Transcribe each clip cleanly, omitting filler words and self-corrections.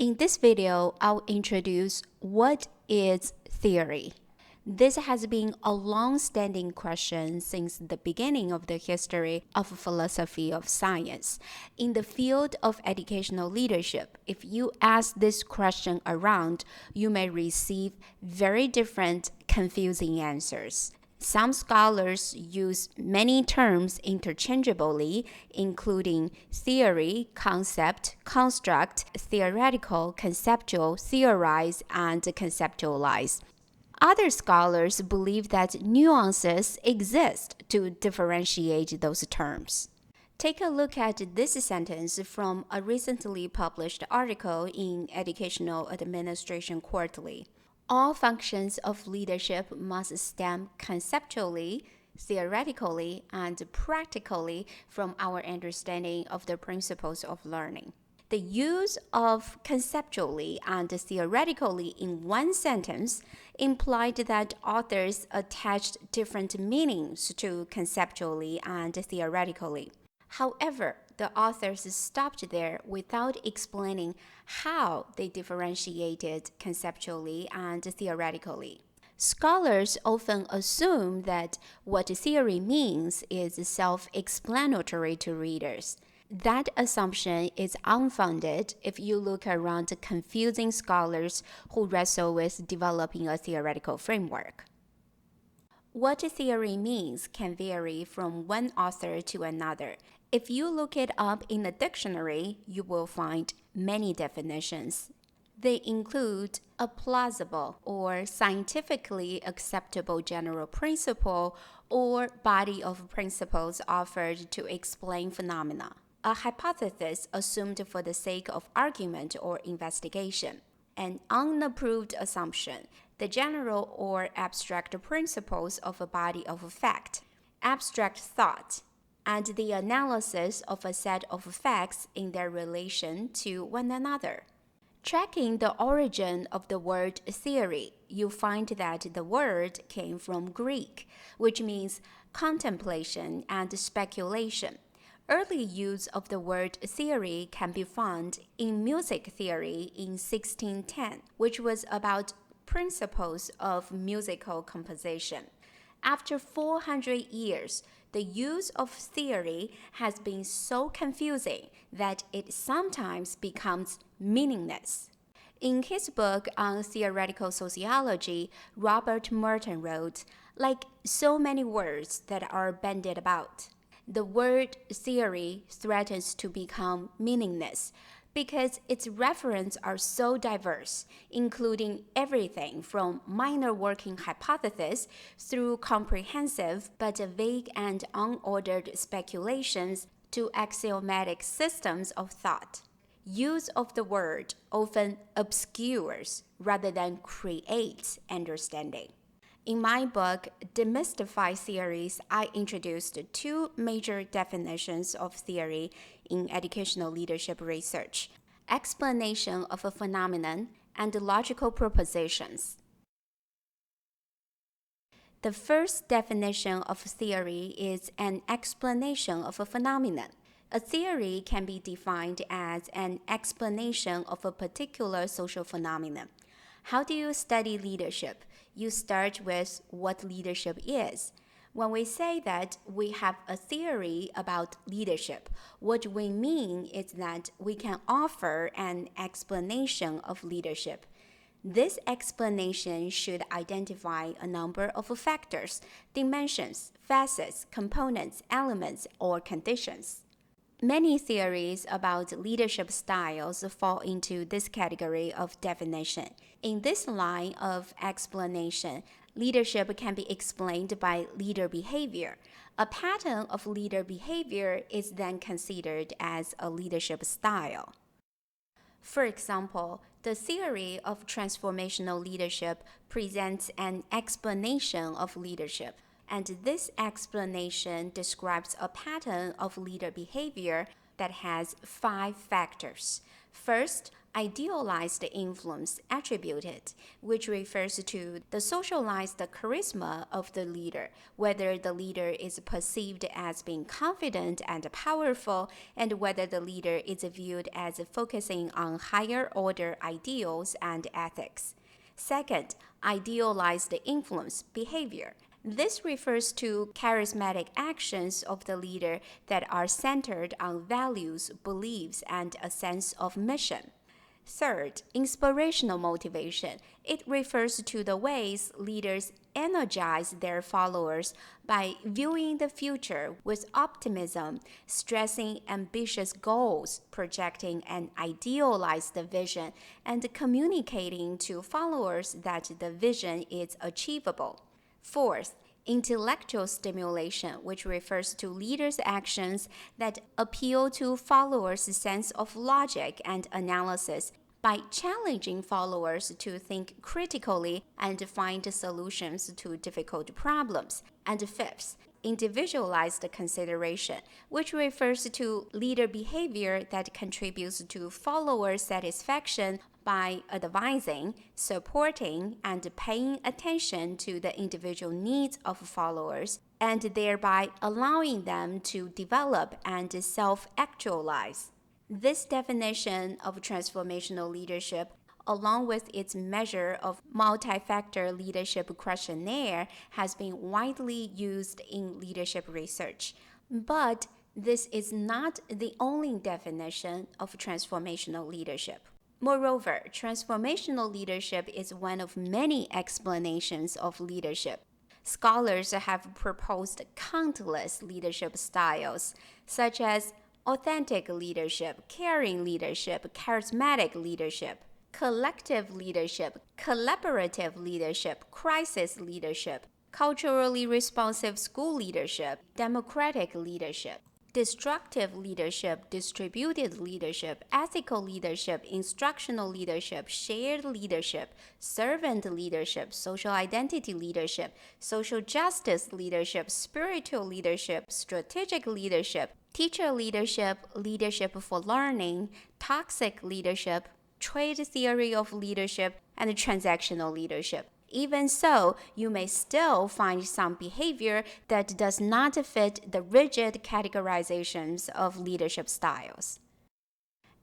In this video, I'll introduce what is theory. This has been a long-standing question since the beginning of the history of philosophy of science. In the field of educational leadership, if you ask this question around, you may receive very different, confusing answers. Some scholars use many terms interchangeably, including theory, concept, construct, theoretical, conceptual, theorize, and conceptualize. Other scholars believe that nuances exist to differentiate those terms. Take a look at this sentence from a recently published article in Educational Administration Quarterly. All functions of leadership must stem conceptually, theoretically, and practically from our understanding of the principles of learning. The use of conceptually and theoretically in one sentence implied that authors attached different meanings to conceptually and theoretically. However, the authors stopped there without explaining how they differentiated conceptually and theoretically. Scholars often assume that what theory means is self-explanatory to readers. That assumption is unfounded if you look around confusing scholars who wrestle with developing a theoretical framework. What theory means can vary from one author to another. If you look it up in a dictionary, you will find many definitions. They include a plausible or scientifically acceptable general principle or body of principles offered to explain phenomena. A hypothesis assumed for the sake of argument or investigation. An unapproved assumption, the general or abstract principles of a body of fact, abstract thought, and the analysis of a set of facts in their relation to one another. Tracking the origin of the word theory, you find that the word came from Greek, which means contemplation and speculation. Early use of the word theory can be found in music theory in 1610, which was about principles of musical composition. After 400 years, the use of theory has been so confusing that it sometimes becomes meaningless. In his book on theoretical sociology, Robert Merton wrote, "Like so many words that are bandied about, the word theory threatens to become meaningless because its references are so diverse, including everything from minor working hypotheses through comprehensive but vague and unordered speculations to axiomatic systems of thought. Use of the word often obscures rather than creates understanding." In my book, Demystify Theories, I introduced two major definitions of theory in educational leadership research: explanation of a phenomenon and logical propositions. The first definition of theory is an explanation of a phenomenon. A theory can be defined as an explanation of a particular social phenomenon. How do you study leadership? You start with what leadership is. When we say that we have a theory about leadership, what we mean is that we can offer an explanation of leadership. This explanation should identify a number of factors, dimensions, facets, components, elements, or conditions. Many theories about leadership styles fall into this category of definition. In this line of explanation, leadership can be explained by leader behavior. A pattern of leader behavior is then considered as a leadership style. For example, the theory of transformational leadership presents an explanation of leadership. And this explanation describes a pattern of leader behavior that has 5 factors. First, Idealized influence attributed, which refers to the socialized charisma of the leader, whether the leader is perceived as being confident and powerful, and whether the leader is viewed as focusing on higher order ideals and ethics. Second, idealized influence behavior. This refers to charismatic actions of the leader that are centered on values, beliefs, and a sense of mission. Third, inspirational motivation. It refers to the ways leaders energize their followers by viewing the future with optimism, stressing ambitious goals, projecting an idealized vision, and communicating to followers that the vision is achievable. Fourth, intellectual stimulation, which refers to leaders' actions that appeal to followers' sense of logic and analysis by challenging followers to think critically and find solutions to difficult problems. And fifth, individualized consideration, which refers to leader behavior that contributes to follower satisfaction by advising, supporting, and paying attention to the individual needs of followers, and thereby allowing them to develop and self-actualize. This definition of transformational leadership, along with its measure of multi-factor leadership questionnaire, has been widely used in leadership research. But this is not the only definition of transformational leadership. Moreover, transformational leadership is one of many explanations of leadership. Scholars have proposed countless leadership styles, such as authentic leadership, caring leadership, charismatic leadership, collective leadership, collaborative leadership, crisis leadership, culturally responsive school leadership, democratic leadership, destructive leadership, distributed leadership, ethical leadership, instructional leadership, shared leadership, servant leadership, social identity leadership, social justice leadership, spiritual leadership, strategic leadership, teacher leadership, leadership for learning, toxic leadership, trade theory of leadership, and transactional leadership. Even so, you may still find some behavior that does not fit the rigid categorizations of leadership styles.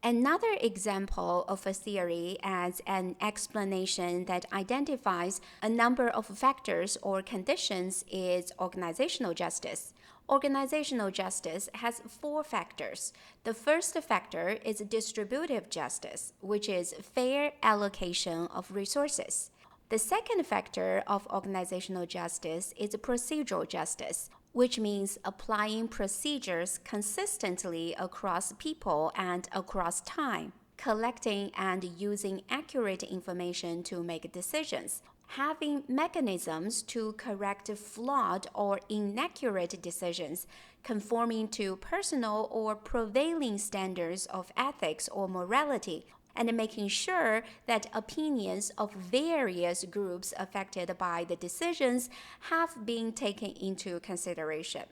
Another example of a theory as an explanation that identifies a number of factors or conditions is organizational justice. Organizational justice has 4 factors. The first factor is distributive justice, which is fair allocation of resources. The second factor of organizational justice is procedural justice, which means applying procedures consistently across people and across time, collecting and using accurate information to make decisions, having mechanisms to correct flawed or inaccurate decisions, conforming to personal or prevailing standards of ethics or morality, and making sure that opinions of various groups affected by the decisions have been taken into consideration.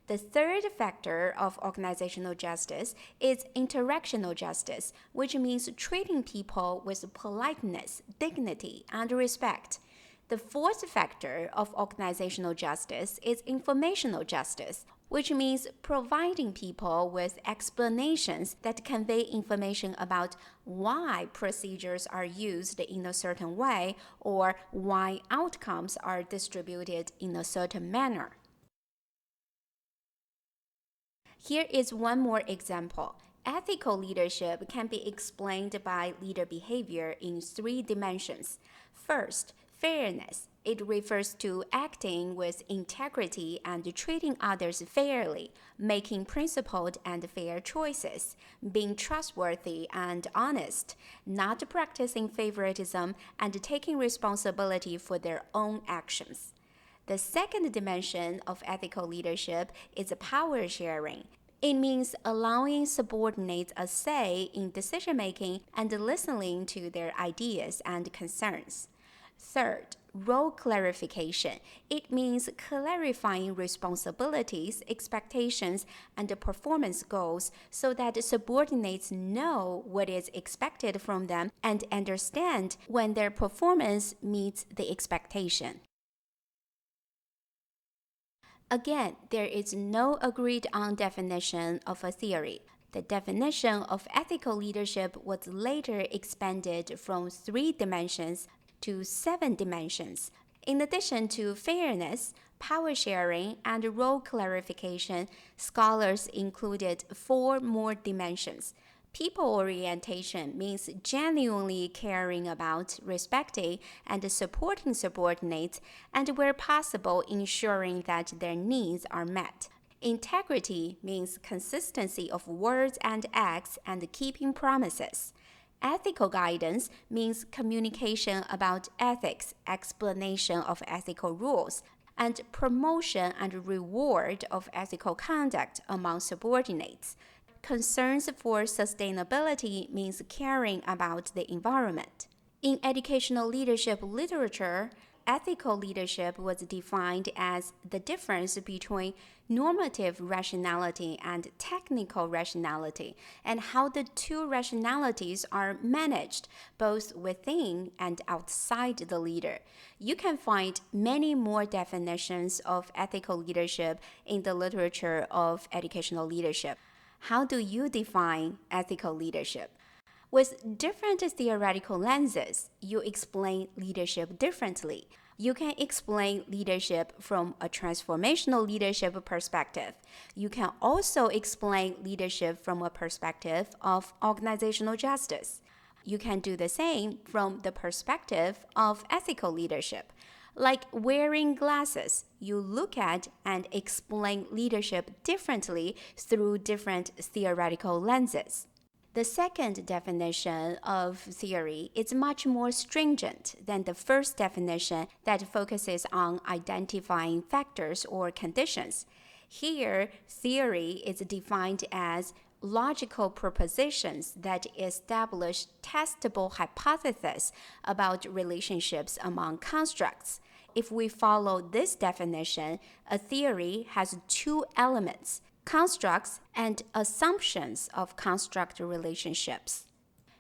The third factor of organizational justice is interactional justice, which means treating people with politeness, dignity, and respect. The fourth factor of organizational justice is informational justice, which means providing people with explanations that convey information about why procedures are used in a certain way or why outcomes are distributed in a certain manner. Here is one more example. Ethical leadership can be explained by leader behavior in 3 dimensions. First, fairness. It refers to acting with integrity and treating others fairly, making principled and fair choices, being trustworthy and honest, not practicing favoritism, and taking responsibility for their own actions. The second dimension of ethical leadership is power sharing. It means allowing subordinates a say in decision-making and listening to their ideas and concerns. Third, role clarification. It means clarifying responsibilities, expectations, and performance goals so that subordinates know what is expected from them and understand when their performance meets the expectation. Again, there is no agreed-on definition of a theory. The definition of ethical leadership was later expanded from 3 dimensions to 7 dimensions. In addition to fairness, power sharing, and role clarification, scholars included 4 more dimensions. People orientation means genuinely caring about, respecting, and supporting subordinates, and where possible, ensuring that their needs are met. Integrity means consistency of words and acts and keeping promises. Ethical guidance means communication about ethics, explanation of ethical rules, and promotion and reward of ethical conduct among subordinates. Concerns for sustainability means caring about the environment. In educational leadership literature, ethical leadership was defined as the difference between normative rationality and technical rationality, and how the 2 rationalities are managed both within and outside the leader. You can find many more definitions of ethical leadership in the literature of educational leadership. How do you define ethical leadership? With different theoretical lenses, you explain leadership differently. You can explain leadership from a transformational leadership perspective. You can also explain leadership from a perspective of organizational justice. You can do the same from the perspective of ethical leadership. Like wearing glasses, you look at and explain leadership differently through different theoretical lenses. The second definition of theory is much more stringent than the first definition that focuses on identifying factors or conditions. Here, theory is defined as logical propositions that establish testable hypotheses about relationships among constructs. If we follow this definition, a theory has 2 elements: constructs and assumptions of construct relationships.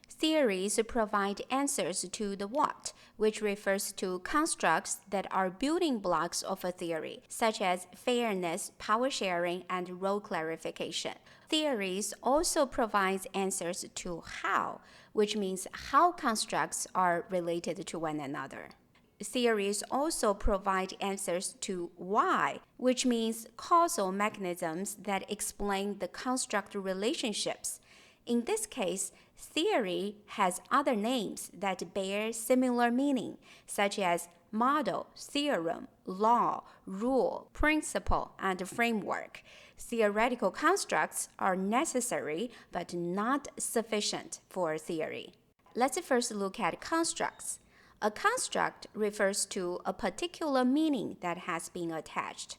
Theories provide answers to the what, which refers to constructs that are building blocks of a theory, such as fairness, power sharing, and role clarification. Theories also provide answers to how, which means how constructs are related to one another. Theories also provide answers to why, which means causal mechanisms that explain the construct relationships. In this case, theory has other names that bear similar meaning, such as model, theorem, law, rule, principle, and framework. Theoretical constructs are necessary but not sufficient for theory. Let's first look at constructs. A construct refers to a particular meaning that has been attached.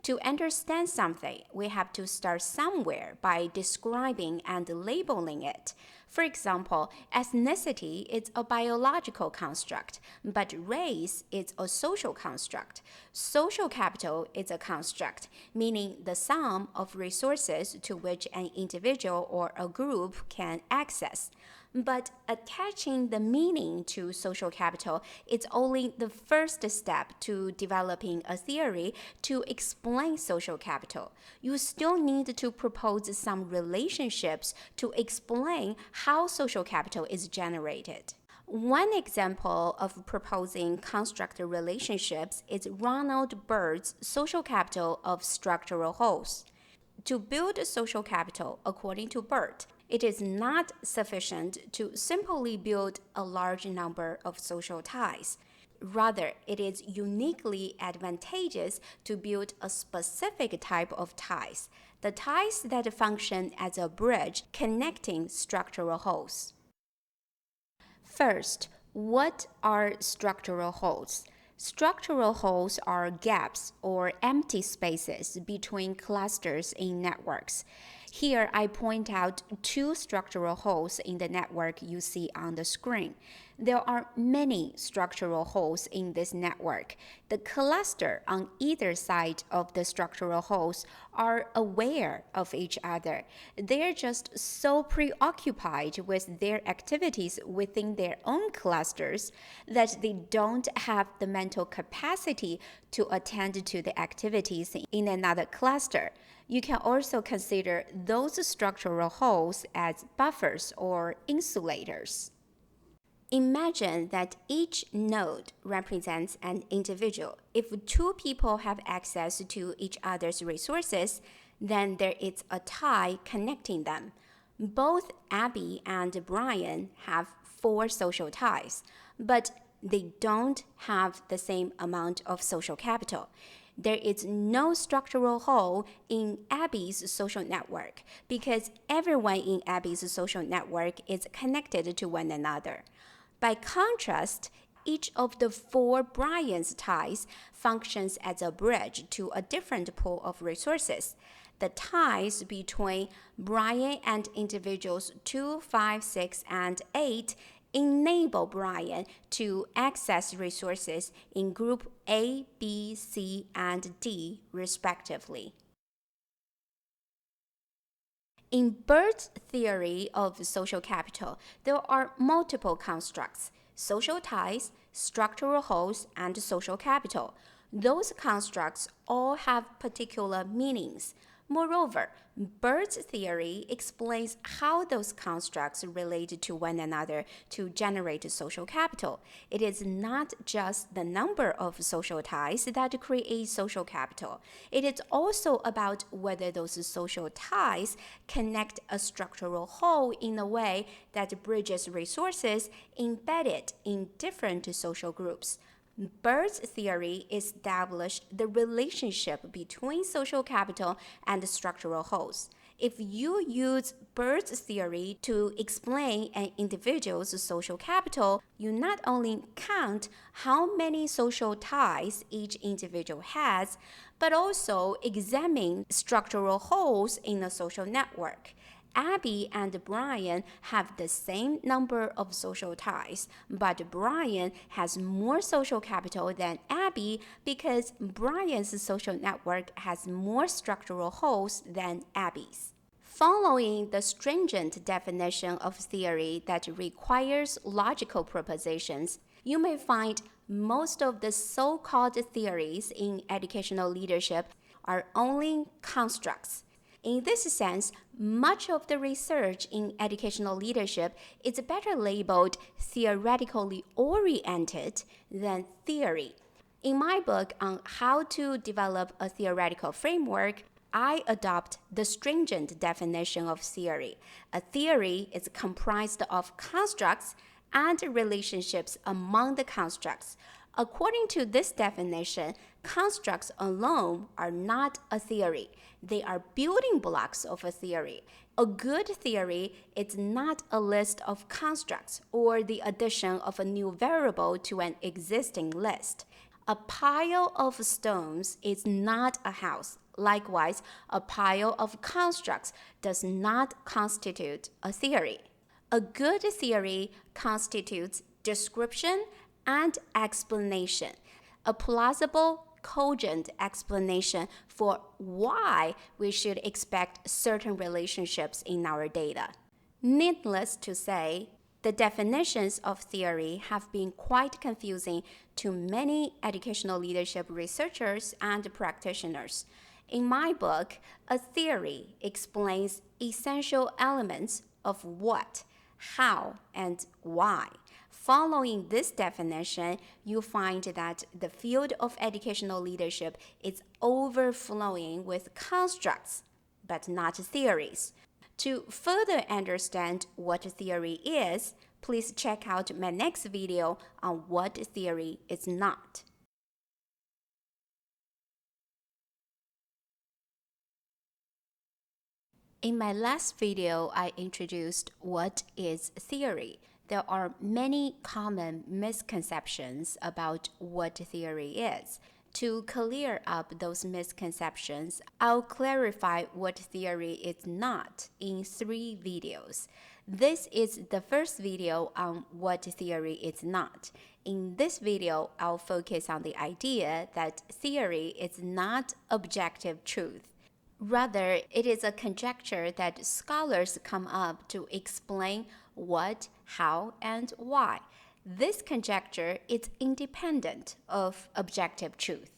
To understand something, we have to start somewhere by describing and labeling it. For example, ethnicity is a biological construct, but race is a social construct. Social capital is a construct, meaning the sum of resources to which an individual or a group can access. But attaching the meaning to social capital is only the first step to developing a theory to explain social capital. You still need to propose some relationships to explain how social capital is generated. One example of proposing construct relationships is Ronald Byrd's social capital of structural wholes. To build social capital, according to Byrd, it is not sufficient to simply build a large number of social ties. Rather, it is uniquely advantageous to build a specific type of ties, the ties that function as a bridge connecting structural wholes. First, what are structural wholes? Structural wholes are gaps or empty spaces between clusters in networks. Here, I point out two structural holes in the network you see on the screen. There are many structural holes in this network. The cluster on either side of the structural holes are aware of each other. They're just so preoccupied with their activities within their own clusters that they don't have the mental capacity to attend to the activities in another cluster. You can also consider those structural holes as buffers or insulators. Imagine that each node represents an individual. If two people have access to each other's resources, then there is a tie connecting them. Both Abby and Brian have 4 social ties, but they don't have the same amount of social capital. There is no structural hole in Abby's social network because everyone in Abby's social network is connected to one another. By contrast, each of the 4 Brian's ties functions as a bridge to a different pool of resources. The ties between Brian and individuals 2, 5, 6, and 8 enable Brian to access resources in group A, B, C, and D, respectively. In Bird's theory of social capital, there are multiple constructs: social ties, structural holes, and social capital. Those constructs all have particular meanings. Moreover, Bird's theory explains how those constructs relate to one another to generate social capital. It is not just the number of social ties that create social capital. It is also about whether those social ties connect a structural whole in a way that bridges resources embedded in different social groups. Bird's theory established the relationship between social capital and structural holes. If you use Bird's theory to explain an individual's social capital, you not only count how many social ties each individual has, but also examine structural holes in a social network. Abby and Brian have the same number of social ties, but Brian has more social capital than Abby because Brian's social network has more structural holes than Abby's. Following the stringent definition of theory that requires logical propositions, you may find most of the so-called theories in educational leadership are only constructs. In this sense, much of the research in educational leadership is better labeled theoretically oriented than theory. In my book on how to develop a theoretical framework, I adopt the stringent definition of theory. A theory is comprised of constructs and relationships among the constructs. According to this definition, constructs alone are not a theory. They are building blocks of a theory. A good theory is not a list of constructs or the addition of a new variable to an existing list. A pile of stones is not a house. Likewise, a pile of constructs does not constitute a theory. A good theory constitutes description and explanation, a plausible, cogent explanation for why we should expect certain relationships in our data. Needless to say, the definitions of theory have been quite confusing to many educational leadership researchers and practitioners. In my book, a theory explains essential elements of what, how, and why. Following this definition, you find that the field of educational leadership is overflowing with constructs, but not theories. To further understand what theory is, please check out my next video on what theory is not. In my last video, I introduced what is theory. There are many common misconceptions about what theory is. To clear up those misconceptions, I'll clarify what theory is not in 3 videos. This is the first video on what theory is not. In this video, I'll focus on the idea that theory is not objective truth. Rather, it is a conjecture that scholars come up to explain what, how, and why. This conjecture is independent of objective truth.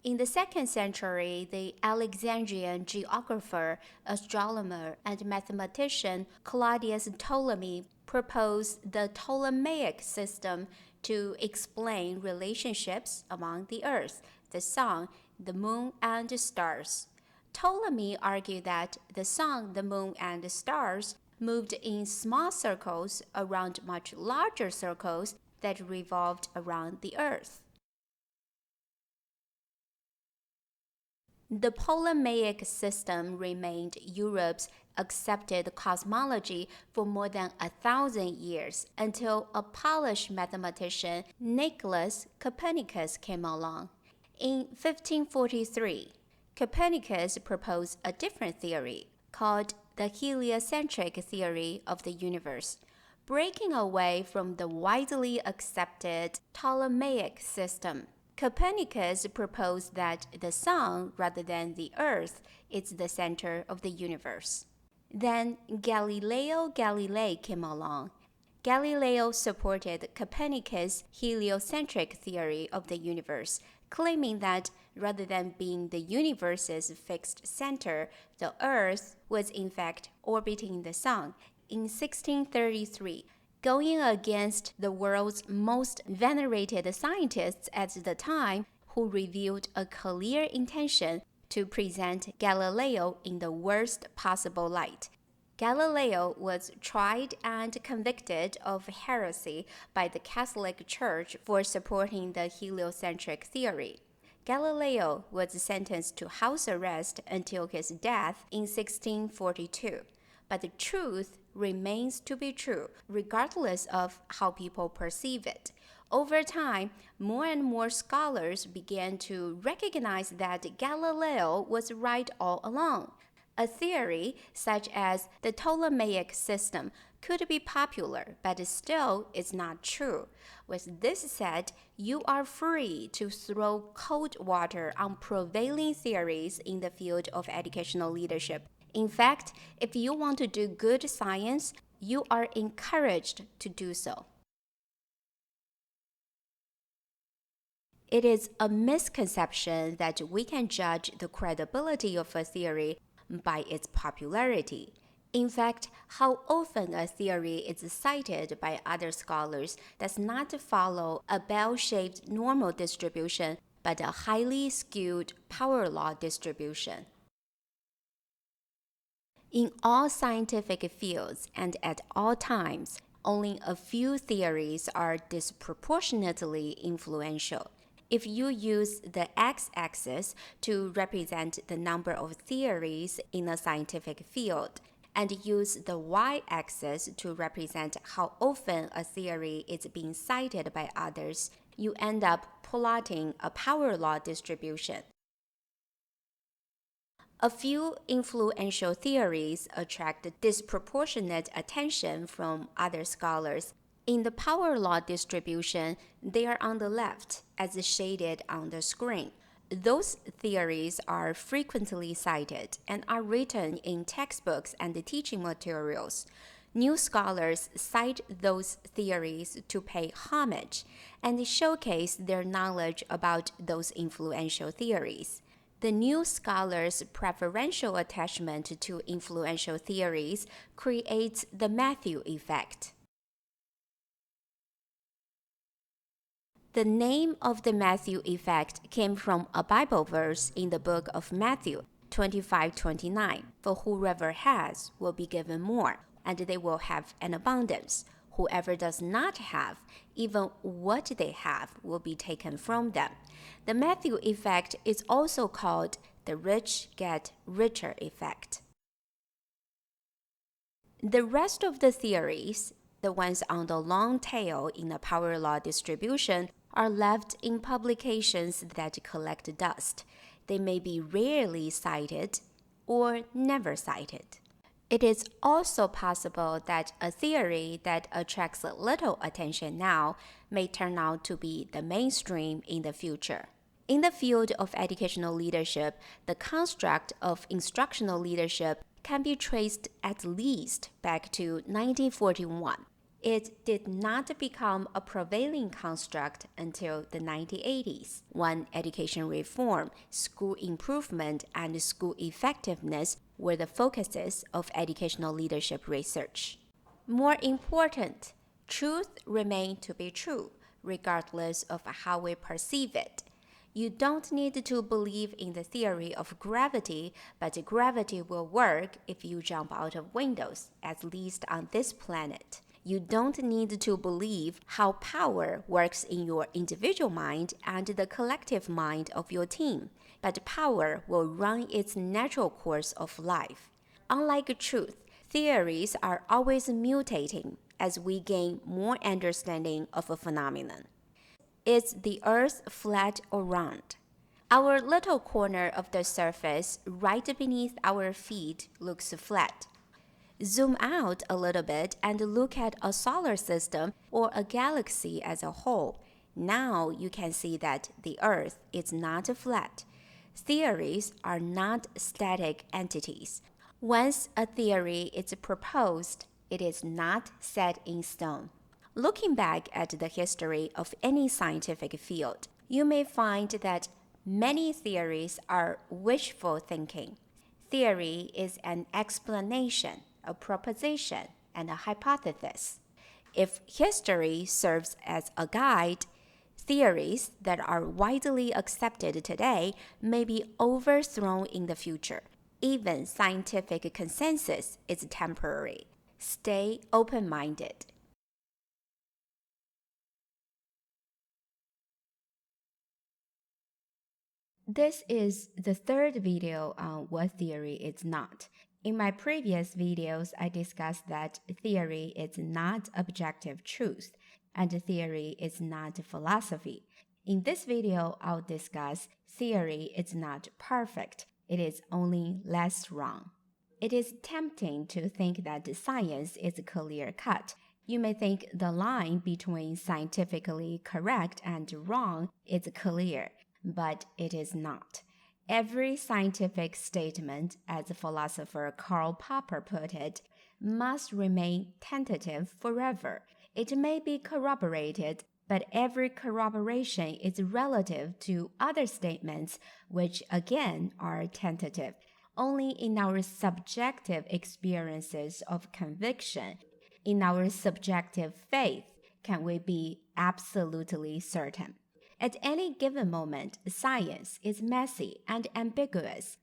In the 2nd century, the Alexandrian geographer, astronomer, and mathematician Claudius Ptolemy proposed the Ptolemaic system to explain relationships among the Earth, the Sun, the Moon, and the stars. Ptolemy argued that the Sun, the Moon, and the stars moved in small circles around much larger circles that revolved around the Earth. The Ptolemaic system remained Europe's accepted cosmology for more than 1,000 years until a Polish mathematician, Nicholas Copernicus, came along. In 1543, Copernicus proposed a different theory called the heliocentric theory of the universe, breaking away from the widely accepted Ptolemaic system. Copernicus proposed that the Sun, rather than the Earth, is the center of the universe. Then Galileo Galilei came along. Galileo supported Copernicus' heliocentric theory of the universe, claiming that rather than being the universe's fixed center, the Earth was in fact orbiting the Sun. In 1633, going against the world's most venerated scientists at the time, who revealed a clear intention to present Galileo in the worst possible light. Galileo was tried and convicted of heresy by the Catholic Church for supporting the heliocentric theory. Galileo was sentenced to house arrest until his death in 1642. But the truth remains to be true, regardless of how people perceive it. Over time, more and more scholars began to recognize that Galileo was right all along. A theory, such as the Ptolemaic system, could be popular, but still is not true. With this said, you are free to throw cold water on prevailing theories in the field of educational leadership. In fact, if you want to do good science, you are encouraged to do so. It is a misconception that we can judge the credibility of a theory by its popularity. In fact, how often a theory is cited by other scholars does not follow a bell-shaped normal distribution, but a highly skewed power law distribution. In all scientific fields and at all times, only a few theories are disproportionately influential. If you use the x-axis to represent the number of theories in a scientific field, and use the y-axis to represent how often a theory is being cited by others, you end up plotting a power law distribution. A few influential theories attract disproportionate attention from other scholars. In the power law distribution, they are on the left, as shaded on the screen. Those theories are frequently cited and are written in textbooks and teaching materials. New scholars cite those theories to pay homage and showcase their knowledge about those influential theories. The new scholars' preferential attachment to influential theories creates the Matthew effect. The name of the Matthew effect came from a Bible verse in the book of Matthew 25:29. For whoever has will be given more, and they will have an abundance. Whoever does not have, even what they have will be taken from them. The Matthew effect is also called the rich get richer effect. The rest of the theories, the ones on the long tail in a power law distribution, are left in publications that collect dust. They may be rarely cited or never cited. It is also possible that a theory that attracts little attention now may turn out to be the mainstream in the future. In the field of educational leadership, the construct of instructional leadership can be traced at least back to 1941. It did not become a prevailing construct until the 1980s, when education reform, school improvement, and school effectiveness were the focuses of educational leadership research. More important, truth remains to be true, regardless of how we perceive it. You don't need to believe in the theory of gravity, but gravity will work if you jump out of windows, at least on this planet. You don't need to believe how power works in your individual mind and the collective mind of your team, but power will run its natural course of life. Unlike truth, theories are always mutating as we gain more understanding of a phenomenon. Is the earth flat or round? Our little corner of the surface right beneath our feet looks flat. Zoom out a little bit and look at a solar system or a galaxy as a whole. Now you can see that the earth is not flat. Theories are not static entities. Once a theory is proposed, it is not set in stone. Looking back at the history of any scientific field, you may find that many theories are wishful thinking. Theory is an explanation, a proposition, and a hypothesis. If history serves as a guide, theories that are widely accepted today may be overthrown in the future. Even scientific consensus is temporary. Stay open-minded. This is the third video on what theory is not. In my previous videos, I discussed that theory is not objective truth, and theory is not philosophy. In this video, I'll discuss theory is not perfect, it is only less wrong. It is tempting to think that science is clear-cut. You may think the line between scientifically correct and wrong is clear, but it is not. Every scientific statement, as philosopher Karl Popper put it, must remain tentative forever. It may be corroborated, but every corroboration is relative to other statements, which again are tentative. Only in our subjective experiences of conviction, in our subjective faith, can we be absolutely certain. At any given moment, science is messy and ambiguous.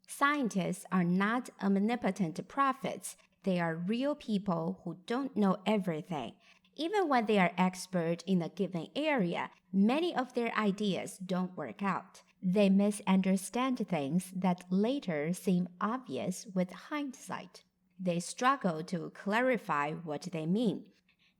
Scientists are not omnipotent prophets. They are real people who don't know everything. Even when they are expert in a given area, many of their ideas don't work out. They misunderstand things that later seem obvious with hindsight. They struggle to clarify what they mean.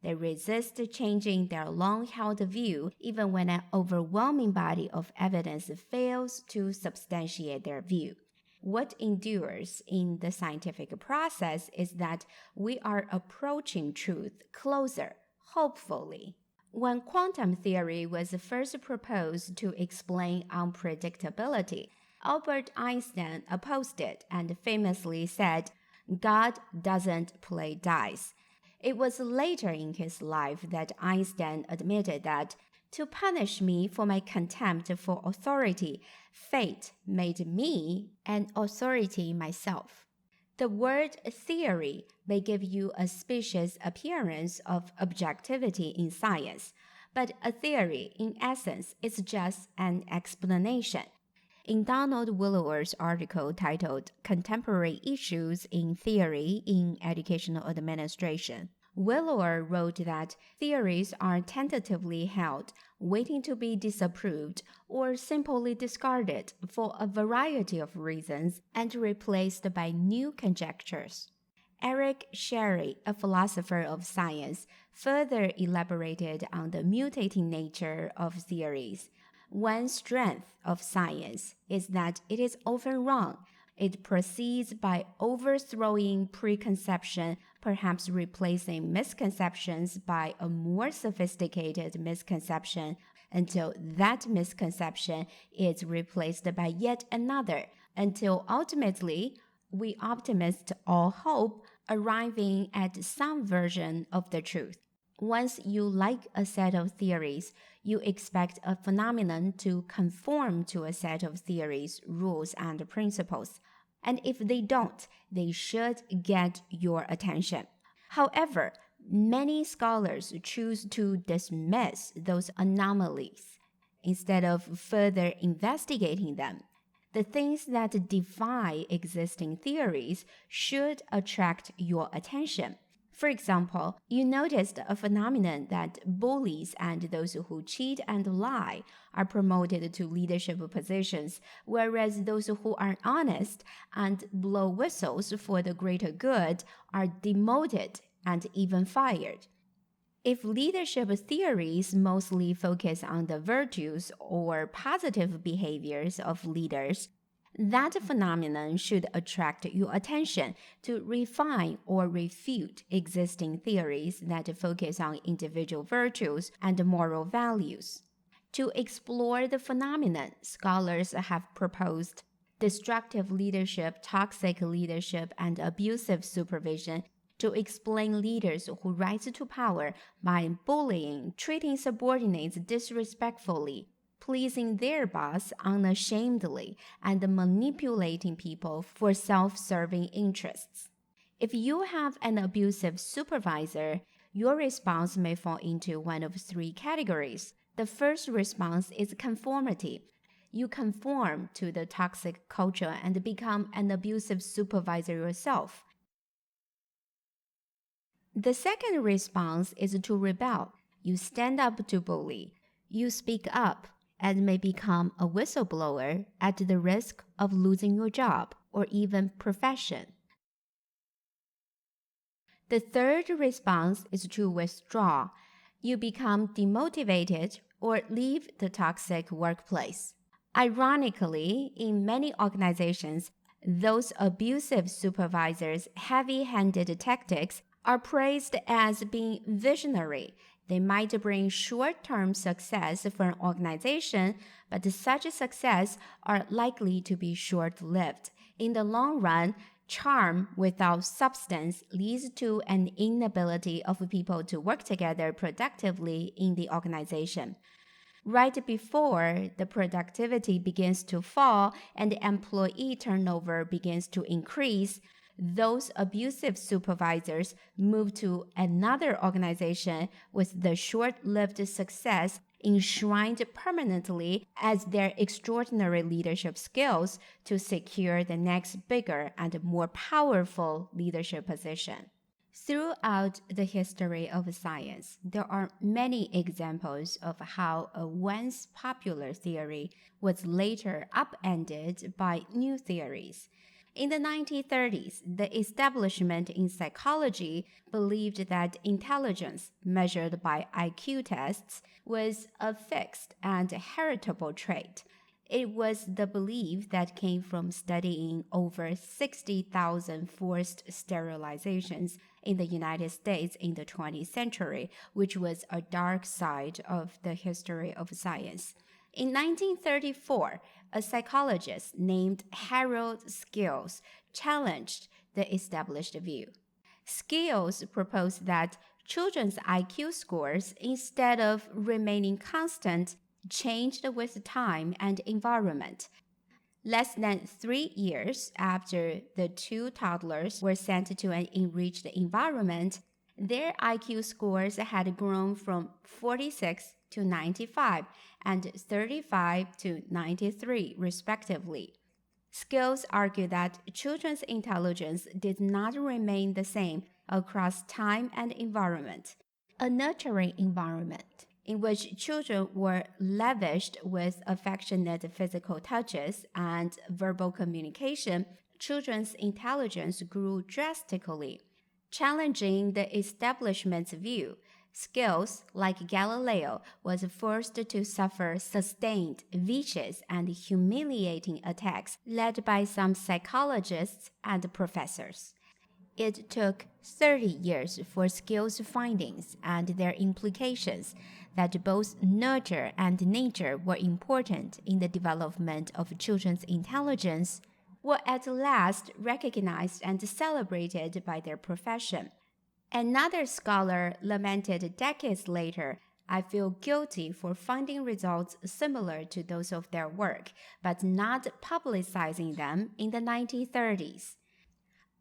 They resist changing their long-held view even when an overwhelming body of evidence fails to substantiate their view. What endures in the scientific process is that we are approaching truth closer, hopefully. When quantum theory was first proposed to explain unpredictability, Albert Einstein opposed it and famously said, "God doesn't play dice." It was later in his life that Einstein admitted that, to punish me for my contempt for authority, fate made me an authority myself. The word theory may give you a specious appearance of objectivity in science, but a theory, in essence, is just an explanation. In Donald Willower's article titled Contemporary Issues in Theory in Educational Administration, Willower wrote that theories are tentatively held, waiting to be disapproved or simply discarded for a variety of reasons and replaced by new conjectures. Eric Sherry, a philosopher of science, further elaborated on the mutating nature of theories. One strength of science is that it is often wrong. It proceeds by overthrowing preconception, perhaps replacing misconceptions by a more sophisticated misconception, until that misconception is replaced by yet another, until ultimately we optimists all hope arriving at some version of the truth. Once you like a set of theories, you expect a phenomenon to conform to a set of theories, rules, and principles. And if they don't, they should get your attention. However, many scholars choose to dismiss those anomalies instead of further investigating them. The things that defy existing theories should attract your attention. For example, you noticed a phenomenon that bullies and those who cheat and lie are promoted to leadership positions, whereas those who are honest and blow whistles for the greater good are demoted and even fired. If leadership theories mostly focus on the virtues or positive behaviors of leaders, that phenomenon should attract your attention to refine or refute existing theories that focus on individual virtues and moral values. To explore the phenomenon, scholars have proposed destructive leadership, toxic leadership, and abusive supervision to explain leaders who rise to power by bullying, treating subordinates disrespectfully, pleasing their boss unashamedly, and manipulating people for self-serving interests. If you have an abusive supervisor, your response may fall into one of three categories. The first response is conformity. You conform to the toxic culture and become an abusive supervisor yourself. The second response is to rebel. You stand up to bully. You speak up and may become a whistleblower at the risk of losing your job or even profession. The third response is to withdraw. You become demotivated or leave the toxic workplace. Ironically, in many organizations, those abusive supervisors' heavy-handed tactics are praised as being visionary. They might bring short-term success for an organization, but such success are likely to be short-lived. In the long run, charm without substance leads to an inability of people to work together productively in the organization. Right before the productivity begins to fall and the employee turnover begins to increase, those abusive supervisors move to another organization with the short-lived success enshrined permanently as their extraordinary leadership skills to secure the next bigger and more powerful leadership position. Throughout the history of science, there are many examples of how a once popular theory was later upended by new theories. In the 1930s, the establishment in psychology believed that intelligence, measured by IQ tests, was a fixed and heritable trait. It was the belief that came from studying over 60,000 forced sterilizations in the United States in the 20th century, which was a dark side of the history of science. In 1934, a psychologist named Harold Skills challenged the established view. Skills proposed that children's IQ scores, instead of remaining constant, changed with time and environment. Less than 3 years after the two toddlers were sent to an enriched environment, their IQ scores had grown from 46 to 95 and 35 to 93, respectively. Skills argue that children's intelligence did not remain the same across time and environment. A nurturing environment in which children were lavished with affectionate physical touches and verbal communication, children's intelligence grew drastically. Challenging the establishment's view, Scales, like Galileo, was forced to suffer sustained, vicious, and humiliating attacks led by some psychologists and professors. It took 30 years for Scales' findings and their implications that both nurture and nature were important in the development of children's intelligence were at last recognized and celebrated by their profession. Another scholar lamented decades later, I feel guilty for finding results similar to those of their work, but not publicizing them in the 1930s.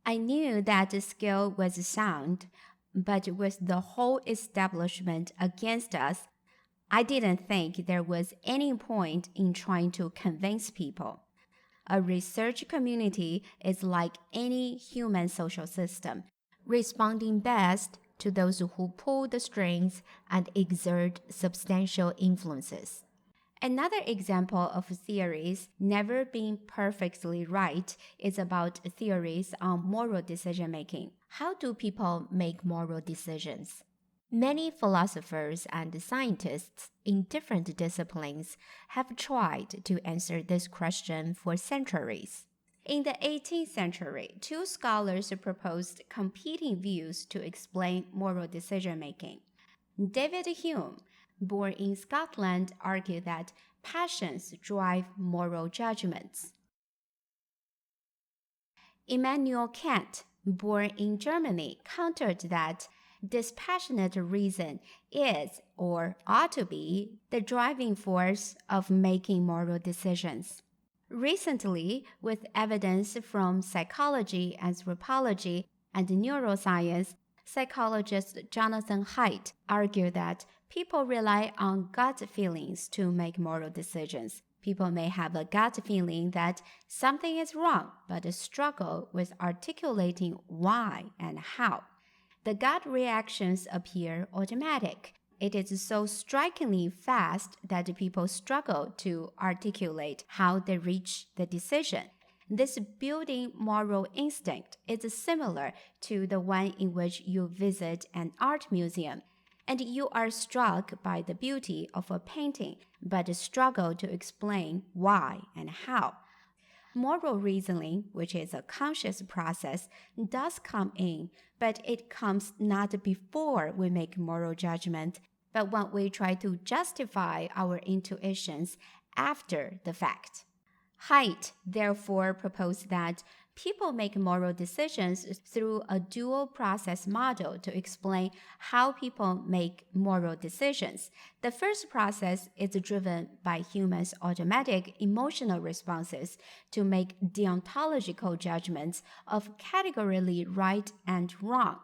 I knew that the scale was sound, but with the whole establishment against us, I didn't think there was any point in trying to convince people. A research community is like any human social system, responding best to those who pull the strings and exert substantial influences. Another example of theories never being perfectly right is about theories on moral decision making. How do people make moral decisions? Many philosophers and scientists in different disciplines have tried to answer this question for centuries. In the 18th century, two scholars proposed competing views to explain moral decision making. David Hume, born in Scotland, argued that passions drive moral judgments. Immanuel Kant, born in Germany, countered that dispassionate reason is or ought to be the driving force of making moral decisions. Recently, with evidence from psychology, anthropology, and neuroscience, psychologist Jonathan Haidt argued that people rely on gut feelings to make moral decisions. People may have a gut feeling that something is wrong, but struggle with articulating why and how. The gut reactions appear automatic. It is so strikingly fast that people struggle to articulate how they reach the decision. This building moral instinct is similar to the one in which you visit an art museum and you are struck by the beauty of a painting but struggle to explain why and how. Moral reasoning, which is a conscious process, does come in, but it comes not before we make moral judgment, but when we try to justify our intuitions after the fact. Haidt therefore proposed that people make moral decisions through a dual process model to explain how people make moral decisions. The first process is driven by humans' automatic emotional responses to make deontological judgments of categorically right and wrong.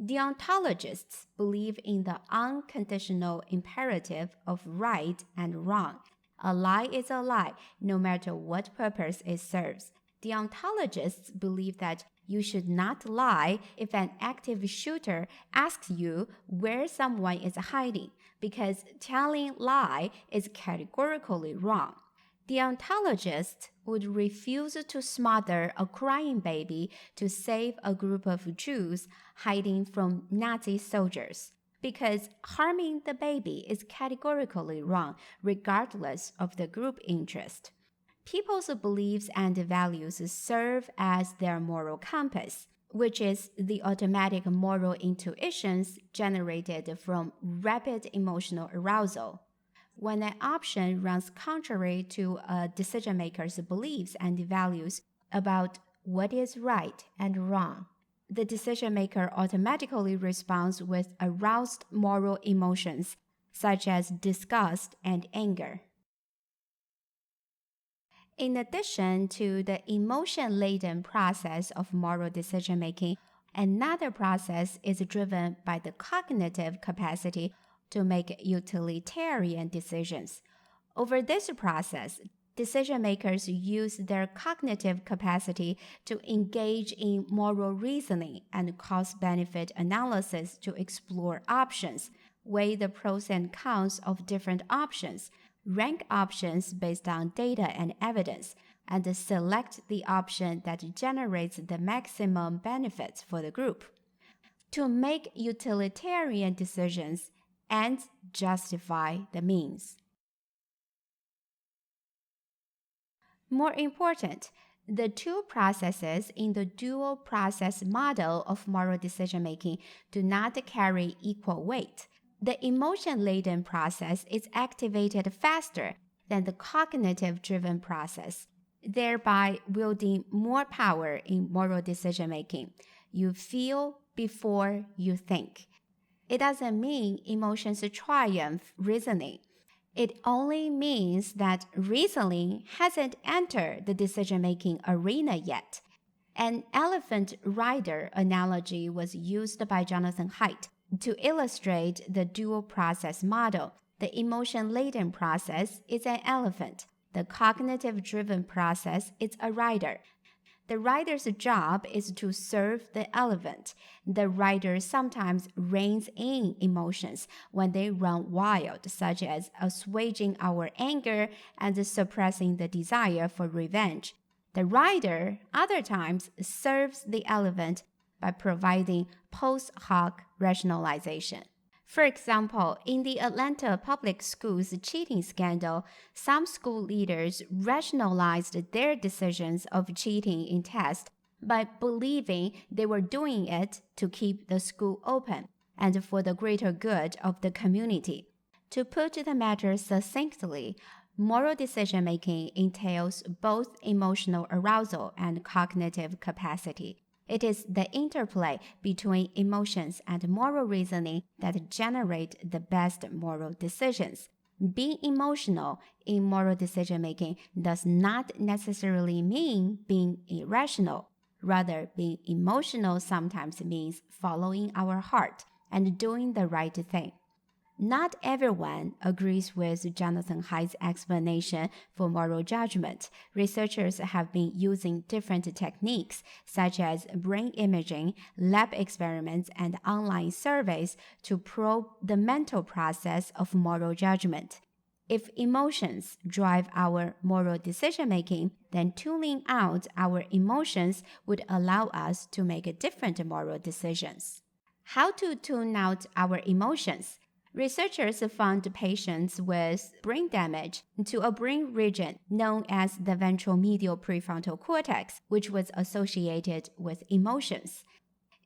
Deontologists believe in the unconditional imperative of right and wrong. A lie is a lie, no matter what purpose it serves. Deontologists believe that you should not lie if an active shooter asks you where someone is hiding, because telling lie is categorically wrong. Deontologists would refuse to smother a crying baby to save a group of Jews hiding from Nazi soldiers, because harming the baby is categorically wrong, regardless of the group interest. People's beliefs and values serve as their moral compass, which is the automatic moral intuitions generated from rapid emotional arousal. When an option runs contrary to a decision maker's beliefs and values about what is right and wrong, the decision maker automatically responds with aroused moral emotions such as disgust and anger. In addition to the emotion-laden process of moral decision-making, another process is driven by the cognitive capacity to make utilitarian decisions. Over this process, decision makers use their cognitive capacity to engage in moral reasoning and cost-benefit analysis to explore options, weigh the pros and cons of different options, rank options based on data and evidence, and select the option that generates the maximum benefits for the group. to make utilitarian decisions and justify the means. More important, the two processes in the dual process model of moral decision making do not carry equal weight. The emotion-laden process is activated faster than the cognitive-driven process, thereby wielding more power in moral decision making. You feel before you think. It doesn't mean emotions triumph reasoning. It only means that reasoning hasn't entered the decision-making arena yet. An elephant rider analogy was used by Jonathan Haidt to illustrate the dual process model. The emotion-laden process is an elephant. The cognitive-driven process is a rider. The rider's job is to serve the elephant. The rider sometimes reins in emotions when they run wild, such as assuaging our anger and suppressing the desire for revenge. The rider, other times, serves the elephant by providing post hoc rationalization. For example, in the Atlanta public schools cheating scandal, some school leaders rationalized their decisions of cheating in tests by believing they were doing it to keep the school open and for the greater good of the community. To put the matter succinctly, moral decision-making entails both emotional arousal and cognitive capacity. It is the interplay between emotions and moral reasoning that generate the best moral decisions. Being emotional in moral decision-making does not necessarily mean being irrational. Rather, being emotional sometimes means following our heart and doing the right thing. Not everyone agrees with Jonathan Haidt's explanation for moral judgment. Researchers have been using different techniques, such as brain imaging, lab experiments, and online surveys to probe the mental process of moral judgment. If emotions drive our moral decision-making, then tuning out our emotions would allow us to make different moral decisions. How to tune out our emotions? Researchers found patients with brain damage to a brain region known as the ventral medial prefrontal cortex, which was associated with emotions.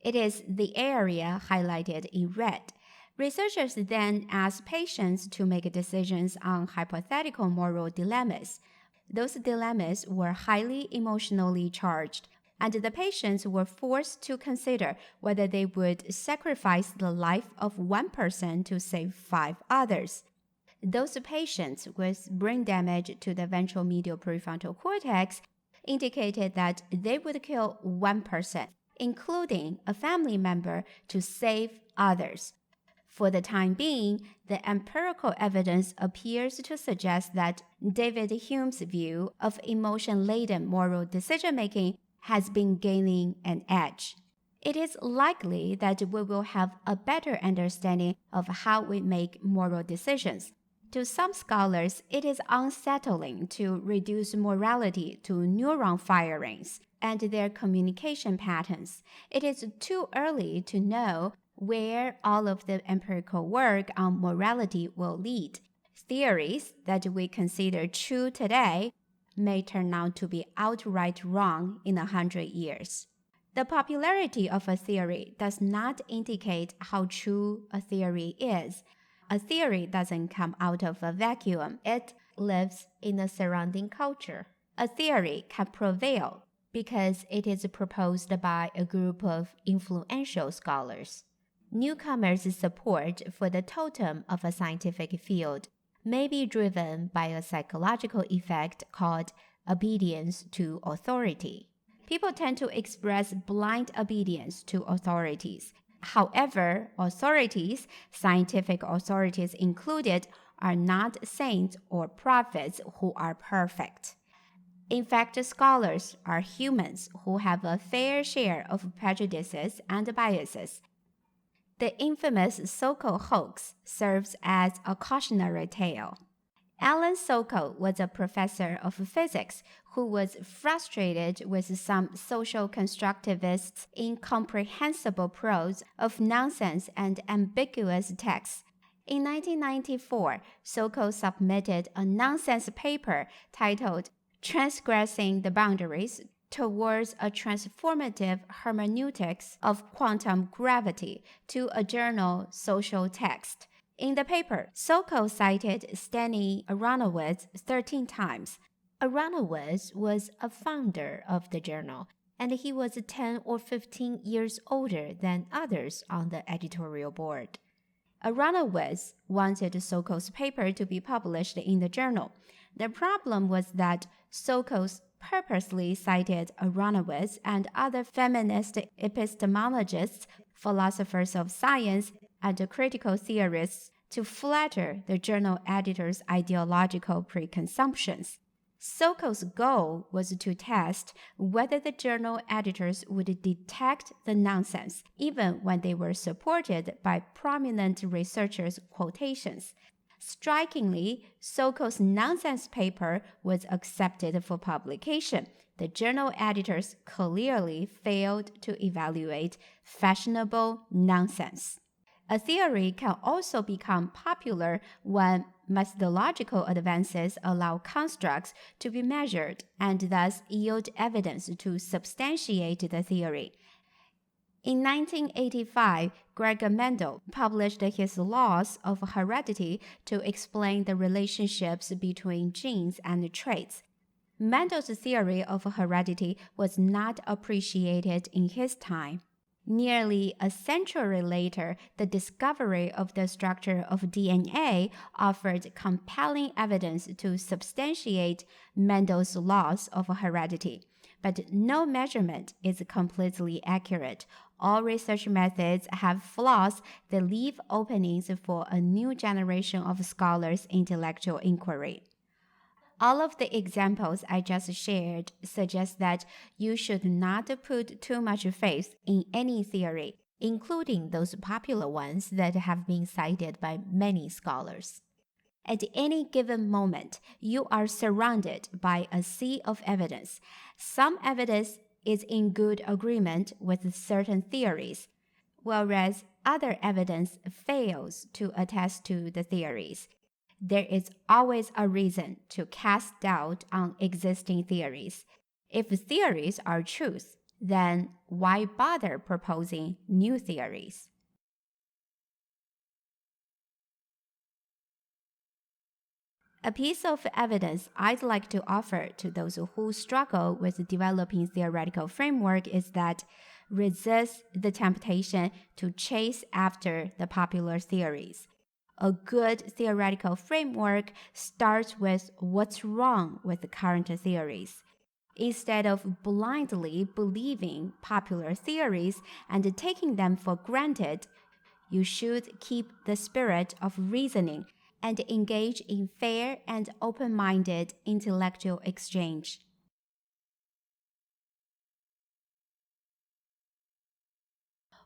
It is the area highlighted in red. Researchers then asked patients to make decisions on hypothetical moral dilemmas. Those dilemmas were highly emotionally charged, and the patients were forced to consider whether they would sacrifice the life of one person to save 5 others. Those patients with brain damage to the ventral medial prefrontal cortex indicated that they would kill one person, including a family member, to save others. For the time being, the empirical evidence appears to suggest that David Hume's view of emotion-laden moral decision-making has been gaining an edge. It is likely that we will have a better understanding of how we make moral decisions. To some scholars, it is unsettling to reduce morality to neuron firings and their communication patterns. It is too early to know where all of the empirical work on morality will lead. Theories that we consider true today may turn out to be outright wrong in 100 years. The popularity of a theory does not indicate how true a theory is. A theory doesn't come out of a vacuum. It lives in the surrounding culture. A theory can prevail because it is proposed by a group of influential scholars. Newcomers' support for the totem of a scientific field may be driven by a psychological effect called obedience to authority. People tend to express blind obedience to authorities. However, authorities, scientific authorities included, are not saints or prophets who are perfect. In fact, scholars are humans who have a fair share of prejudices and biases. The infamous so-called hoax serves as a cautionary tale. Alan Sokal was a professor of physics who was frustrated with some social constructivists' incomprehensible prose of nonsense and ambiguous texts. In 1994, Sokal submitted a nonsense paper titled Transgressing the Boundaries Towards a Transformative Hermeneutics of Quantum Gravity to a journal Social Text. In the paper, Sokal cited Stanley Aronowitz 13 times. Aronowitz was a founder of the journal, and he was 10 or 15 years older than others on the editorial board. Aronowitz wanted Sokal's paper to be published in the journal. The problem was that Sokal purposely cited Aronowitz and other feminist epistemologists, philosophers of science, and critical theorists to flatter the journal editor's ideological preconceptions. Sokal's goal was to test whether the journal editors would detect the nonsense, even when they were supported by prominent researchers' quotations. Strikingly, Sokal's nonsense paper was accepted for publication. The journal editors clearly failed to evaluate fashionable nonsense. A theory can also become popular when methodological advances allow constructs to be measured and thus yield evidence to substantiate the theory. In 1985, Gregor Mendel published his Laws of Heredity to explain the relationships between genes and traits. Mendel's theory of heredity was not appreciated in his time. Nearly a century later, the discovery of the structure of DNA offered compelling evidence to substantiate Mendel's laws of heredity. But no measurement is completely accurate. All research methods have flaws that leave openings for a new generation of scholars' intellectual inquiry. All of the examples I just shared suggest that you should not put too much faith in any theory, including those popular ones that have been cited by many scholars. At any given moment, you are surrounded by a sea of evidence. Some evidence is in good agreement with certain theories, whereas other evidence fails to attest to the theories. There is always a reason to cast doubt on existing theories. If theories are truth, then why bother proposing new theories? A piece of evidence I'd like to offer to those who struggle with developing theoretical framework is that resist the temptation to chase after the popular theories. A good theoretical framework starts with what's wrong with the current theories. Instead of blindly believing popular theories and taking them for granted, you should keep the spirit of reasoning and engage in fair and open-minded intellectual exchange.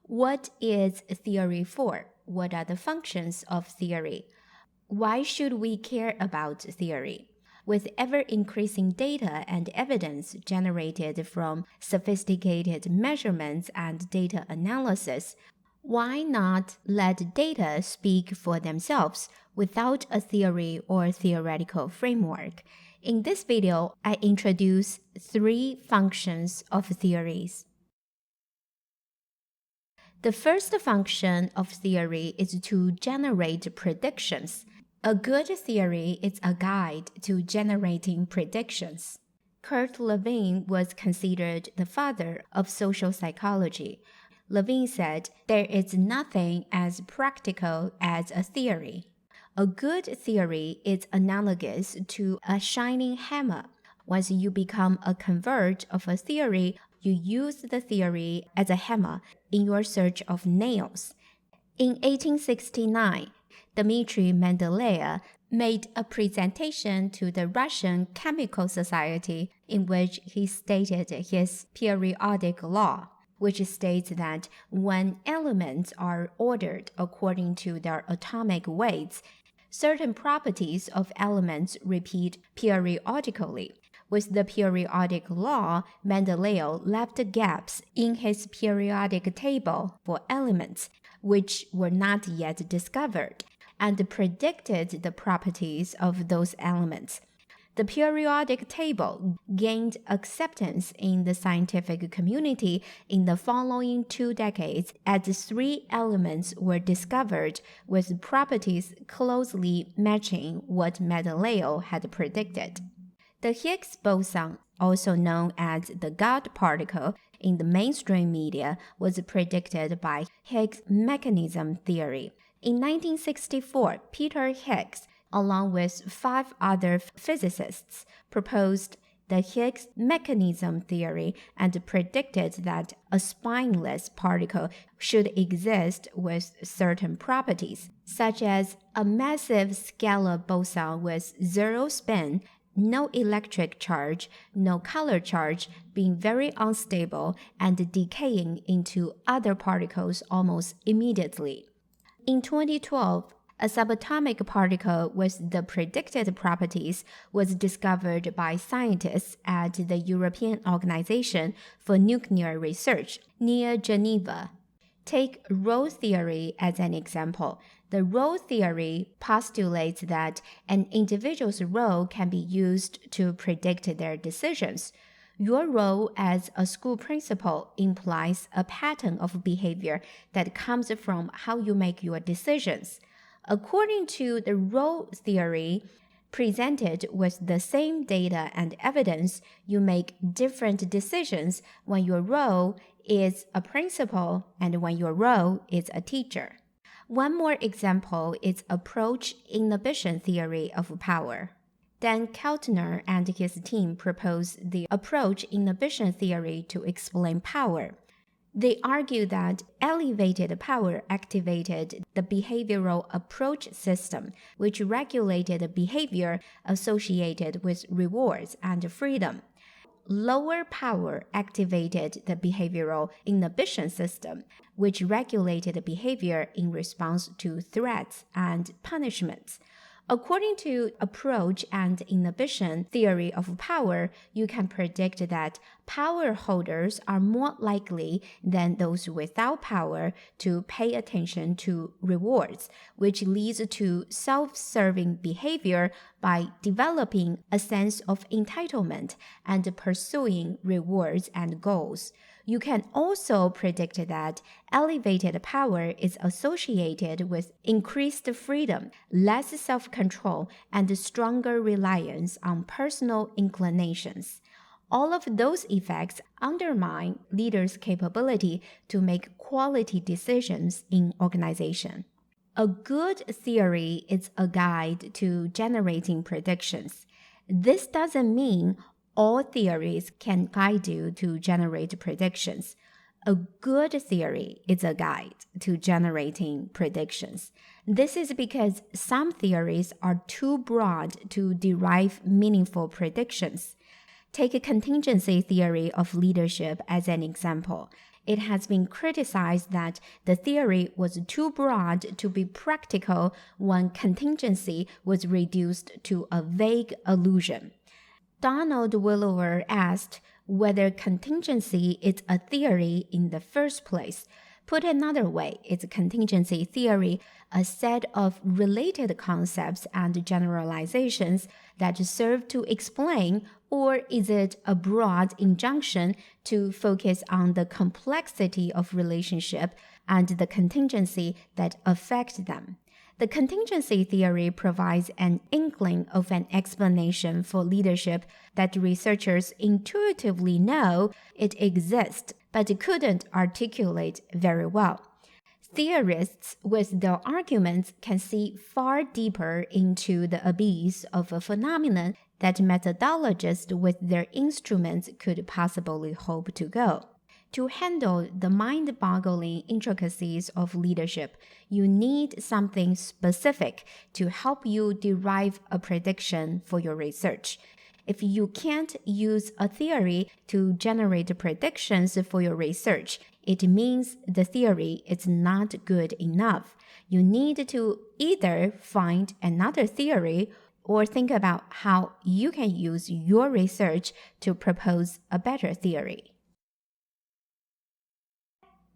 What is theory for? What are the functions of theory? Why should we care about theory? With ever-increasing data and evidence generated from sophisticated measurements and data analysis, why not let data speak for themselves without a theory or theoretical framework? In this video, I introduce 3 functions of theories. The first function of theory is to generate predictions. A good theory is a guide to generating predictions. Kurt Lewin was considered the father of social psychology. Lewin said, "There is nothing as practical as a theory." A good theory is analogous to a shining hammer. Once you become a convert of a theory, you use the theory as a hammer in your search of nails. In 1869, Dmitry Mendeleev made a presentation to the Russian Chemical Society in which he stated his periodic law, which states that when elements are ordered according to their atomic weights, Certain properties of elements repeat periodically. With the periodic law, Mendeleev left gaps in his periodic table for elements which were not yet discovered, and predicted the properties of those elements. The periodic table gained acceptance in the scientific community in the following 2 decades as 3 elements were discovered with properties closely matching what Mendeleev had predicted. The Higgs boson, also known as the God particle in the mainstream media, was predicted by Higgs mechanism theory. In 1964, Peter Higgs, along with 5 other physicists, proposed the Higgs mechanism theory and predicted that a spineless particle should exist with certain properties, such as a massive scalar boson with 0 spin, no electric charge, no color charge, being very unstable and decaying into other particles almost immediately. In 2012, a subatomic particle with the predicted properties was discovered by scientists at the European Organization for Nuclear Research near Geneva. Take role theory as an example. The role theory postulates that an individual's role can be used to predict their decisions. Your role as a school principal implies a pattern of behavior that comes from how you make your decisions. According to the role theory, presented with the same data and evidence, you make different decisions when your role is a principal and when your role is a teacher. One more example is approach inhibition theory of power. Dan Keltner and his team proposed the approach inhibition theory to explain power. They argue that elevated power activated the behavioral approach system, which regulated behavior associated with rewards and freedom. Lower power activated the behavioral inhibition system, which regulated behavior in response to threats and punishments. According to approach and inhibition theory of power, you can predict that power holders are more likely than those without power to pay attention to rewards, which leads to self-serving behavior by developing a sense of entitlement and pursuing rewards and goals. You can also predict that elevated power is associated with increased freedom, less self-control, and stronger reliance on personal inclinations. All of those effects undermine leaders' capability to make quality decisions in organization. A good theory is a guide to generating predictions. This doesn't mean all theories can guide you to generate predictions. A good theory is a guide to generating predictions. This is because some theories are too broad to derive meaningful predictions. Take a contingency theory of leadership as an example. It has been criticized that the theory was too broad to be practical when contingency was reduced to a vague allusion. Donald Willower asked whether contingency is a theory in the first place. Put another way, is contingency theory a set of related concepts and generalizations that serve to explain, or is it a broad injunction to focus on the complexity of relationship and the contingency that affect them? The contingency theory provides an inkling of an explanation for leadership that researchers intuitively know it exists, but couldn't articulate very well. Theorists with their arguments can see far deeper into the abyss of a phenomenon that methodologists with their instruments could possibly hope to go. To handle the mind-boggling intricacies of leadership, you need something specific to help you derive a prediction for your research. If you can't use a theory to generate predictions for your research, it means the theory is not good enough. You need to either find another theory or think about how you can use your research to propose a better theory.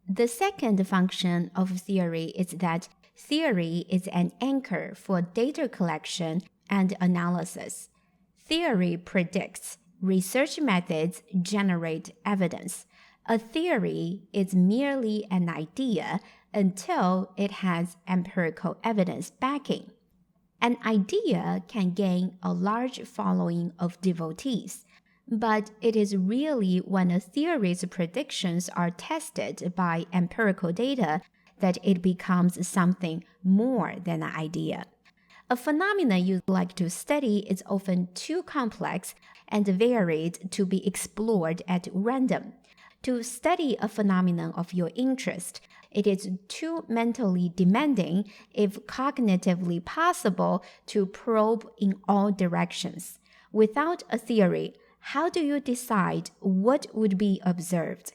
The second function of theory is that theory is an anchor for data collection and analysis. Theory predicts, research methods generate evidence. A theory is merely an idea until it has empirical evidence backing. An idea can gain a large following of devotees, but it is really when a theory's predictions are tested by empirical data that it becomes something more than an idea. A phenomenon you'd like to study is often too complex and varied to be explored at random. To study a phenomenon of your interest, it is too mentally demanding, if cognitively possible, to probe in all directions. Without a theory, how do you decide what would be observed?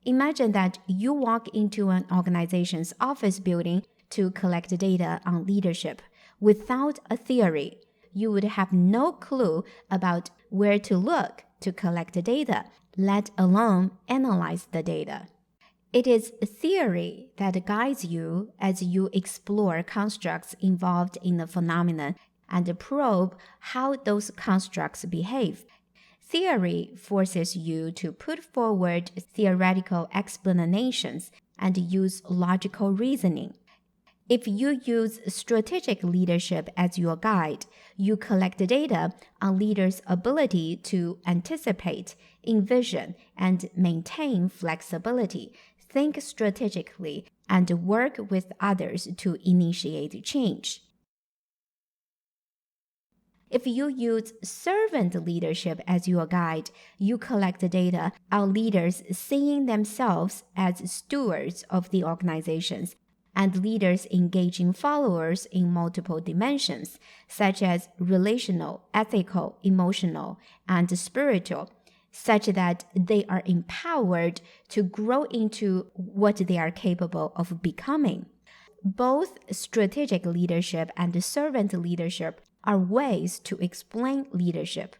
Imagine that you walk into an organization's office building to collect data on leadership. Without a theory, you would have no clue about where to look to collect data, let alone analyze the data. It is theory that guides you as you explore constructs involved in the phenomenon and probe how those constructs behave. Theory forces you to put forward theoretical explanations and use logical reasoning. If you use strategic leadership as your guide, you collect data on leaders' ability to anticipate, envision, and maintain flexibility, think strategically, and work with others to initiate change. If you use servant leadership as your guide, you collect data on leaders seeing themselves as stewards of the organizations and leaders engaging followers in multiple dimensions, such as relational, ethical, emotional, and spiritual, such that they are empowered to grow into what they are capable of becoming. Both strategic leadership and servant leadership are ways to explain leadership.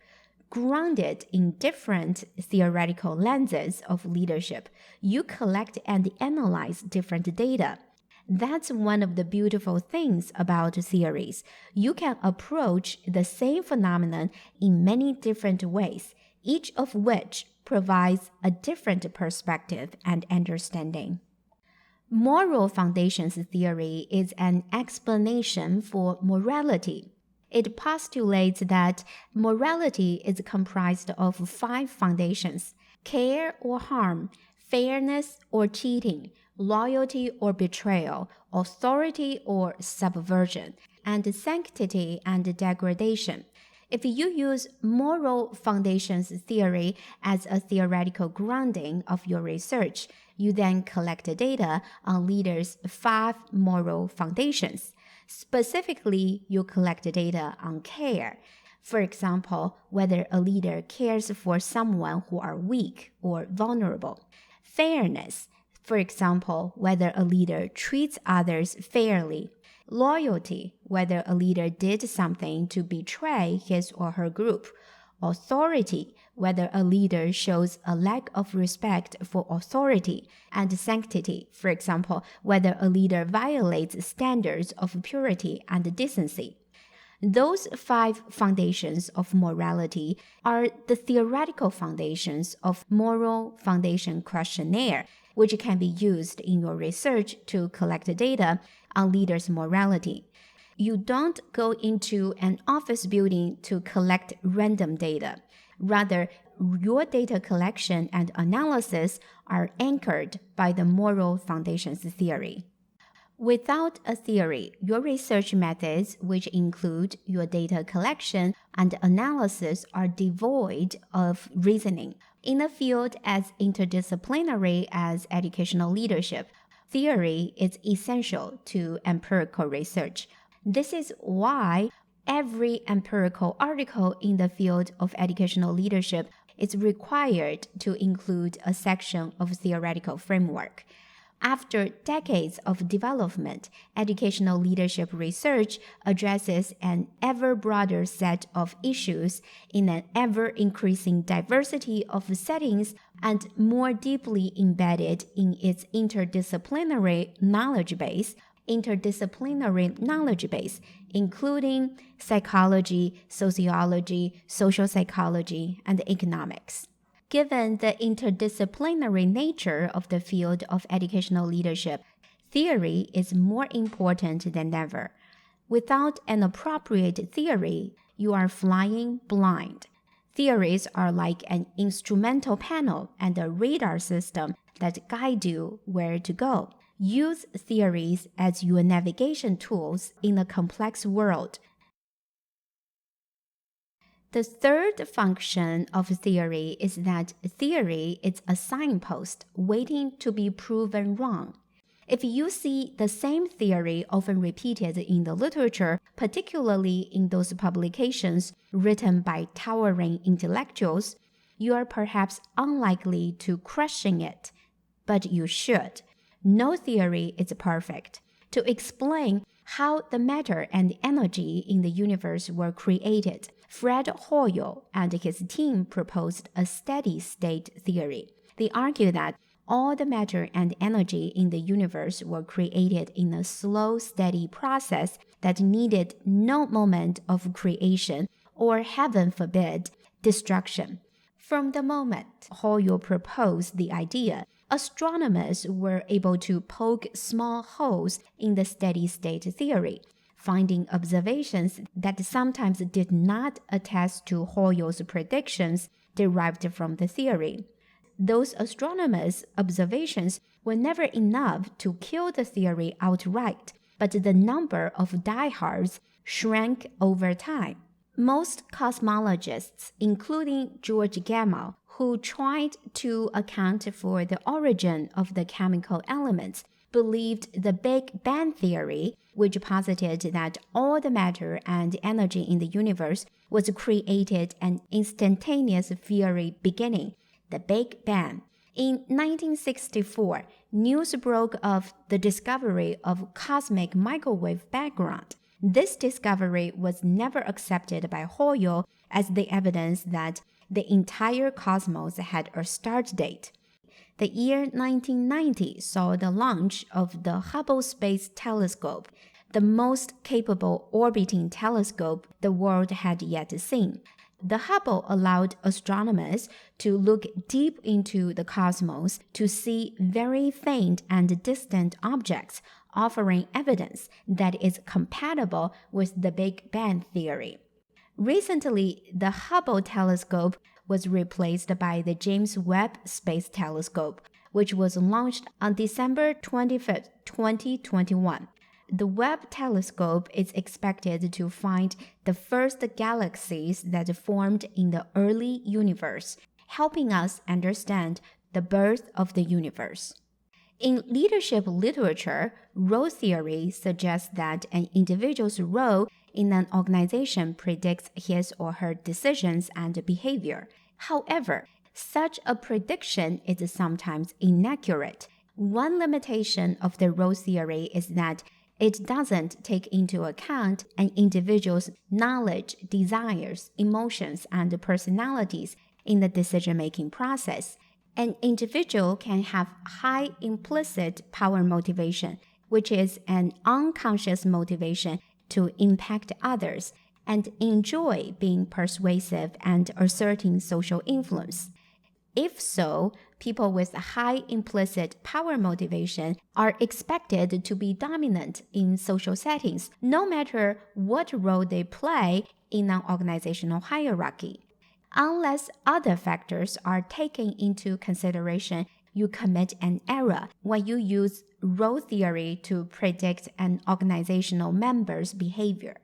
Grounded in different theoretical lenses of leadership, you collect and analyze different data. That's one of the beautiful things about theories. You can approach the same phenomenon in many different ways, each of which provides a different perspective and understanding. Moral foundations theory is an explanation for morality. It postulates that morality is comprised of 5 foundations: care or harm, fairness or cheating, loyalty or betrayal, authority or subversion, and sanctity and degradation. If you use moral foundations theory as a theoretical grounding of your research, you then collect data on leaders' 5 moral foundations. Specifically, you collect data on care. For example, whether a leader cares for someone who are weak or vulnerable. Fairness. For example, whether a leader treats others fairly. Loyalty, whether a leader did something to betray his or her group. Authority, whether a leader shows a lack of respect for authority. And sanctity, for example, whether a leader violates standards of purity and decency. Those 5 foundations of morality are the theoretical foundations of Moral Foundation Questionnaire, which can be used in your research to collect data on leaders' morality. You don't go into an office building to collect random data. Rather, your data collection and analysis are anchored by the moral foundations theory. Without a theory, your research methods, which include your data collection and analysis, are devoid of reasoning. In a field as interdisciplinary as educational leadership, theory is essential to empirical research. This is why Every empirical article in the field of educational leadership is required to include a section of theoretical framework. After decades of development, educational leadership research addresses an ever broader set of issues in an ever-increasing diversity of settings and more deeply embedded in its interdisciplinary knowledge base, including psychology, sociology, social psychology, and economics. Given the interdisciplinary nature of the field of educational leadership, theory is more important than ever. Without an appropriate theory, you are flying blind. Theories are like an instrumental panel and a radar system that guide you where to go. Use theories as your navigation tools in a complex world. The third function of theory is that theory is a signpost waiting to be proven wrong. If you see the same theory often repeated in the literature, particularly in those publications written by towering intellectuals, you are perhaps unlikely to question it. But you should. No theory is perfect. To explain how the matter and energy in the universe were created, Fred Hoyle and his team proposed a steady-state theory. They argue that all the matter and energy in the universe were created in a slow, steady process that needed no moment of creation or, heaven forbid, destruction. From the moment Hoyle proposed the idea, astronomers were able to poke small holes in the steady-state theory, finding observations that sometimes did not attest to Hoyle's predictions derived from the theory. Those astronomers' observations were never enough to kill the theory outright, but the number of diehards shrank over time. Most cosmologists, including George Gamow, who tried to account for the origin of the chemical elements, believed the Big Bang theory, which posited that all the matter and energy in the universe was created an instantaneous fiery beginning, the Big Bang. In 1964, news broke of the discovery of cosmic microwave background. This discovery was never accepted by Hoyle as the evidence that the entire cosmos had a start date. The year 1990 saw the launch of the Hubble Space Telescope, the most capable orbiting telescope the world had yet seen. The Hubble allowed astronomers to look deep into the cosmos to see very faint and distant objects, offering evidence that is compatible with the Big Bang theory. Recently, the Hubble telescope was replaced by the James Webb Space Telescope, which was launched on December 25, 2021. The Webb telescope is expected to find the first galaxies that formed in the early universe, helping us understand the birth of the universe. In leadership literature, role theory suggests that an individual's role in an organization predicts his or her decisions and behavior. However, such a prediction is sometimes inaccurate. One limitation of the role theory is that it doesn't take into account an individual's knowledge, desires, emotions, and personalities in the decision-making process. An individual can have high implicit power motivation, which is an unconscious motivation to impact others, and enjoy being persuasive and asserting social influence. If so, people with high implicit power motivation are expected to be dominant in social settings, no matter what role they play in an organizational hierarchy. Unless other factors are taken into consideration, you commit an error when you use role theory to predict an organizational member's behavior.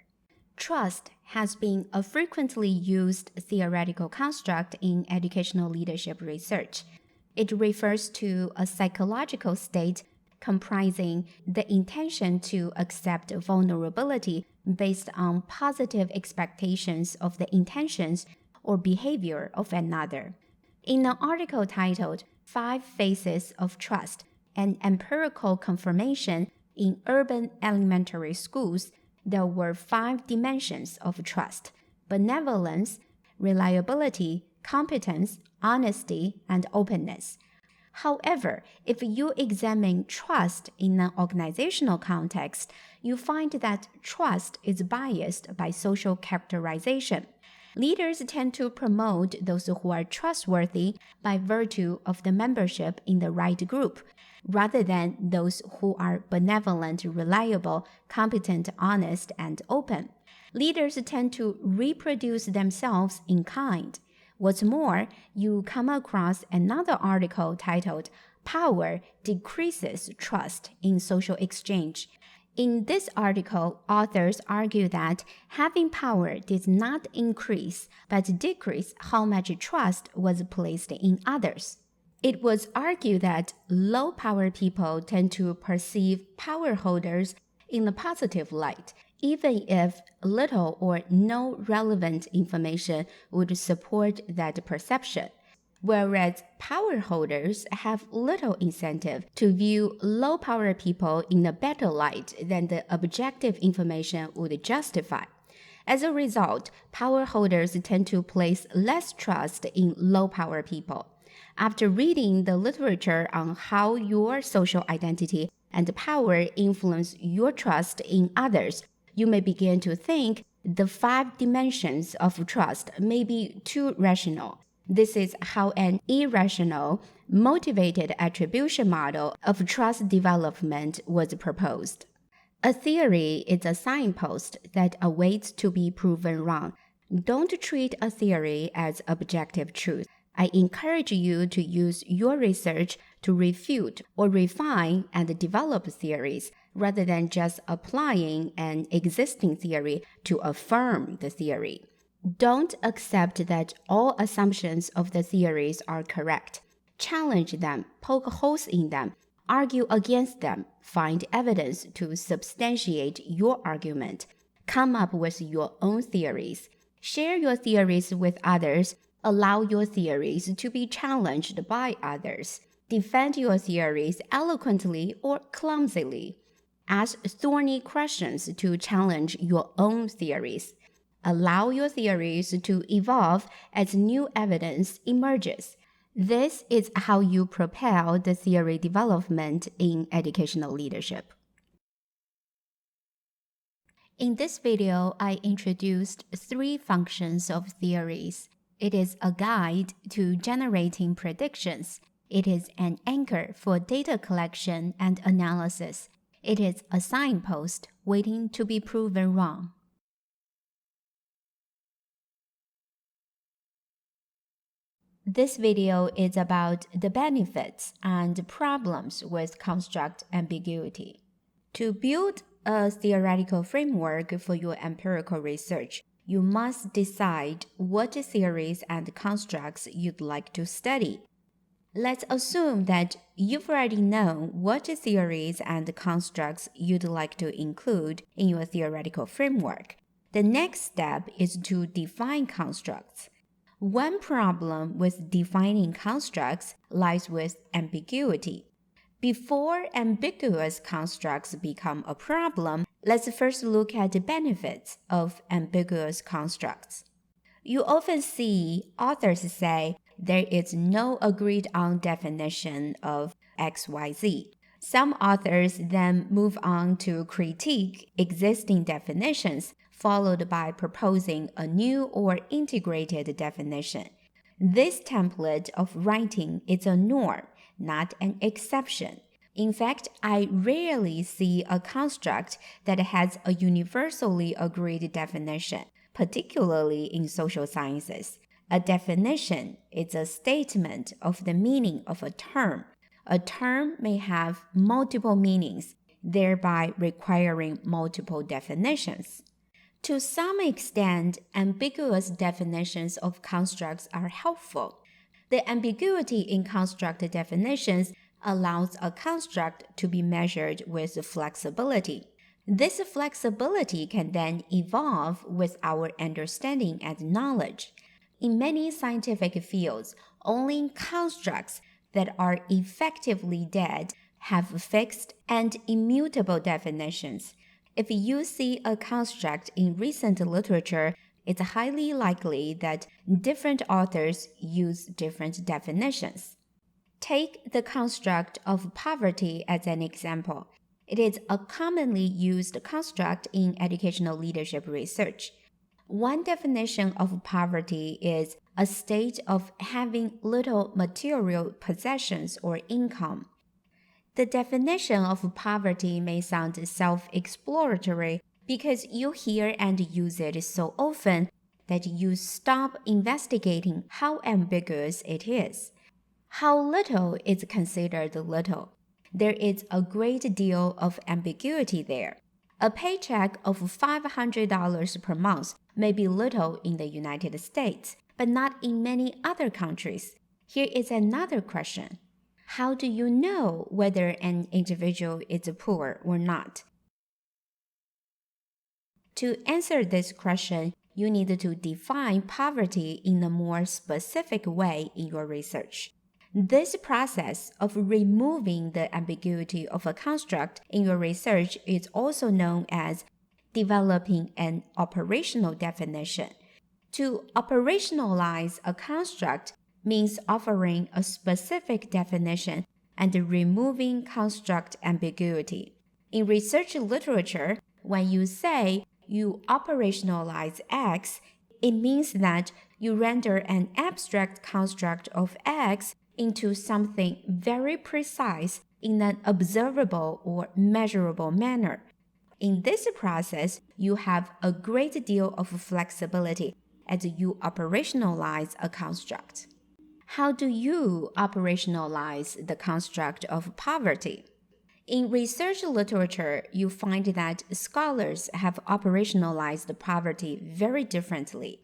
Trust has been a frequently used theoretical construct in educational leadership research. It refers to a psychological state comprising the intention to accept vulnerability based on positive expectations of the intentions or behavior of another. In an article titled Five Phases of Trust, an Empirical Confirmation in Urban Elementary Schools, there were 5 dimensions of trust: benevolence, reliability, competence, honesty, and openness. However, if you examine trust in an organizational context, you find that trust is biased by social characterization. Leaders tend to promote those who are trustworthy by virtue of the membership in the right group, rather than those who are benevolent, reliable, competent, honest, and open. Leaders tend to reproduce themselves in kind. What's more, you come across another article titled Power Decreases Trust in Social Exchange. In this article, authors argue that having power did not increase but decrease how much trust was placed in others. It was argued that low-power people tend to perceive power holders in a positive light, even if little or no relevant information would support that perception, whereas power holders have little incentive to view low-power people in a better light than the objective information would justify. As a result, power holders tend to place less trust in low-power people. After reading the literature on how your social identity and power influence your trust in others, you may begin to think the 5 dimensions of trust may be too rational. This is how an irrational, motivated attribution model of trust development was proposed. A theory is a signpost that awaits to be proven wrong. Don't treat a theory as objective truth. I encourage you to use your research to refute or refine and develop theories, rather than just applying an existing theory to affirm the theory. Don't accept that all assumptions of the theories are correct. Challenge them, poke holes in them, argue against them, find evidence to substantiate your argument. Come up with your own theories. Share your theories with others. Allow your theories to be challenged by others. Defend your theories eloquently or clumsily. Ask thorny questions to challenge your own theories. Allow your theories to evolve as new evidence emerges. This is how you propel the theory development in educational leadership. In this video, I introduced 3 functions of theories. It is a guide to generating predictions. It is an anchor for data collection and analysis. It is a signpost waiting to be proven wrong. This video is about the benefits and problems with construct ambiguity. To build a theoretical framework for your empirical research, you must decide what theories and constructs you'd like to study. Let's assume that you've already known what theories and constructs you'd like to include in your theoretical framework. The next step is to define constructs. One problem with defining constructs lies with ambiguity. Before ambiguous constructs become a problem, let's first look at the benefits of ambiguous constructs. You often see authors say there is no agreed-on definition of XYZ. Some authors then move on to critique existing definitions, followed by proposing a new or integrated definition. This template of writing is a norm, not an exception. In fact, I rarely see a construct that has a universally agreed definition, particularly in social sciences. A definition is a statement of the meaning of a term. A term may have multiple meanings, thereby requiring multiple definitions. To some extent, ambiguous definitions of constructs are helpful. The ambiguity in construct definitions allows a construct to be measured with flexibility. This flexibility can then evolve with our understanding and knowledge. In many scientific fields, only constructs that are effectively dead have fixed and immutable definitions. If you see a construct in recent literature, it's highly likely that different authors use different definitions. Take the construct of poverty as an example. It is a commonly used construct in educational leadership research. One definition of poverty is a state of having little material possessions or income. The definition of poverty may sound self-explanatory because you hear and use it so often that you stop investigating how ambiguous it is. How little is considered little? There is a great deal of ambiguity there. A paycheck of $500 per month may be little in the United States, but not in many other countries. Here is another question. How do you know whether an individual is poor or not? To answer this question, you need to define poverty in a more specific way in your research. This process of removing the ambiguity of a construct in your research is also known as developing an operational definition. To operationalize a construct means offering a specific definition and removing construct ambiguity. In research literature, when you say you operationalize X, it means that you render an abstract construct of X into something very precise in an observable or measurable manner. In this process, you have a great deal of flexibility as you operationalize a construct. How do you operationalize the construct of poverty? In research literature, you find that scholars have operationalized poverty very differently.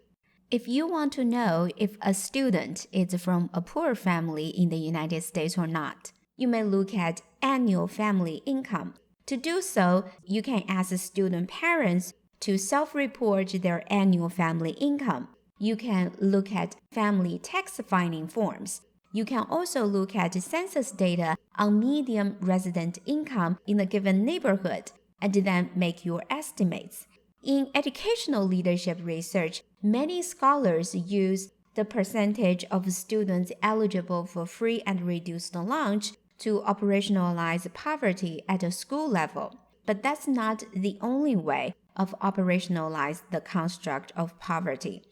If you want to know if a student is from a poor family in the United States or not, you may look at annual family income. To do so, you can ask student parents to self-report their annual family income. You can look at family tax filing forms. You can also look at census data on median resident income in a given neighborhood and then make your estimates. In educational leadership research, many scholars use the percentage of students eligible for free and reduced lunch to operationalize poverty at a school level. But that's not the only way of operationalize the construct of poverty.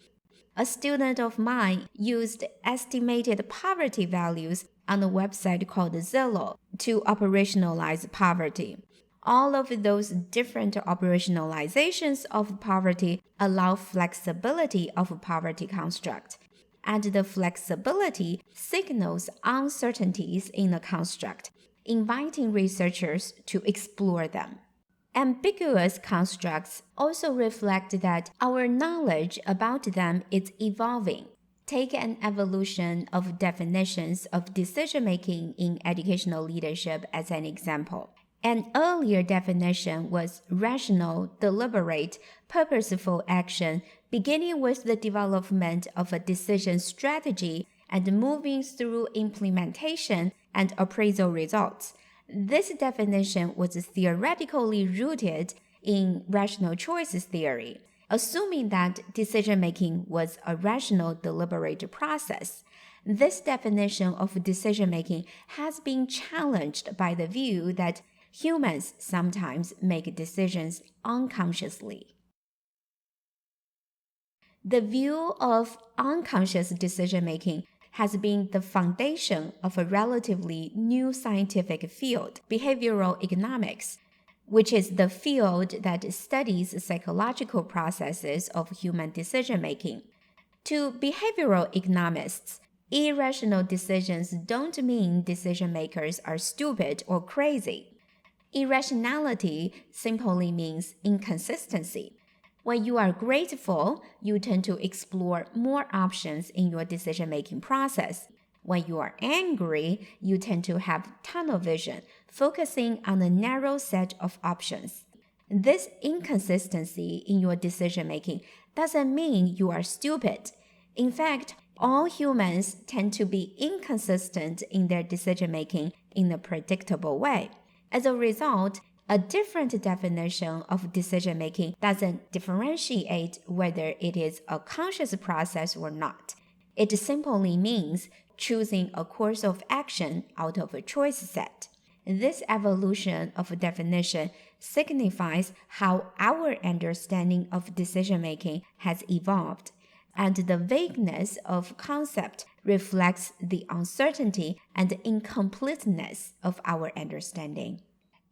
A student of mine used estimated poverty values on a website called Zillow to operationalize poverty. All of those different operationalizations of poverty allow flexibility of poverty construct, and the flexibility signals uncertainties in the construct, inviting researchers to explore them. Ambiguous constructs also reflect that our knowledge about them is evolving. Take an evolution of definitions of decision-making in educational leadership as an example. An earlier definition was rational, deliberate, purposeful action, beginning with the development of a decision strategy and moving through implementation and appraisal results. This definition was theoretically rooted in rational choices theory, assuming that decision-making was a rational, deliberate process. This definition of decision-making has been challenged by the view that humans sometimes make decisions unconsciously. The view of unconscious decision-making has been the foundation of a relatively new scientific field, behavioral economics, which is the field that studies psychological processes of human decision-making. To behavioral economists, irrational decisions don't mean decision-makers are stupid or crazy. Irrationality simply means inconsistency. When you are grateful, you tend to explore more options in your decision-making process. When you are angry, you tend to have tunnel vision, focusing on a narrow set of options. This inconsistency in your decision-making doesn't mean you are stupid. In fact, all humans tend to be inconsistent in their decision-making in a predictable way. As a result, a different definition of decision-making doesn't differentiate whether it is a conscious process or not. It simply means choosing a course of action out of a choice set. This evolution of definition signifies how our understanding of decision-making has evolved, and the vagueness of concept reflects the uncertainty and incompleteness of our understanding.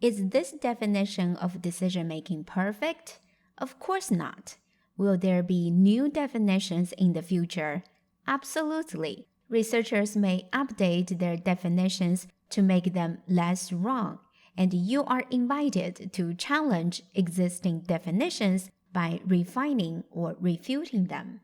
Is this definition of decision-making perfect? Of course not. Will there be new definitions in the future? Absolutely. Researchers may update their definitions to make them less wrong, and you are invited to challenge existing definitions by refining or refuting them.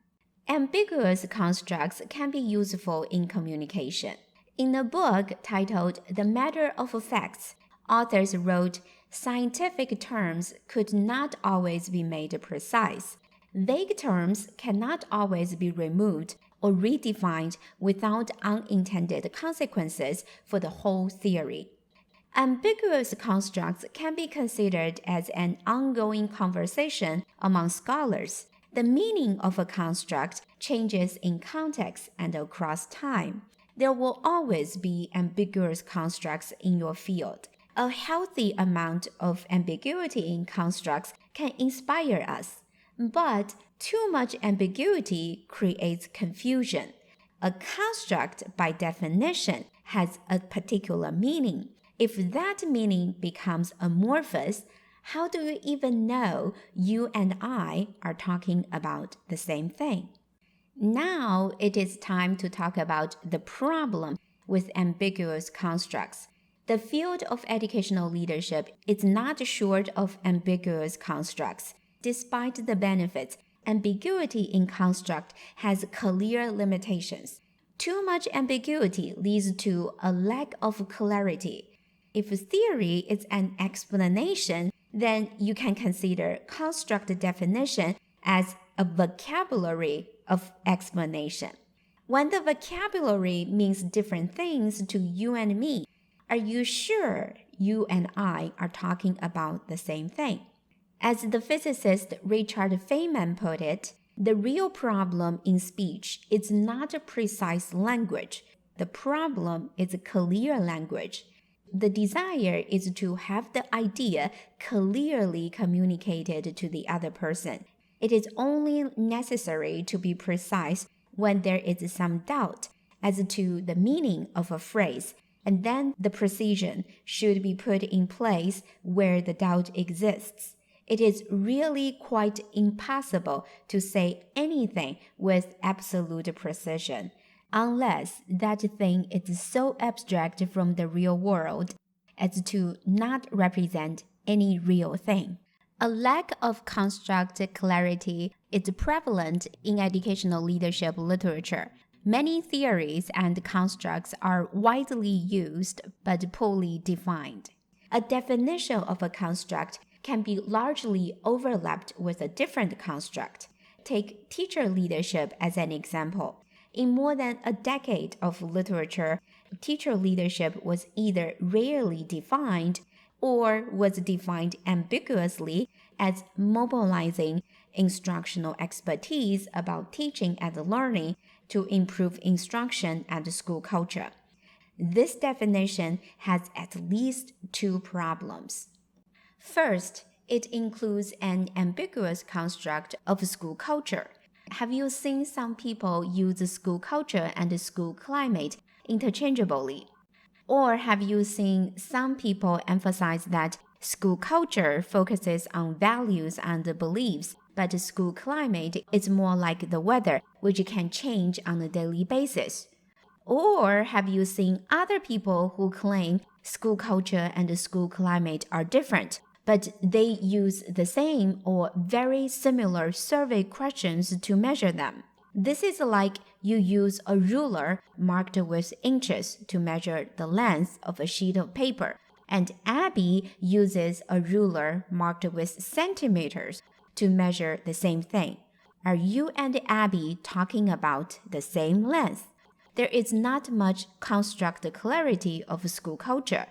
Ambiguous constructs can be useful in communication. In a book titled The Matter of Facts, authors wrote, "Scientific terms could not always be made precise. Vague terms cannot always be removed or redefined without unintended consequences for the whole theory." Ambiguous constructs can be considered as an ongoing conversation among scholars. The meaning of a construct changes in context and across time. There will always be ambiguous constructs in your field. A healthy amount of ambiguity in constructs can inspire us, but too much ambiguity creates confusion. A construct, by definition, has a particular meaning. If that meaning becomes amorphous, how do you even know you and I are talking about the same thing? Now it is time to talk about the problem with ambiguous constructs. The field of educational leadership is not short of ambiguous constructs. Despite the benefits, ambiguity in construct has clear limitations. Too much ambiguity leads to a lack of clarity. If theory is an explanation, then you can consider construct definition as a vocabulary of explanation. When the vocabulary means different things to you and me, are you sure you and I are talking about the same thing? As the physicist Richard Feynman put it, the real problem in speech is not a precise language. The problem is a clear language. The desire is to have the idea clearly communicated to the other person. It is only necessary to be precise when there is some doubt as to the meaning of a phrase, and then the precision should be put in place where the doubt exists. It is really quite impossible to say anything with absolute precision, unless that thing is so abstract from the real world as to not represent any real thing. A lack of construct clarity is prevalent in educational leadership literature. Many theories and constructs are widely used but poorly defined. A definition of a construct can be largely overlapped with a different construct. Take teacher leadership as an example. In more than a decade of literature, teacher leadership was either rarely defined or was defined ambiguously as mobilizing instructional expertise about teaching and learning to improve instruction and school culture. This definition has at least two problems. First, it includes an ambiguous construct of school culture. Have you seen some people use school culture and school climate interchangeably? Or have you seen some people emphasize that school culture focuses on values and beliefs, but school climate is more like the weather, which can change on a daily basis? Or have you seen other people who claim school culture and school climate are different, but they use the same or very similar survey questions to measure them? This is like you use a ruler marked with inches to measure the length of a sheet of paper. and Abby uses a ruler marked with centimeters to measure the same thing. Are you and Abby talking about the same length? There is not much construct clarity of school culture.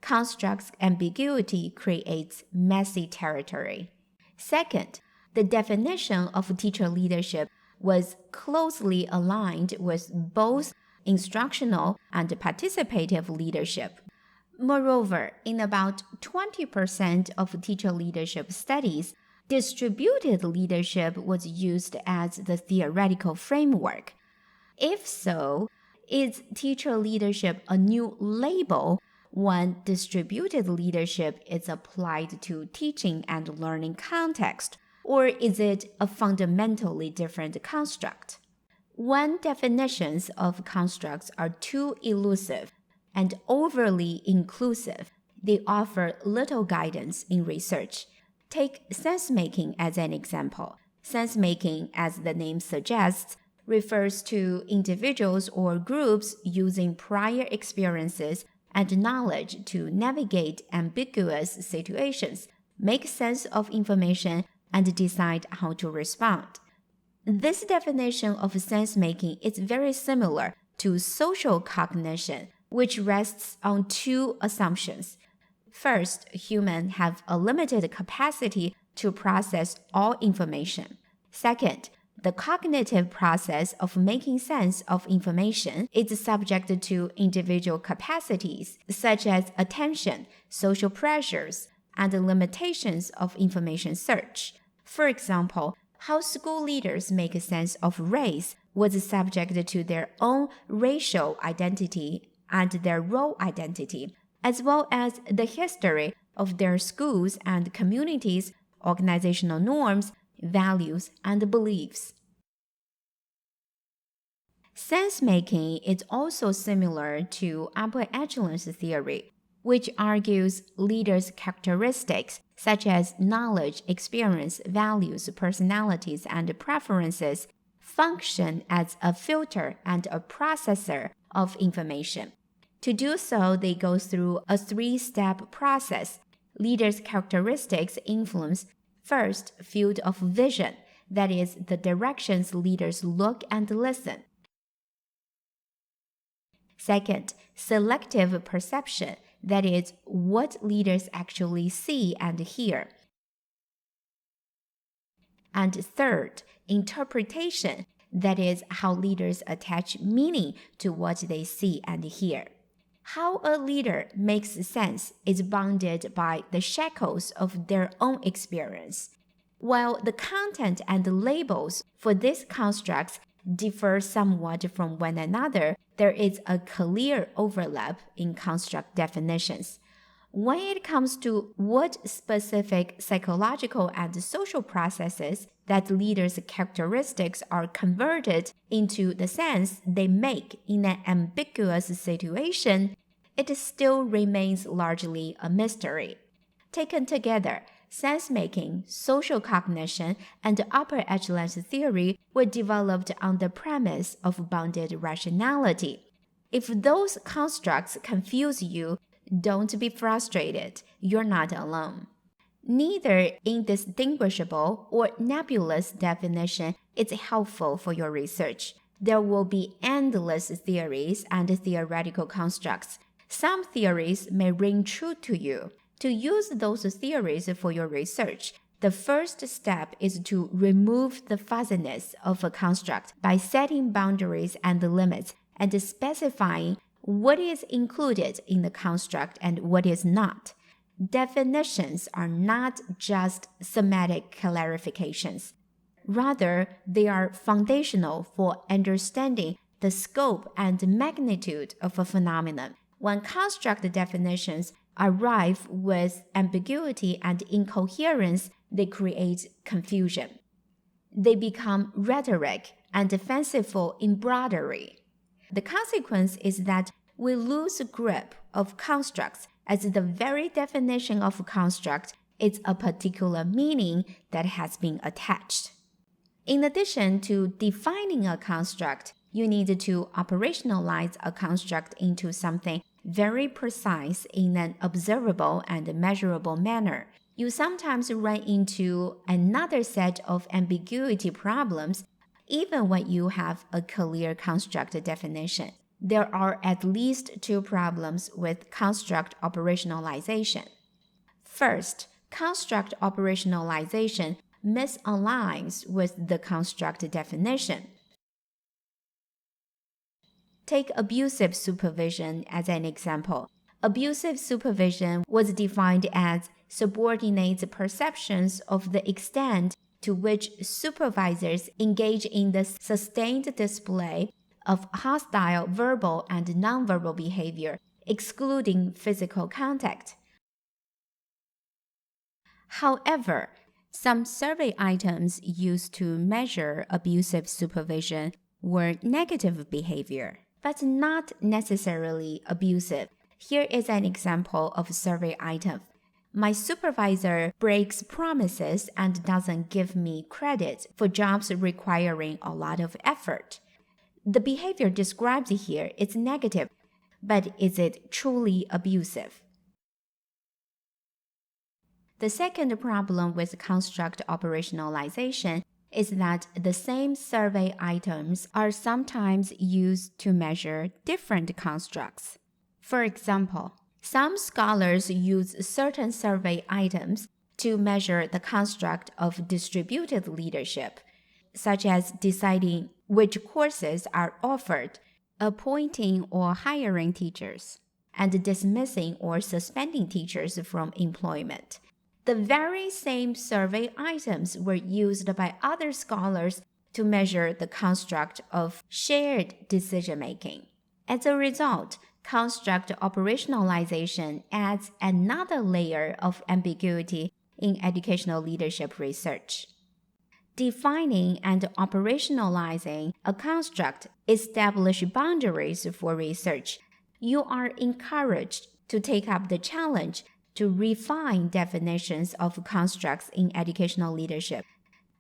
Construct ambiguity creates messy territory. Second, the definition of teacher leadership was closely aligned with both instructional and participative leadership. Moreover, in about 20% of teacher leadership studies, distributed leadership was used as the theoretical framework. If so, is teacher leadership a new label when distributed leadership is applied to teaching and learning context, or is it a fundamentally different construct? When definitions of constructs are too elusive and overly inclusive, they offer little guidance in research. Take sense-making as an example. Sense-making, as the name suggests, refers to individuals or groups using prior experiences and knowledge to navigate ambiguous situations, make sense of information, and decide how to respond. This definition of sense-making is very similar to social cognition, which rests on two assumptions. First, humans have a limited capacity to process all information. Second, the cognitive process of making sense of information is subject to individual capacities such as attention, social pressures, and the limitations of information search. For example, how school leaders make sense of race was subject to their own racial identity and their role identity, as well as the history of their schools and communities, organizational norms, values, and beliefs. Sense-making is also similar to upper echelons theory, which argues leaders' characteristics such as knowledge, experience, values, personalities, and preferences function as a filter and a processor of information. To do so, they go through a three-step process. Leaders' characteristics influence, first, field of vision, that is, the directions leaders look and listen. Second, selective perception, that is, what leaders actually see and hear. And third, interpretation, that is, how leaders attach meaning to what they see and hear. How a leader makes sense is bounded by the shackles of their own experience. While the content and the labels for these constructs differ somewhat from one another, there is a clear overlap in construct definitions. When it comes to what specific psychological and social processes that leaders' characteristics are converted into the sense they make in an ambiguous situation, it still remains largely a mystery. Taken together, sense-making, social cognition, and upper echelons theory were developed on the premise of bounded rationality. If those constructs confuse you, don't be frustrated. You're not alone. Neither indistinguishable or nebulous definition is helpful for your research. There will be endless theories and theoretical constructs. Some theories may ring true to you. To use those theories for your research, the first step is to remove the fuzziness of a construct by setting boundaries and limits and specifying what is included in the construct and what is not. Definitions are not just semantic clarifications. Rather, they are foundational for understanding the scope and magnitude of a phenomenon. When construct definitions arrive with ambiguity and incoherence, they create confusion. They become rhetoric and fanciful embroidery. The consequence is that we lose grip of constructs as the very definition of construct is a particular meaning that has been attached. In addition to defining a construct, you need to operationalize a construct into something very precise in an observable and measurable manner. You sometimes run into another set of ambiguity problems even when you have a clear construct definition. There are at least two problems with construct operationalization. First, construct operationalization misaligns with the construct definition. Take abusive supervision as an example. Abusive supervision was defined as subordinates' perceptions of the extent to which supervisors engage in the sustained display of hostile verbal and nonverbal behavior, excluding physical contact. However, some survey items used to measure abusive supervision were negative behavior, but not necessarily abusive. Here is an example of a survey item. My supervisor breaks promises and doesn't give me credit for jobs requiring a lot of effort. The behavior described here is negative, but is it truly abusive? The second problem with construct operationalization is that the same survey items are sometimes used to measure different constructs. For example, some scholars use certain survey items to measure the construct of distributed leadership, such as deciding which courses are offered, appointing or hiring teachers, and dismissing or suspending teachers from employment. The very same survey items were used by other scholars to measure the construct of shared decision-making. As a result, construct operationalization adds another layer of ambiguity in educational leadership research. Defining and operationalizing a construct establish boundaries for research. You are encouraged to take up the challenge to refine definitions of constructs in educational leadership.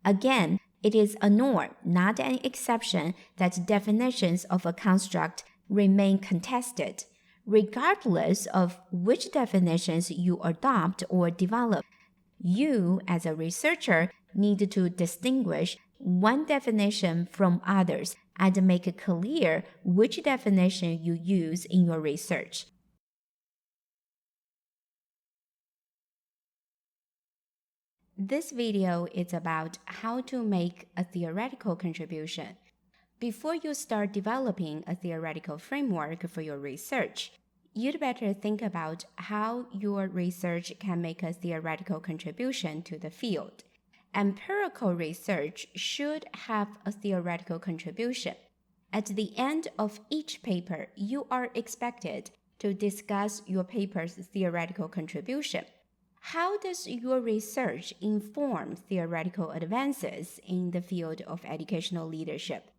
Again, it is a norm, not an exception, that definitions of a construct remain contested, regardless of which definitions you adopt or develop. You, as a researcher, need to distinguish one definition from others and make clear which definition you use in your research. This video is about how to make a theoretical contribution. Before you start developing a theoretical framework for your research, you'd better think about how your research can make a theoretical contribution to the field. Empirical research should have a theoretical contribution. At the end of each paper, you are expected to discuss your paper's theoretical contribution. How does your research inform theoretical advances in the field of educational leadership?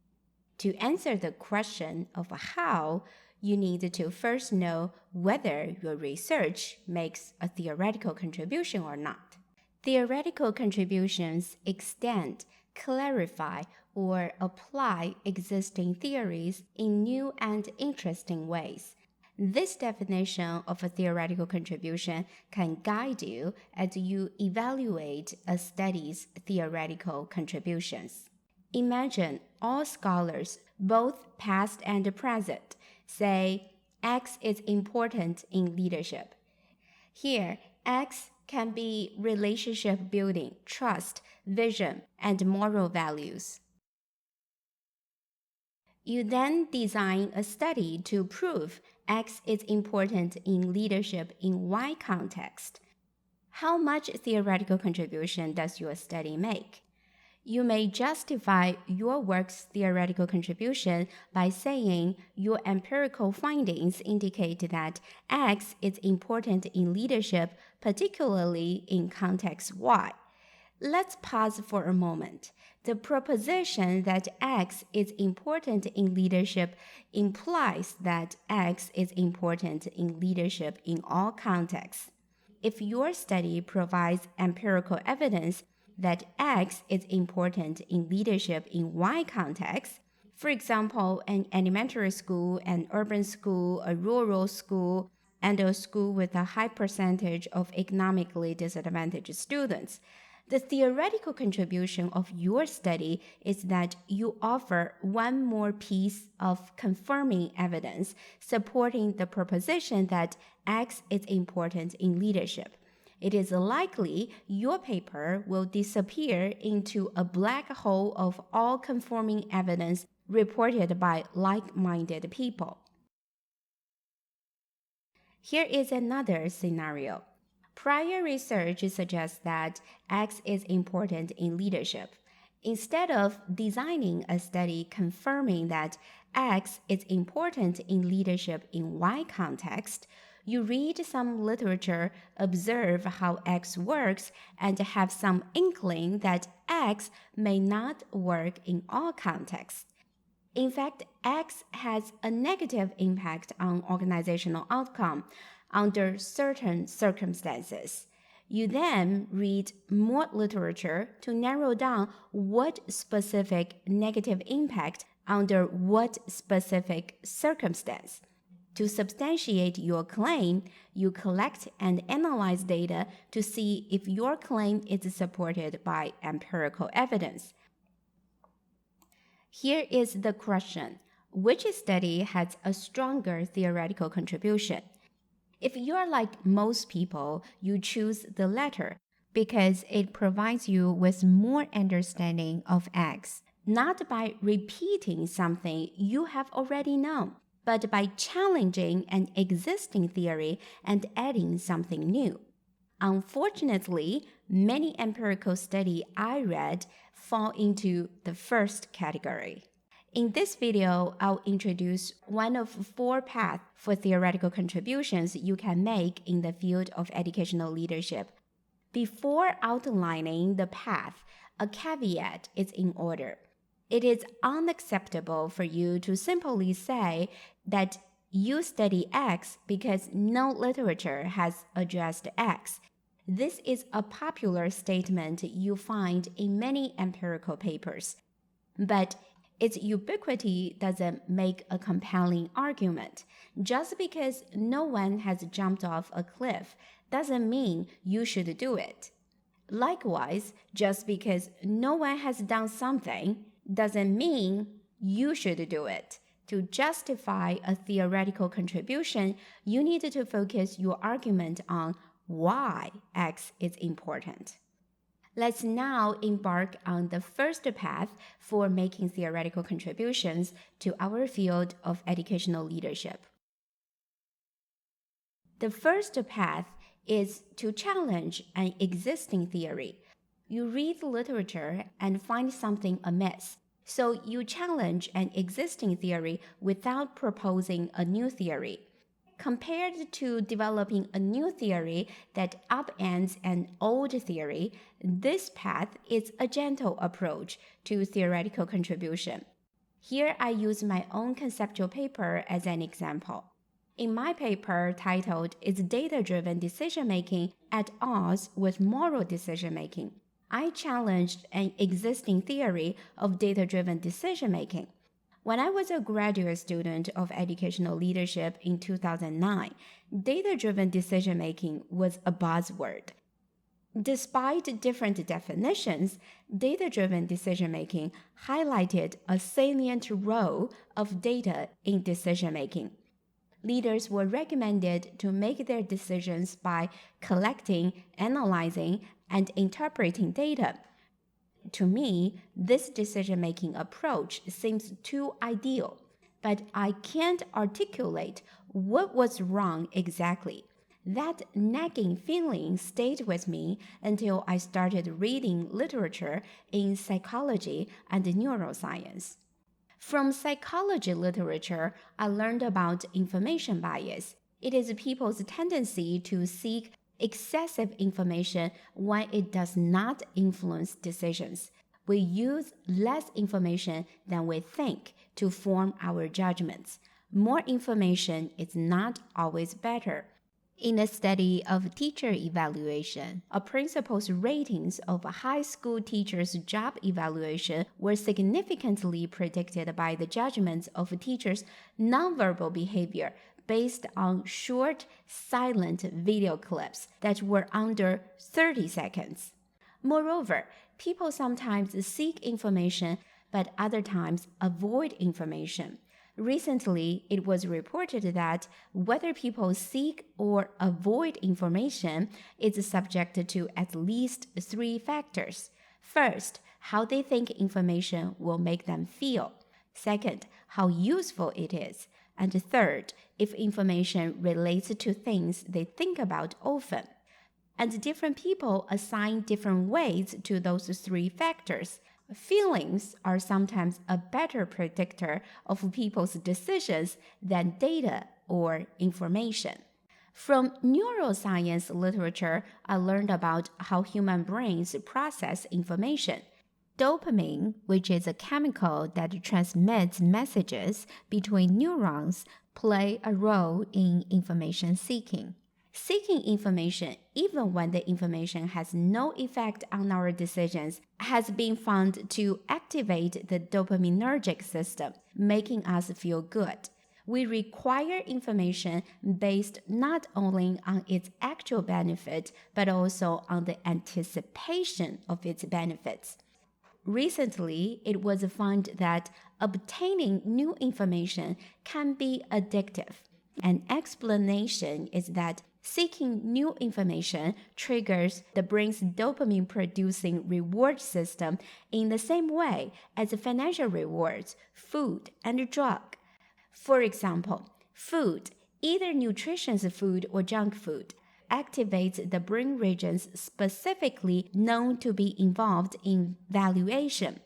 To answer the question of how, you need to first know whether your research makes a theoretical contribution or not. Theoretical contributions extend, clarify, or apply existing theories in new and interesting ways. This definition of a theoretical contribution can guide you as you evaluate a study's theoretical contributions. Imagine all scholars, both past and present, say X is important in leadership. Here, X can be relationship building, trust, vision, and moral values. You then design a study to prove X is important in leadership in Y context. How much theoretical contribution does your study make? You may justify your work's theoretical contribution by saying your empirical findings indicate that X is important in leadership, particularly in context Y. Let's pause for a moment. The proposition that X is important in leadership implies that X is important in leadership in all contexts. If your study provides empirical evidence that X is important in leadership in Y context, For example, an elementary school, an urban school, a rural school, and a school with a high percentage of economically disadvantaged students. The theoretical contribution of your study is that you offer one more piece of confirming evidence supporting the proposition that X is important in leadership. It is likely your paper will disappear into a black hole of all conforming evidence reported by like-minded people. Here is another scenario. Prior research suggests that X is important in leadership. Instead of designing a study confirming that X is important in leadership in Y context, you read some literature, observe how X works, and have some inkling that X may not work in all contexts. In fact, X has a negative impact on organizational outcome under certain circumstances. You then read more literature to narrow down what specific negative impact under what specific circumstance. To substantiate your claim, you collect and analyze data to see if your claim is supported by empirical evidence. Here is the question: which study has a stronger theoretical contribution? If you're like most people, you choose the latter because it provides you with more understanding of X, not by repeating something you have already known, but by challenging an existing theory and adding something new. Unfortunately, many empirical studies I read fall into the first category. In this video, I'll introduce one of 4 paths for theoretical contributions you can make in the field of educational leadership. Before outlining the path, a caveat is in order. It is unacceptable for you to simply say that you study X because no literature has addressed X. This is a popular statement you find in many empirical papers. But its ubiquity doesn't make a compelling argument. Just because no one has jumped off a cliff doesn't mean you should do it. Likewise, just because no one has done something doesn't mean you should do it. To justify a theoretical contribution, you need to focus your argument on why X is important. Let's now embark on the first path for making theoretical contributions to our field of educational leadership. The first path is to challenge an existing theory. You read literature and find something amiss, so you challenge an existing theory without proposing a new theory. Compared to developing a new theory that upends an old theory, this path is a gentle approach to theoretical contribution. Here I use my own conceptual paper as an example. In my paper titled "Is Data-Driven Decision-Making at Odds with Moral Decision-Making?" I challenged an existing theory of data-driven decision-making. When I was a graduate student of educational leadership in 2009, data-driven decision-making was a buzzword. Despite different definitions, data-driven decision-making highlighted a salient role of data in decision-making. Leaders were recommended to make their decisions by collecting, analyzing, and interpreting data. To me, this decision-making approach seems too ideal, but I can't articulate what was wrong exactly. That nagging feeling stayed with me until I started reading literature in psychology and neuroscience. From psychology literature, I learned about information bias. It is people's tendency to seek excessive information when it does not influence decisions. We use less information than we think to form our judgments. More information is not always better. In a study of teacher evaluation, a principal's ratings of high school teachers' job evaluation were significantly predicted by the judgments of teachers' nonverbal behavior based on short, silent video clips that were under 30 seconds. Moreover, people sometimes seek information but other times avoid information. Recently, it was reported that whether people seek or avoid information is subject to at least three factors. First, how they think information will make them feel. Second, how useful it is. And third, if information relates to things they think about often. And different people assign different weights to those three factors. Feelings are sometimes a better predictor of people's decisions than data or information. From neuroscience literature, I learned about how human brains process information. Dopamine, which is a chemical that transmits messages between neurons, play a role in information seeking. Seeking information, even when the information has no effect on our decisions, has been found to activate the dopaminergic system, making us feel good. We require information based not only on its actual benefit, but also on the anticipation of its benefits. Recently, it was found that obtaining new information can be addictive. An explanation is that seeking new information triggers the brain's dopamine producing reward system in the same way as financial rewards, food, and drug. For example, food, either nutritious food or junk food, activates the brain regions specifically known to be involved in valuation.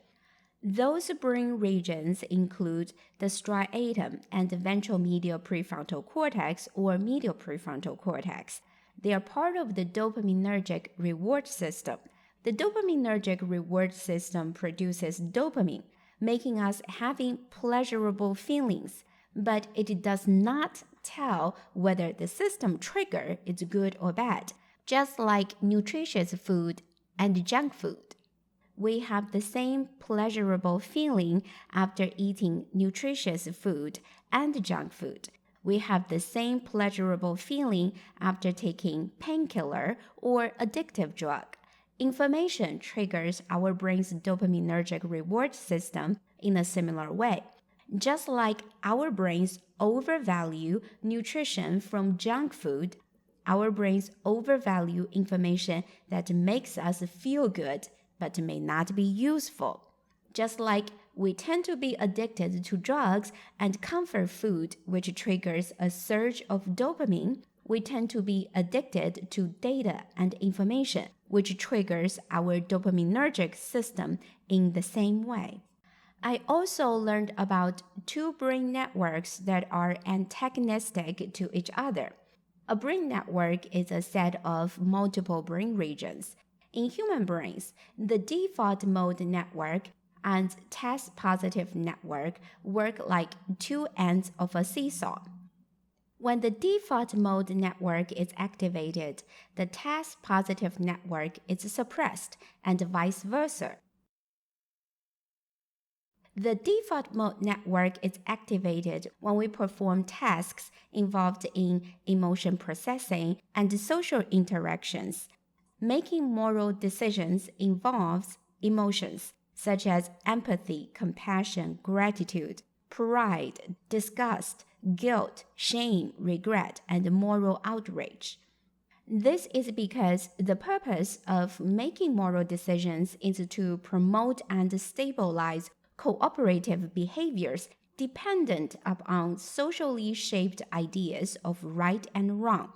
Those brain regions include the striatum and the ventral medial prefrontal cortex or medial prefrontal cortex. They are part of the dopaminergic reward system. The dopaminergic reward system produces dopamine, making us having pleasurable feelings, but it does not tell whether the system trigger is good or bad, just like nutritious food and junk food. We have the same pleasurable feeling after eating nutritious food and junk food. We have the same pleasurable feeling after taking painkiller or addictive drug. Information triggers our brain's dopaminergic reward system in a similar way. Just like our brains overvalue nutrition from junk food, our brains overvalue information that makes us feel good but may not be useful. Just like we tend to be addicted to drugs and comfort food, which triggers a surge of dopamine, we tend to be addicted to data and information, which triggers our dopaminergic system in the same way. I also learned about two brain networks that are antagonistic to each other. A brain network is a set of multiple brain regions. In human brains, the default mode network and test positive network work like two ends of a seesaw. When the default mode network is activated, the test positive network is suppressed, and vice versa. The default mode network is activated when we perform tasks involved in emotion processing and social interactions. Making moral decisions involves emotions such as empathy, compassion, gratitude, pride, disgust, guilt, shame, regret, and moral outrage. This is because the purpose of making moral decisions is to promote and stabilize cooperative behaviors dependent upon socially shaped ideas of right and wrong.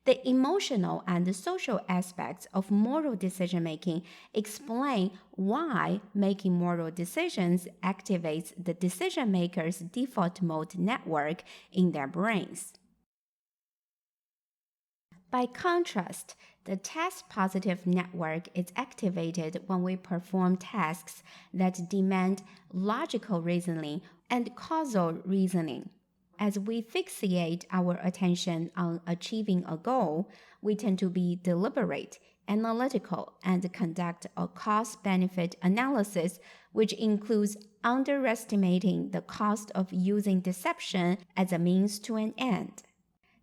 The emotional and social aspects of moral decision-making explain why making moral decisions activates the decision-maker's default mode network in their brains. By contrast, the test-positive network is activated when we perform tasks that demand logical reasoning and causal reasoning. As we fixate our attention on achieving a goal, we tend to be deliberate, analytical, and conduct a cost benefit analysis, which includes underestimating the cost of using deception as a means to an end.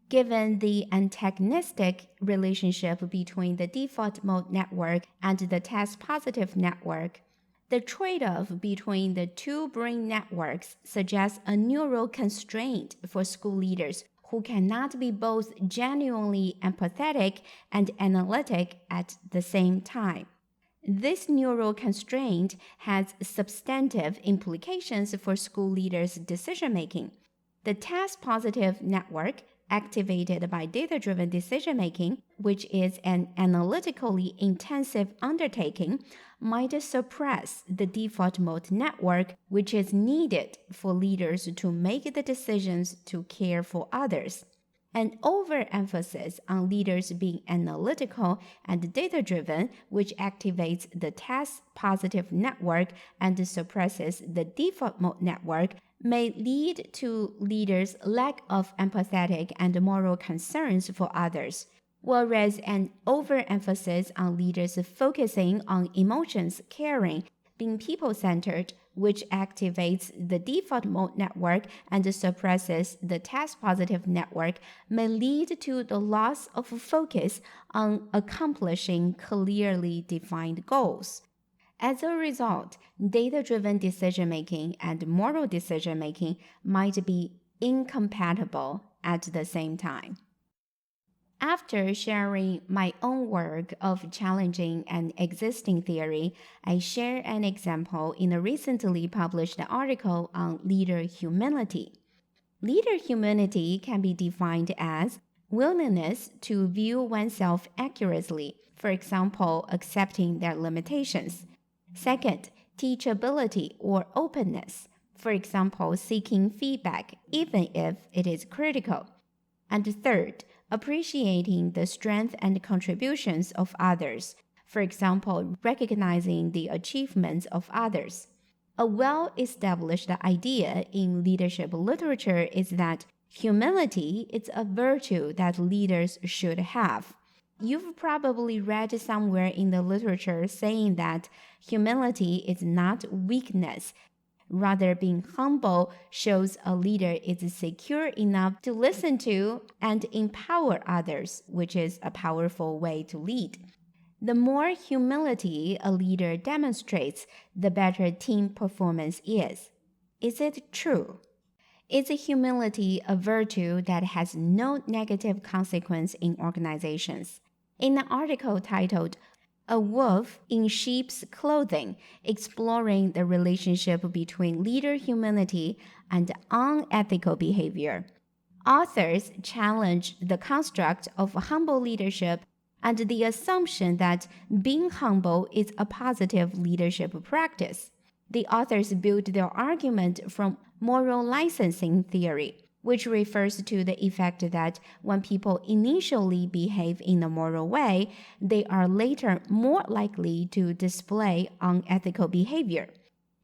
Given the antagonistic relationship between the default mode network and the test positive network, the trade-off between the two brain networks suggests a neural constraint for school leaders who cannot be both genuinely empathetic and analytic at the same time. This neural constraint has substantive implications for school leaders' decision-making. The test-positive network, activated by data-driven decision-making, which is an analytically intensive undertaking, might suppress the default mode network, which is needed for leaders to make the decisions to care for others. An overemphasis on leaders being analytical and data-driven, which activates the test-positive network and suppresses the default mode network, may lead to leaders' lack of empathetic and moral concerns for others, whereas an overemphasis on leaders focusing on emotions, caring, being people-centered, which activates the default mode network and suppresses the test-positive network, may lead to the loss of focus on accomplishing clearly defined goals. As a result, data-driven decision-making and moral decision-making might be incompatible at the same time. After sharing my own work of challenging an existing theory, I share an example in a recently published article on leader humility. Leader humility can be defined as willingness to view oneself accurately, for example, accepting their limitations. Second, teachability or openness, for example, seeking feedback even if it is critical. And third, appreciating the strength and contributions of others, for example, recognizing the achievements of others. A well-established idea in leadership literature is that humility is a virtue that leaders should have. You've probably read somewhere in the literature saying that humility is not weakness. Rather, being humble shows a leader is secure enough to listen to and empower others, which is a powerful way to lead. The more humility a leader demonstrates, the better team performance is. Is it true? Is humility a virtue that has no negative consequence in organizations? In an article titled A Wolf in Sheep's Clothing, exploring the relationship between leader humility and unethical behavior, authors challenge the construct of humble leadership and the assumption that being humble is a positive leadership practice. The authors build their argument from moral licensing theory, which refers to the effect that when people initially behave in a moral way, they are later more likely to display unethical behavior.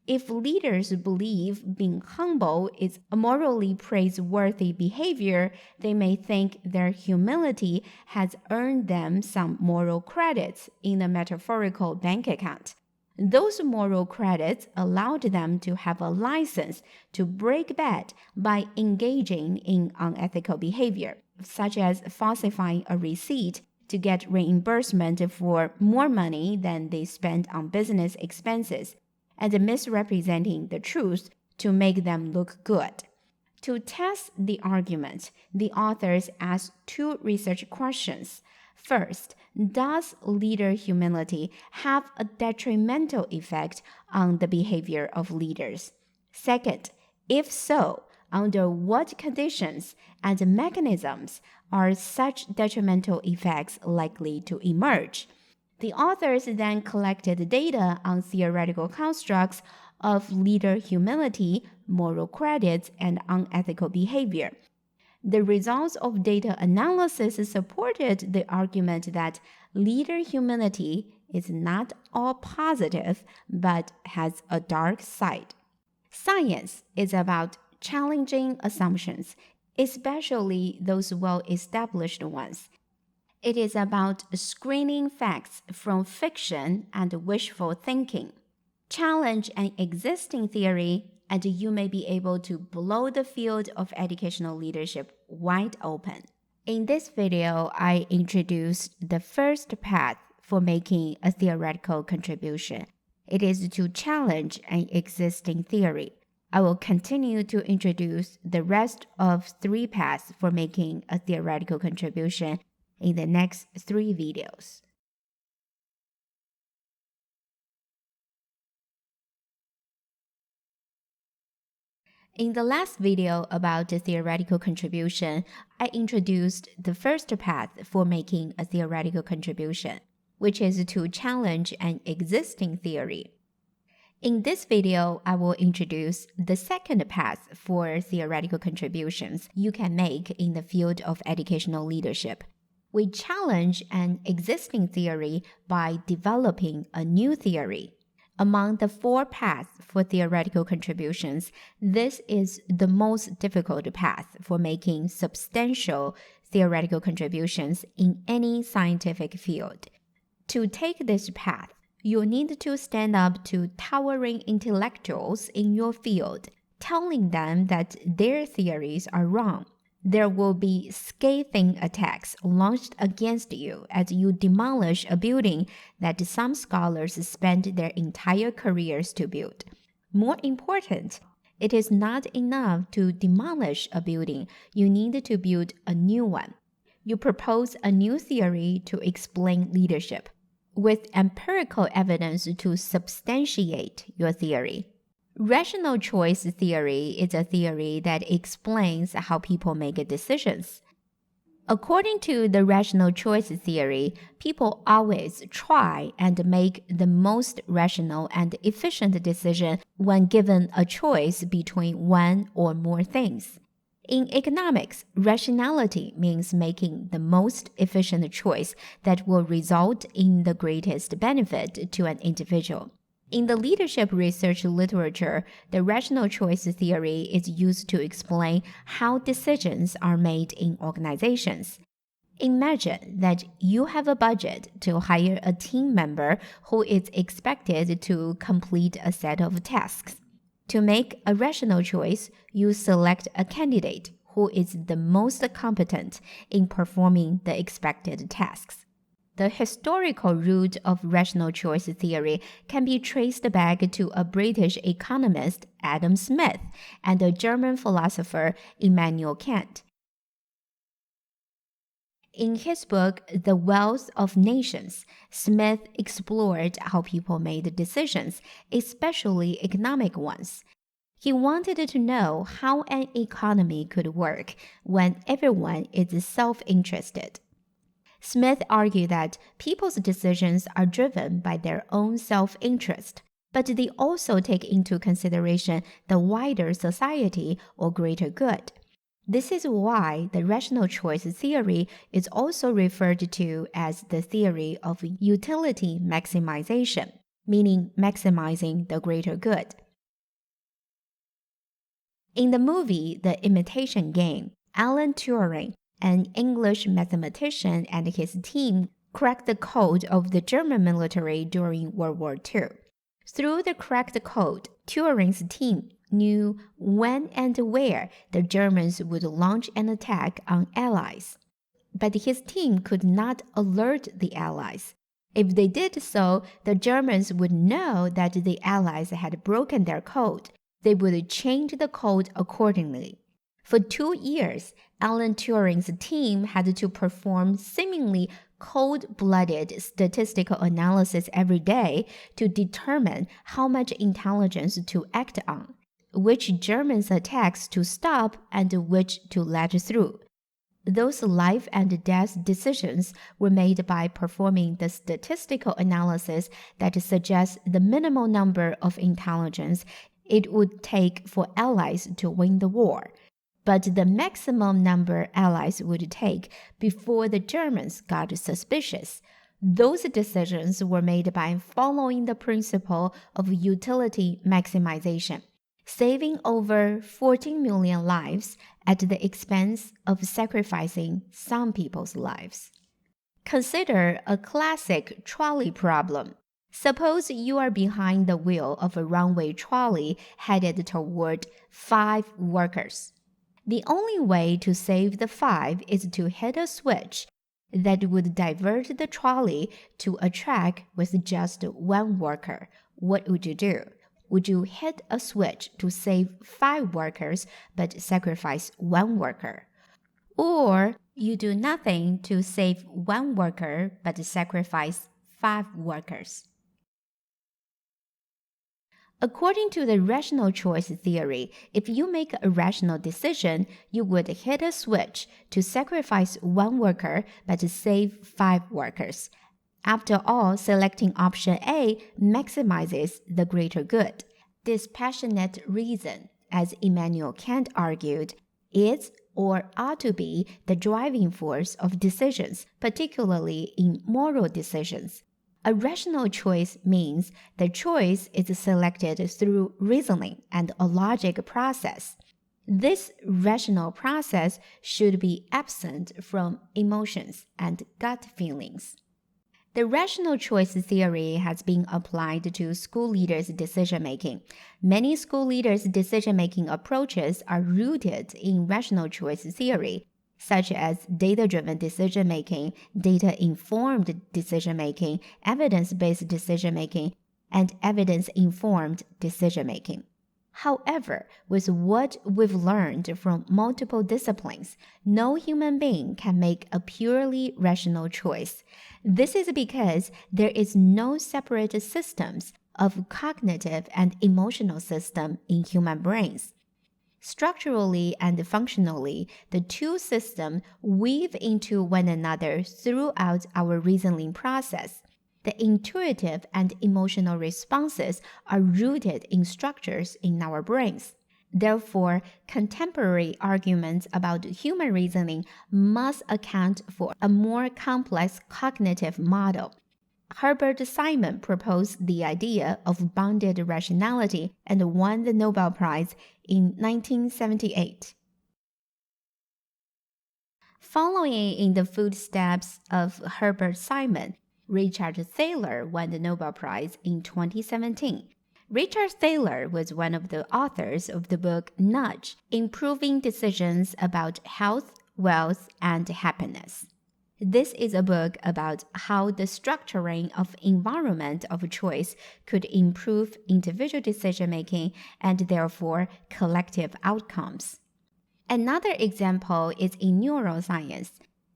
If leaders believe being humble is a morally praiseworthy behavior, they may think their humility has earned them some moral credits in a metaphorical bank account. Those moral credits allowed them to have a license to break bad by engaging in unethical behavior, such as falsifying a receipt to get reimbursement for more money than they spent on business expenses, and misrepresenting the truth to make them look good. To test the argument, the authors asked two research questions. First, does leader humility have a detrimental effect on the behavior of leaders? Second, if so, under what conditions and mechanisms are such detrimental effects likely to emerge? The authors then collected data on theoretical constructs of leader humility, moral credits, and unethical behavior. The results of data analysis supported the argument that leader humility is not all positive but has a dark side. Science is about challenging assumptions, especially those well-established ones. It is about screening facts from fiction and wishful thinking. Challenge an existing theory, and you may be able to blow the field of educational leadership wide open. In this video, I introduced the first path for making a theoretical contribution. It is to challenge an existing theory. I will continue to introduce the rest of 3 paths for making a theoretical contribution in the next 3 videos. In the last video about the theoretical contribution, I introduced the first path for making a theoretical contribution, which is to challenge an existing theory. In this video, I will introduce the second path for theoretical contributions you can make in the field of educational leadership. We challenge an existing theory by developing a new theory. Among the 4 paths for theoretical contributions, this is the most difficult path for making substantial theoretical contributions in any scientific field. To take this path, you need to stand up to towering intellectuals in your field, telling them that their theories are wrong. There will be scathing attacks launched against you as you demolish a building that some scholars spent their entire careers to build. More important, it is not enough to demolish a building. You need to build a new one. You propose a new theory to explain leadership, with empirical evidence to substantiate your theory. Rational choice theory is a theory that explains how people make decisions. According to the rational choice theory, people always try and make the most rational and efficient decision when given a choice between one or more things. In economics, rationality means making the most efficient choice that will result in the greatest benefit to an individual. In the leadership research literature, the rational choice theory is used to explain how decisions are made in organizations. Imagine that you have a budget to hire a team member who is expected to complete a set of tasks. To make a rational choice, you select a candidate who is the most competent in performing the expected tasks. The historical root of rational choice theory can be traced back to a British economist, Adam Smith, and a German philosopher, Immanuel Kant. In his book, The Wealth of Nations, Smith explored how people made decisions, especially economic ones. He wanted to know how an economy could work when everyone is self-interested. Smith argued that people's decisions are driven by their own self-interest, but they also take into consideration the wider society or greater good. This is why the rational choice theory is also referred to as the theory of utility maximization, meaning maximizing the greater good. In the movie The Imitation Game, Alan Turing, an English mathematician, and his team cracked the code of the German military during World War II. Through the cracked code, Turing's team knew when and where the Germans would launch an attack on allies. But his team could not alert the allies. If they did so, the Germans would know that the allies had broken their code. They would change the code accordingly. For 2 years, Alan Turing's team had to perform seemingly cold-blooded statistical analysis every day to determine how much intelligence to act on, which Germans' attacks to stop and which to let through. Those life and death decisions were made by performing the statistical analysis that suggests the minimal number of intelligence it would take for allies to win the war, but the maximum number allies would take before the Germans got suspicious. Those decisions were made by following the principle of utility maximization. saving over 14 million lives at the expense of sacrificing some people's lives. Consider a classic trolley problem. Suppose you are behind the wheel of a runway trolley headed toward 5 workers. The only way to save the 5 is to hit a switch that would divert the trolley to a track with just 1 worker. What would you do? Would you hit a switch to save 5 workers but sacrifice 1 worker? Or you do nothing to save 1 worker but sacrifice 5 workers? According to the rational choice theory, if you make a rational decision, you would hit a switch to sacrifice 1 worker but save 5 workers. After all, selecting option A maximizes the greater good. Dispassionate reason, as Immanuel Kant argued, is or ought to be the driving force of decisions, particularly in moral decisions. A rational choice means the choice is selected through reasoning and a logic process. This rational process should be absent from emotions and gut feelings. The rational choice theory has been applied to school leaders' decision-making. Many school leaders' decision-making approaches are rooted in rational choice theory, such as data-driven decision-making, data-informed decision-making, evidence-based decision-making, and evidence-informed decision-making. However, with what we've learned from multiple disciplines, no human being can make a purely rational choice. This is because there is no separate systems of cognitive and emotional system in human brains. Structurally and functionally, the two systems weave into one another throughout our reasoning process. The intuitive and emotional responses are rooted in structures in our brains. Therefore, contemporary arguments about human reasoning must account for a more complex cognitive model. Herbert Simon proposed the idea of bounded rationality and won the Nobel Prize in 1978. Following in the footsteps of Herbert Simon, Richard Thaler won the Nobel Prize in 2017. Richard Thaler was one of the authors of the book Nudge, Improving Decisions About Health, Wealth, and Happiness. This is a book about how the structuring of environment of choice could improve individual decision-making and therefore collective outcomes. Another example is in neuroscience.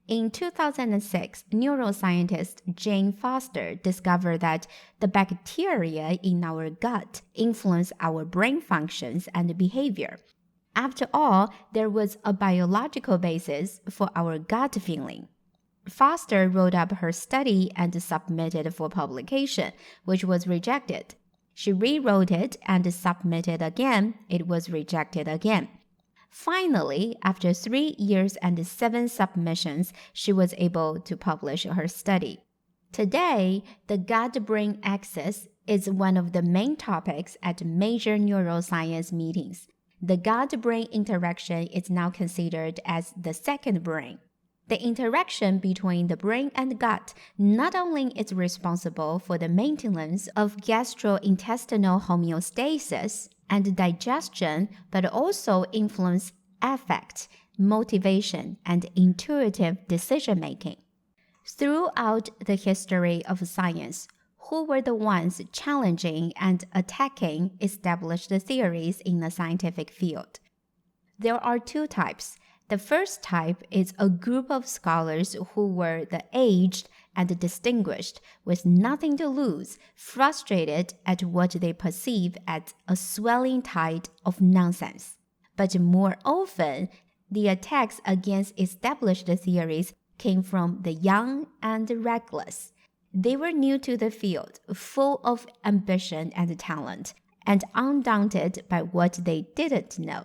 In 2006, neuroscientist Jane Foster discovered that the bacteria in our gut influence our brain functions and behavior. After all, there was a biological basis for our gut feeling. Foster wrote up her study and submitted for publication, which was rejected. She rewrote it and submitted again. It was rejected again. Finally, after 3 years and 7 submissions, she was able to publish her study. Today, the gut-brain axis is one of the main topics at major neuroscience meetings. The gut-brain interaction is now considered as the second brain. The interaction between the brain and gut not only is responsible for the maintenance of gastrointestinal homeostasis and digestion, but also influence affect, motivation, and intuitive decision-making. Throughout the history of science, who were the ones challenging and attacking established theories in the scientific field? There are 2 types. The first type is a group of scholars who were the aged and distinguished, with nothing to lose, frustrated at what they perceive as a swelling tide of nonsense. But more often, the attacks against established theories came from the young and reckless. They were new to the field, full of ambition and talent, and undaunted by what they didn't know.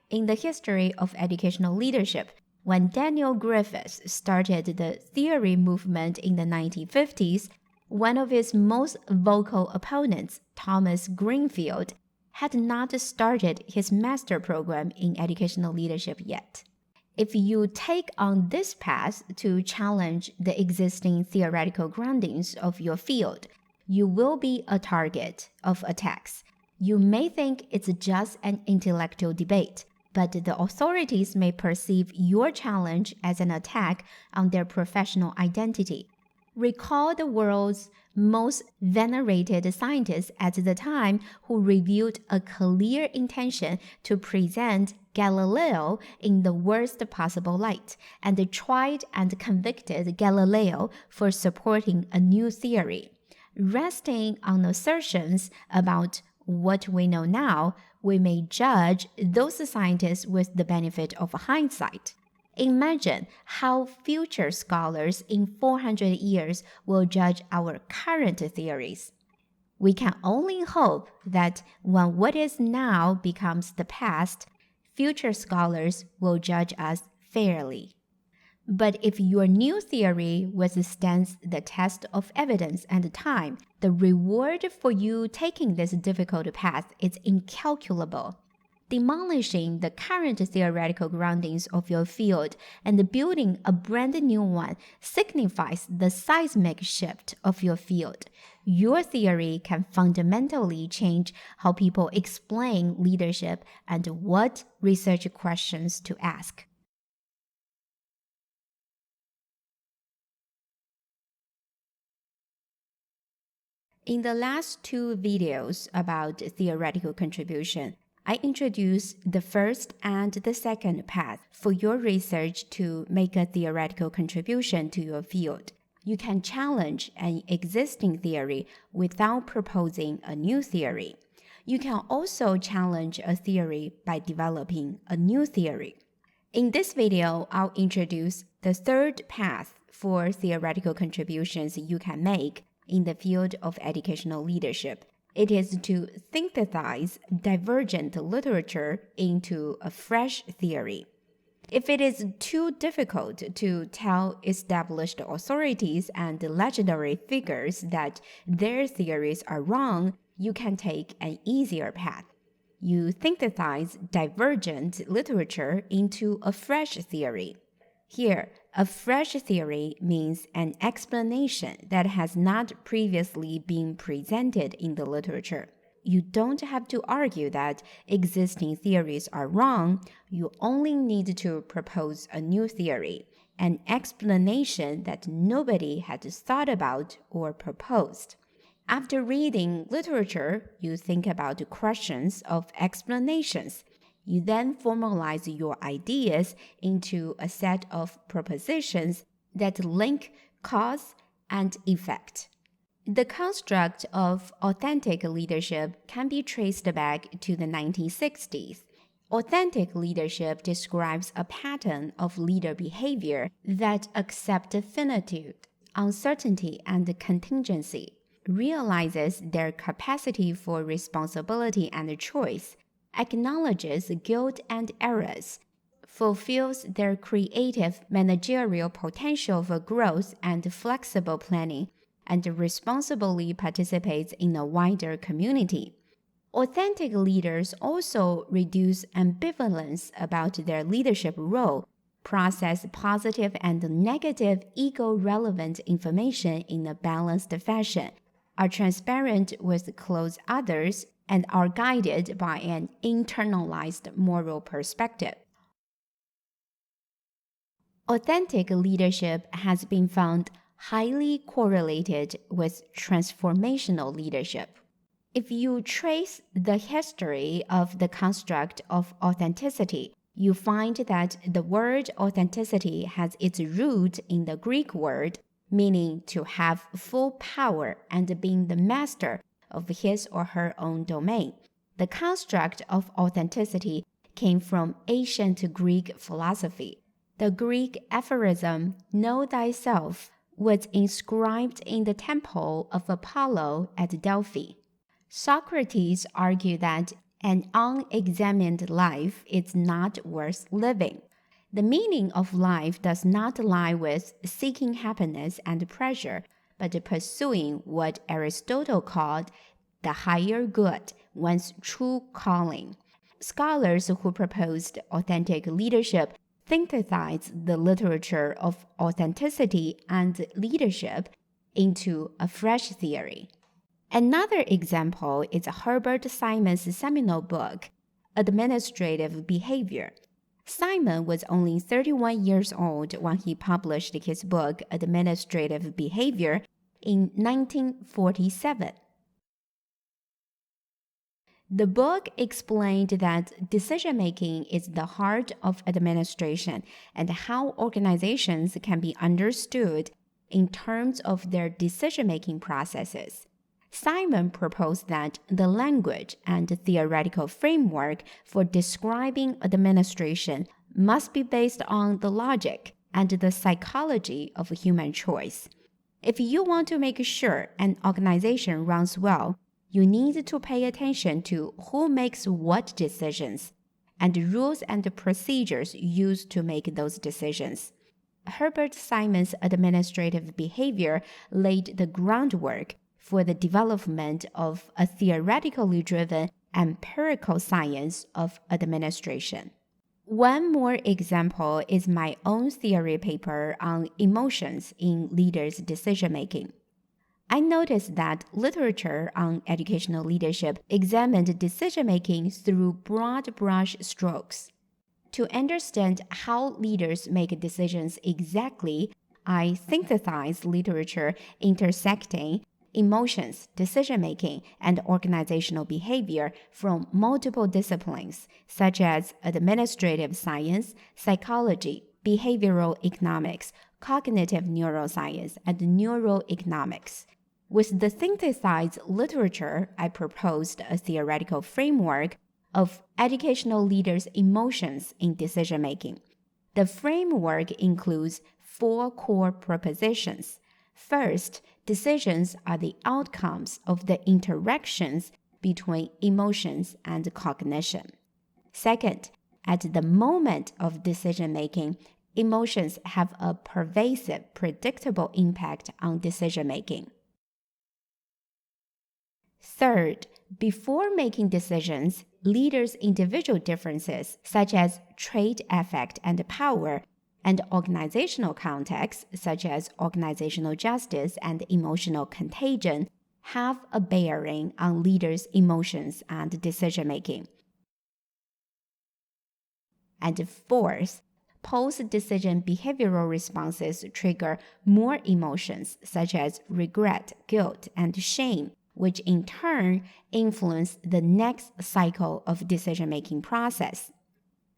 In the history of educational leadership, when Daniel Griffiths started the theory movement in the 1950s, one of his most vocal opponents, Thomas Greenfield, had not started his master program in educational leadership yet. If you take on this path to challenge the existing theoretical groundings of your field, you will be a target of attacks. You may think it's just an intellectual debate, but the authorities may perceive your challenge as an attack on their professional identity. Recall the world's most venerated scientist at the time who revealed a clear intention to present Galileo in the worst possible light, and tried and convicted Galileo for supporting a new theory. Resting on assertions about what we know now, we may judge those scientists with the benefit of hindsight. Imagine how future scholars in 400 years will judge our current theories. We can only hope that when what is now becomes the past, future scholars will judge us fairly. But if your new theory withstands the test of evidence and time, the reward for you taking this difficult path is incalculable. Demolishing the current theoretical groundings of your field and building a brand new one signifies the seismic shift of your field. Your theory can fundamentally change how people explain leadership and what research questions to ask. In the last two videos about theoretical contribution, I introduced the first and the second path for your research to make a theoretical contribution to your field. You can challenge an existing theory without proposing a new theory. You can also challenge a theory by developing a new theory. In this video, I'll introduce the third path for theoretical contributions you can make in the field of educational leadership. It is to synthesize divergent literature into a fresh theory. If it is too difficult to tell established authorities and legendary figures that their theories are wrong, you can take an easier path. You synthesize divergent literature into a fresh theory. Here, a fresh theory means an explanation that has not previously been presented in the literature. You don't have to argue that existing theories are wrong. You only need to propose a new theory, an explanation that nobody had thought about or proposed. After reading literature, you think about questions of explanations. You then formalize your ideas into a set of propositions that link cause and effect. The construct of authentic leadership can be traced back to the 1960s. Authentic leadership describes a pattern of leader behavior that accepts finitude, uncertainty, and contingency, realizes their capacity for responsibility and choice, acknowledges guilt and errors, fulfills their creative managerial potential for growth and flexible planning, and responsibly participates in a wider community. Authentic leaders also reduce ambivalence about their leadership role, process positive and negative ego-relevant information in a balanced fashion, are transparent with close others, and are guided by an internalized moral perspective. Authentic leadership has been found highly correlated with transformational leadership. If you trace the history of the construct of authenticity, you find that the word authenticity has its root in the Greek word, meaning to have full power and being the master of his or her own domain. The construct of authenticity came from ancient Greek philosophy. The Greek aphorism, "Know thyself," was inscribed in the temple of Apollo at Delphi. Socrates argued that an unexamined life is not worth living. The meaning of life does not lie with seeking happiness and pleasure, but pursuing what Aristotle called the higher good, one's true calling. Scholars who proposed authentic leadership synthesized the literature of authenticity and leadership into a fresh theory. Another example is Herbert Simon's seminal book, Administrative Behavior. Simon was only 31 years old when he published his book, Administrative Behavior, in 1947. The book explained that decision-making is the heart of administration and how organizations can be understood in terms of their decision-making processes. Simon proposed that the language and theoretical framework for describing administration must be based on the logic and the psychology of human choice. If you want to make sure an organization runs well, you need to pay attention to who makes what decisions and the rules and procedures used to make those decisions. Herbert Simon's administrative behavior laid the groundwork for the development of a theoretically driven empirical science of administration. One more example is my own theory paper on emotions in leaders' decision-making. I noticed that literature on educational leadership examined decision-making through broad brush strokes. To understand how leaders make decisions exactly, I synthesized literature intersecting emotions, decision-making, and organizational behavior from multiple disciplines, such as administrative science, psychology, behavioral economics, cognitive neuroscience, and neuroeconomics. With the synthesized literature, I proposed a theoretical framework of educational leaders' emotions in decision-making. The framework includes 4 core propositions. First, decisions are the outcomes of the interactions between emotions and cognition. Second, at the moment of decision-making, emotions have a pervasive, predictable impact on decision-making. Third, before making decisions, leaders' individual differences, such as trait affect and power, and organizational context, such as organizational justice and emotional contagion, have a bearing on leaders' emotions and decision-making. And fourth, post-decision behavioral responses trigger more emotions, such as regret, guilt, and shame, which in turn influence the next cycle of decision-making process.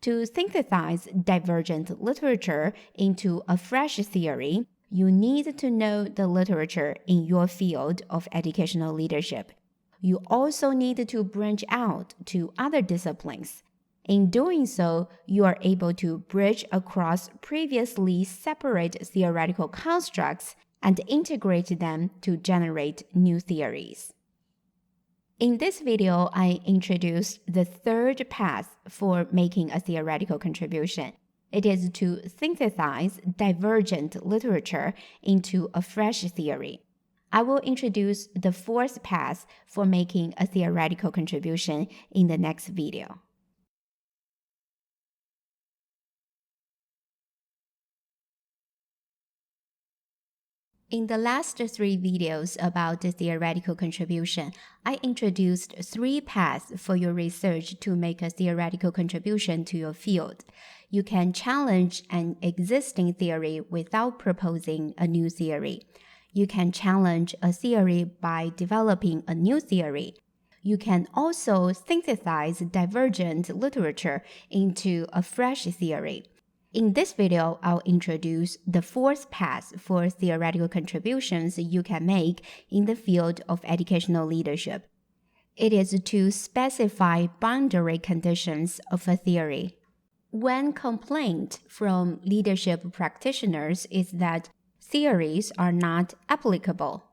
To synthesize divergent literature into a fresh theory, you need to know the literature in your field of educational leadership. You also need to branch out to other disciplines. In doing so, you are able to bridge across previously separate theoretical constructs and integrate them to generate new theories. In this video, I introduced the third path for making a theoretical contribution. It is to synthesize divergent literature into a fresh theory. I will introduce the fourth path for making a theoretical contribution in the next video. In the last 3 videos about the theoretical contribution, I introduced 3 paths for your research to make a theoretical contribution to your field. You can challenge an existing theory without proposing a new theory. You can challenge a theory by developing a new theory. You can also synthesize divergent literature into a fresh theory. In this video, I'll introduce the fourth path for theoretical contributions you can make in the field of educational leadership. It is to specify boundary conditions of a theory. One complaint from leadership practitioners is that theories are not applicable.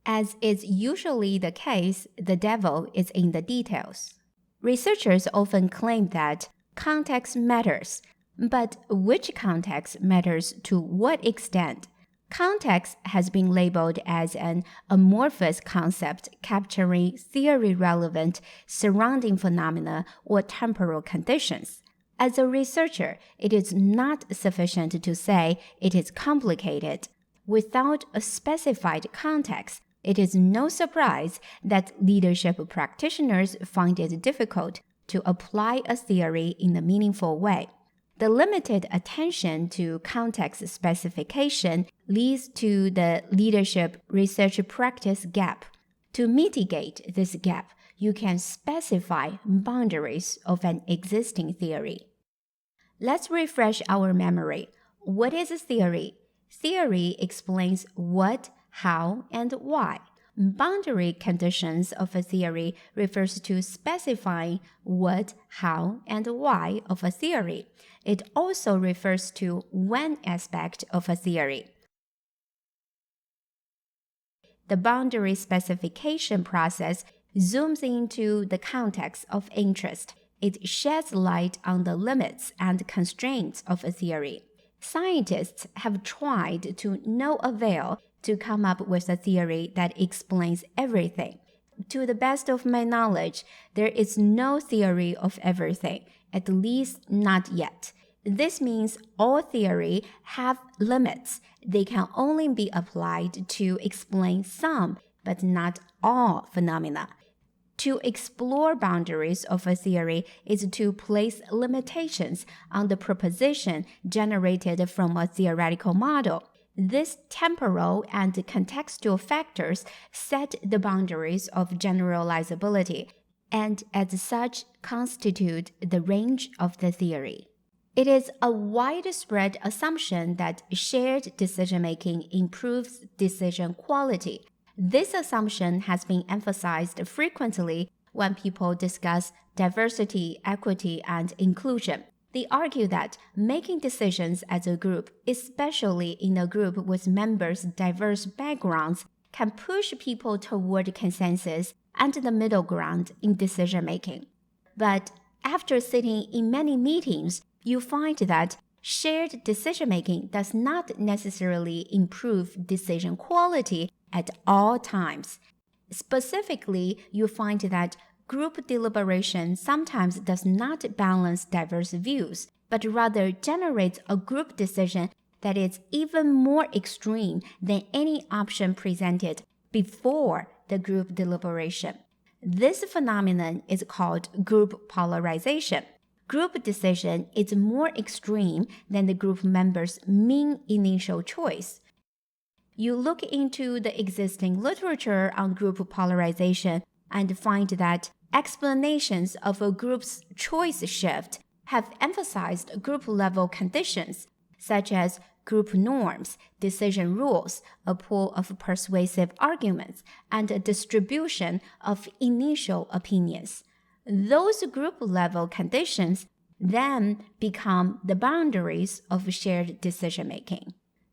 As is usually the case, the devil is in the details. Researchers often claim that context matters, but which context matters to what extent? Context has been labeled as an amorphous concept capturing theory-relevant surrounding phenomena or temporal conditions. As a researcher, it is not sufficient to say it is complicated. Without a specified context, it is no surprise that leadership practitioners find it difficult to apply a theory in a meaningful way. The limited attention to context specification leads to the leadership research practice gap. To mitigate this gap, you can specify boundaries of an existing theory. Let's refresh our memory. What is a theory? Theory explains what, how, and why. Boundary conditions of a theory refers to specifying what, how, and why of a theory. It also refers to when aspect of a theory. The boundary specification process zooms into the context of interest. It sheds light on the limits and constraints of a theory. Scientists have tried to no avail to come up with a theory that explains everything. To the best of my knowledge, there is no theory of everything, at least not yet. This means all theory have limits. They can only be applied to explain some, but not all phenomena. To explore boundaries of a theory is to place limitations on the proposition generated from a theoretical model. These temporal and contextual factors set the boundaries of generalizability and as such constitute the range of the theory. It is a widespread assumption that shared decision-making improves decision quality. This assumption has been emphasized frequently when people discuss diversity, equity, and inclusion. They argue that making decisions as a group, especially in a group with members' diverse backgrounds, can push people toward consensus and the middle ground in decision-making. But after sitting in many meetings, you find that shared decision-making does not necessarily improve decision quality at all times. Specifically, you find that group deliberation sometimes does not balance diverse views, but rather generates a group decision that is even more extreme than any option presented before the group deliberation. This phenomenon is called group polarization. Group decision is more extreme than the group members' mean initial choice. You look into the existing literature on group polarization and find that explanations of a group's choice shift have emphasized group-level conditions, such as group norms, decision rules, a pool of persuasive arguments, and a distribution of initial opinions. Those group-level conditions then become the boundaries of shared decision-making.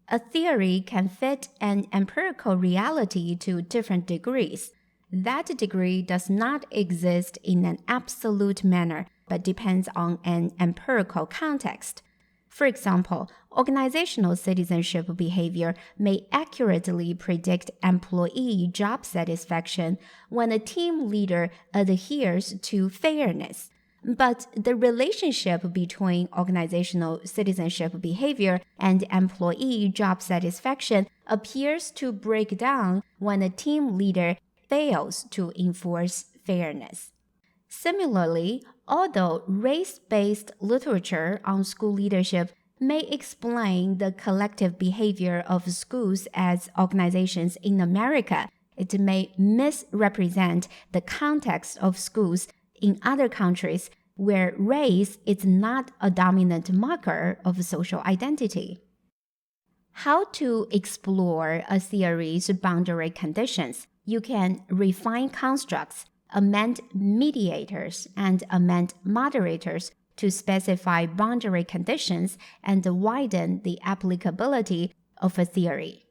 A theory can fit an empirical reality to different degrees. That degree does not exist in an absolute manner, but depends on an empirical context. For example, organizational citizenship behavior may accurately predict employee job satisfaction when a team leader adheres to fairness. But the relationship between organizational citizenship behavior and employee job satisfaction appears to break down when a team leader fails to enforce fairness. Similarly, although race-based literature on school leadership may explain the collective behavior of schools as organizations in America, it may misrepresent the context of schools in other countries where race is not a dominant marker of social identity. How to explore a theory's boundary conditions? You can refine constructs, amend mediators, and amend moderators to specify boundary conditions and widen the applicability of a theory.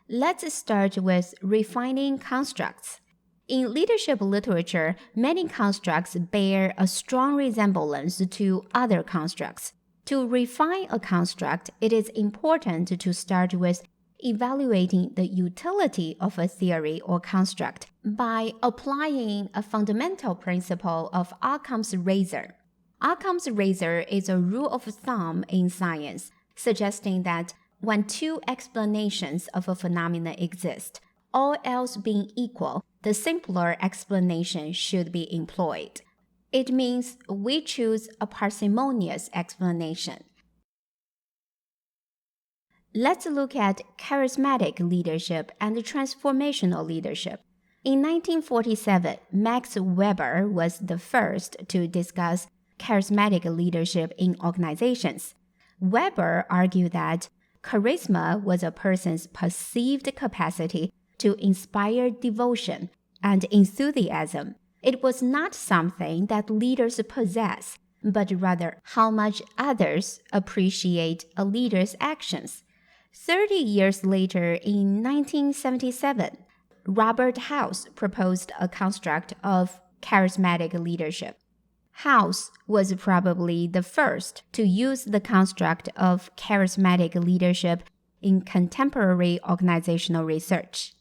Let's start with refining constructs. In leadership literature, many constructs bear a strong resemblance to other constructs. To refine a construct, it is important to start with evaluating the utility of a theory or construct by applying a fundamental principle of Occam's razor. Occam's razor is a rule of thumb in science, suggesting that when two explanations of a phenomenon exist, all else being equal, the simpler explanation should be employed. It means we choose a parsimonious explanation. Let's look at charismatic leadership and transformational leadership. In 1947, Max Weber was the first to discuss charismatic leadership in organizations. Weber argued that charisma was a person's perceived capacity to inspire devotion and enthusiasm. It was not something that leaders possess, but rather how much others appreciate a leader's actions. 30 years later, in 1977, Robert House proposed a construct of charismatic leadership. House was probably the first to use the construct of charismatic leadership in contemporary organizational research.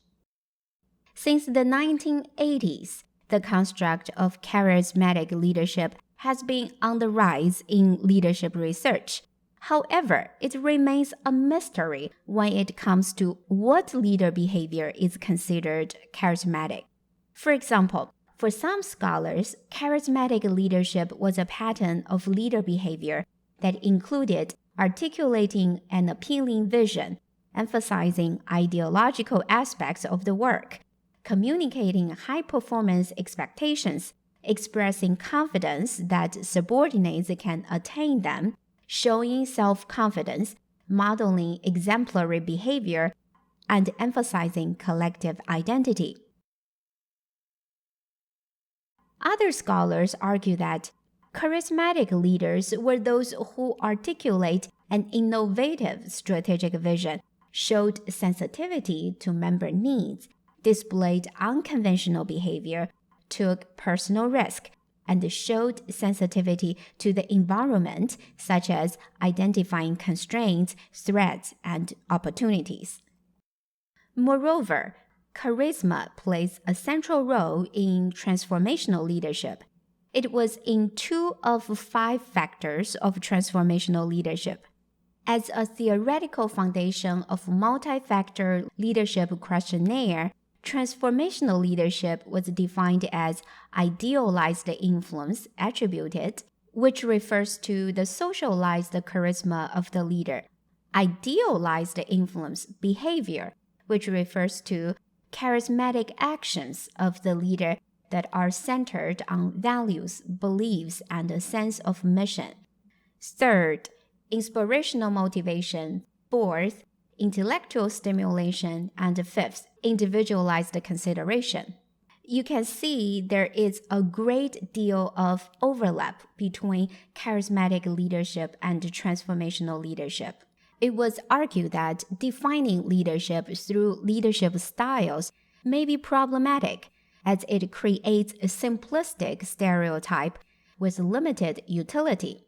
Since the 1980s, the construct of charismatic leadership has been on the rise in leadership research. However, it remains a mystery when it comes to what leader behavior is considered charismatic. For example, for some scholars, charismatic leadership was a pattern of leader behavior that included articulating an appealing vision, emphasizing ideological aspects of the work, communicating high-performance expectations, expressing confidence that subordinates can attain them, showing self-confidence, modeling exemplary behavior, and emphasizing collective identity. Other scholars argue that charismatic leaders were those who articulate an innovative strategic vision, showed sensitivity to member needs, displayed unconventional behavior, took personal risk, and showed sensitivity to the environment, such as identifying constraints, threats, and opportunities. Moreover, charisma plays a central role in transformational leadership. It was in 2 of 5 factors of transformational leadership. As a theoretical foundation of multi-factor leadership questionnaire, transformational leadership was defined as idealized influence attributed, which refers to the socialized charisma of the leader, idealized influence behavior, which refers to charismatic actions of the leader that are centered on values, beliefs, and a sense of mission. Third, inspirational motivation. Fourth, intellectual stimulation, and fifth, individualized consideration. You can see there is a great deal of overlap between charismatic leadership and transformational leadership. It was argued that defining leadership through leadership styles may be problematic, as it creates a simplistic stereotype with limited utility.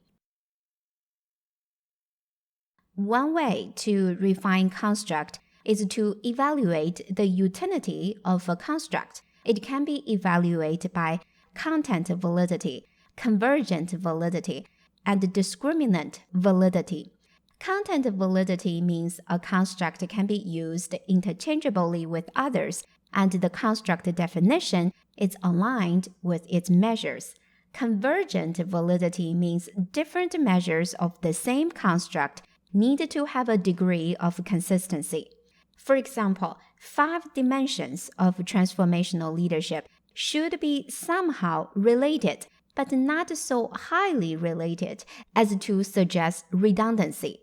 One way to refine construct is to evaluate the utility of a construct. It can be evaluated by content validity, convergent validity, and discriminant validity. Content validity means a construct can be used interchangeably with others, and the construct definition is aligned with its measures. Convergent validity means different measures of the same construct need to have a degree of consistency. For example, 5 dimensions of transformational leadership should be somehow related, but not so highly related as to suggest redundancy.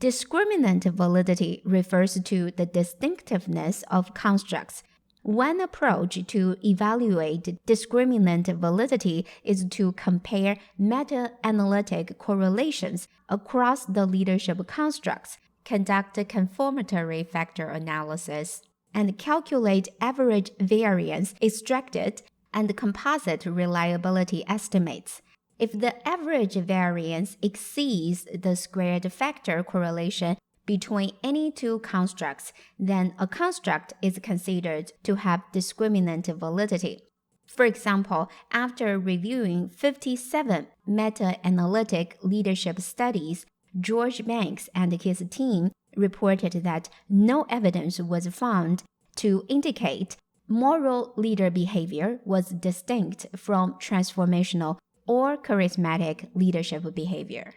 Discriminant validity refers to the distinctiveness of constructs. One approach to evaluate discriminant validity is to compare meta-analytic correlations across the leadership constructs, conduct confirmatory factor analysis, and calculate average variance extracted and composite reliability estimates. If the average variance exceeds the squared factor correlation between any two constructs, then a construct is considered to have discriminant validity. For example, after reviewing 57 meta-analytic leadership studies, George Banks and his team reported that no evidence was found to indicate moral leader behavior was distinct from transformational or charismatic leadership behavior.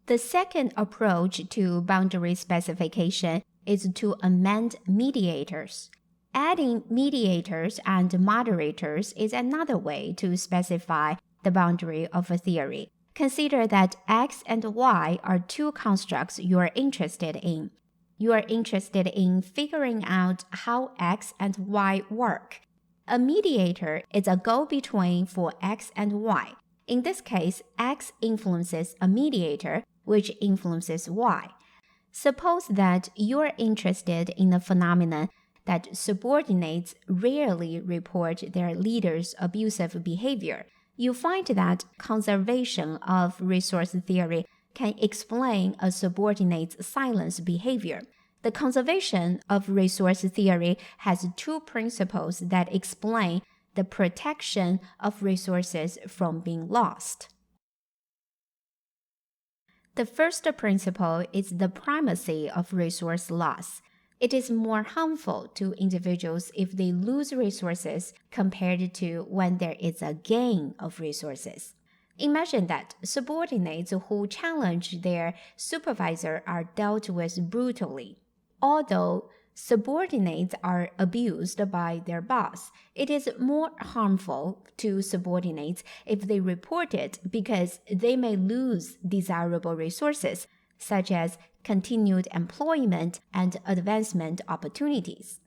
The second approach to boundary specification is to amend mediators. Adding mediators and moderators is another way to specify the boundary of a theory. Consider that X and Y are two constructs you are interested in. You are interested in figuring out how X and Y work. A mediator is a go-between for X and Y. In this case, X influences a mediator, which influences Y. Suppose that you are interested in a phenomenon that subordinates rarely report their leaders' abusive behavior. You find that conservation of resource theory can explain a subordinate's silence behavior. The conservation of resource theory has two principles that explain the protection of resources from being lost. The first principle is the primacy of resource loss. It is more harmful to individuals if they lose resources compared to when there is a gain of resources. Imagine that subordinates who challenge their supervisor are dealt with brutally. Although subordinates are abused by their boss, it is more harmful to subordinates if they report it because they may lose desirable resources, such as continued employment and advancement opportunities.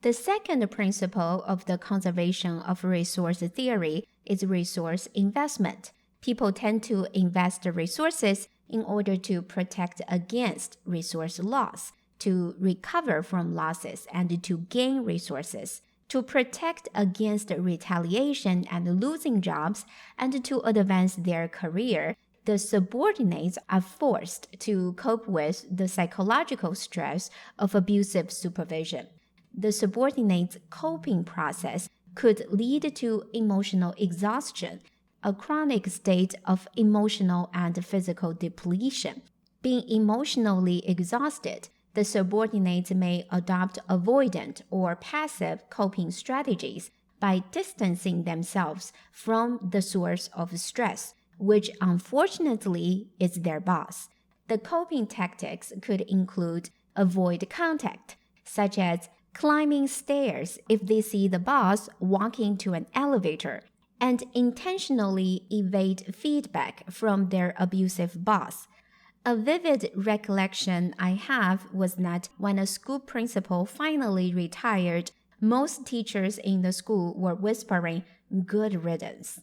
The second principle of the conservation of resource theory is resource investment. People tend to invest resources in order to protect against resource loss, to recover from losses, and to gain resources, to protect against retaliation and losing jobs, and to advance their career. The subordinates are forced to cope with the psychological stress of abusive supervision. The subordinates' coping process could lead to emotional exhaustion, a chronic state of emotional and physical depletion. Being emotionally exhausted, the subordinates may adopt avoidant or passive coping strategies by distancing themselves from the source of stress, which unfortunately is their boss. The coping tactics could include avoid contact, such as climbing stairs if they see the boss walking to an elevator, and intentionally evade feedback from their abusive boss. A vivid recollection I have was that when a school principal finally retired, most teachers in the school were whispering, "Good riddance."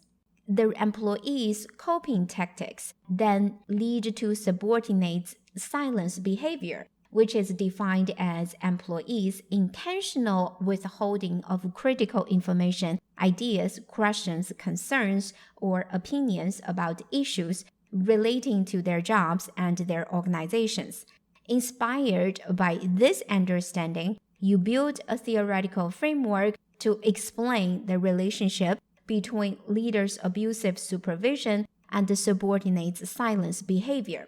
The employees' coping tactics then lead to subordinates' silence behavior, which is defined as employees' intentional withholding of critical information, ideas, questions, concerns, or opinions about issues relating to their jobs and their organizations. Inspired by this understanding, you build a theoretical framework to explain the relationship between leaders' abusive supervision and the subordinates' silence behavior.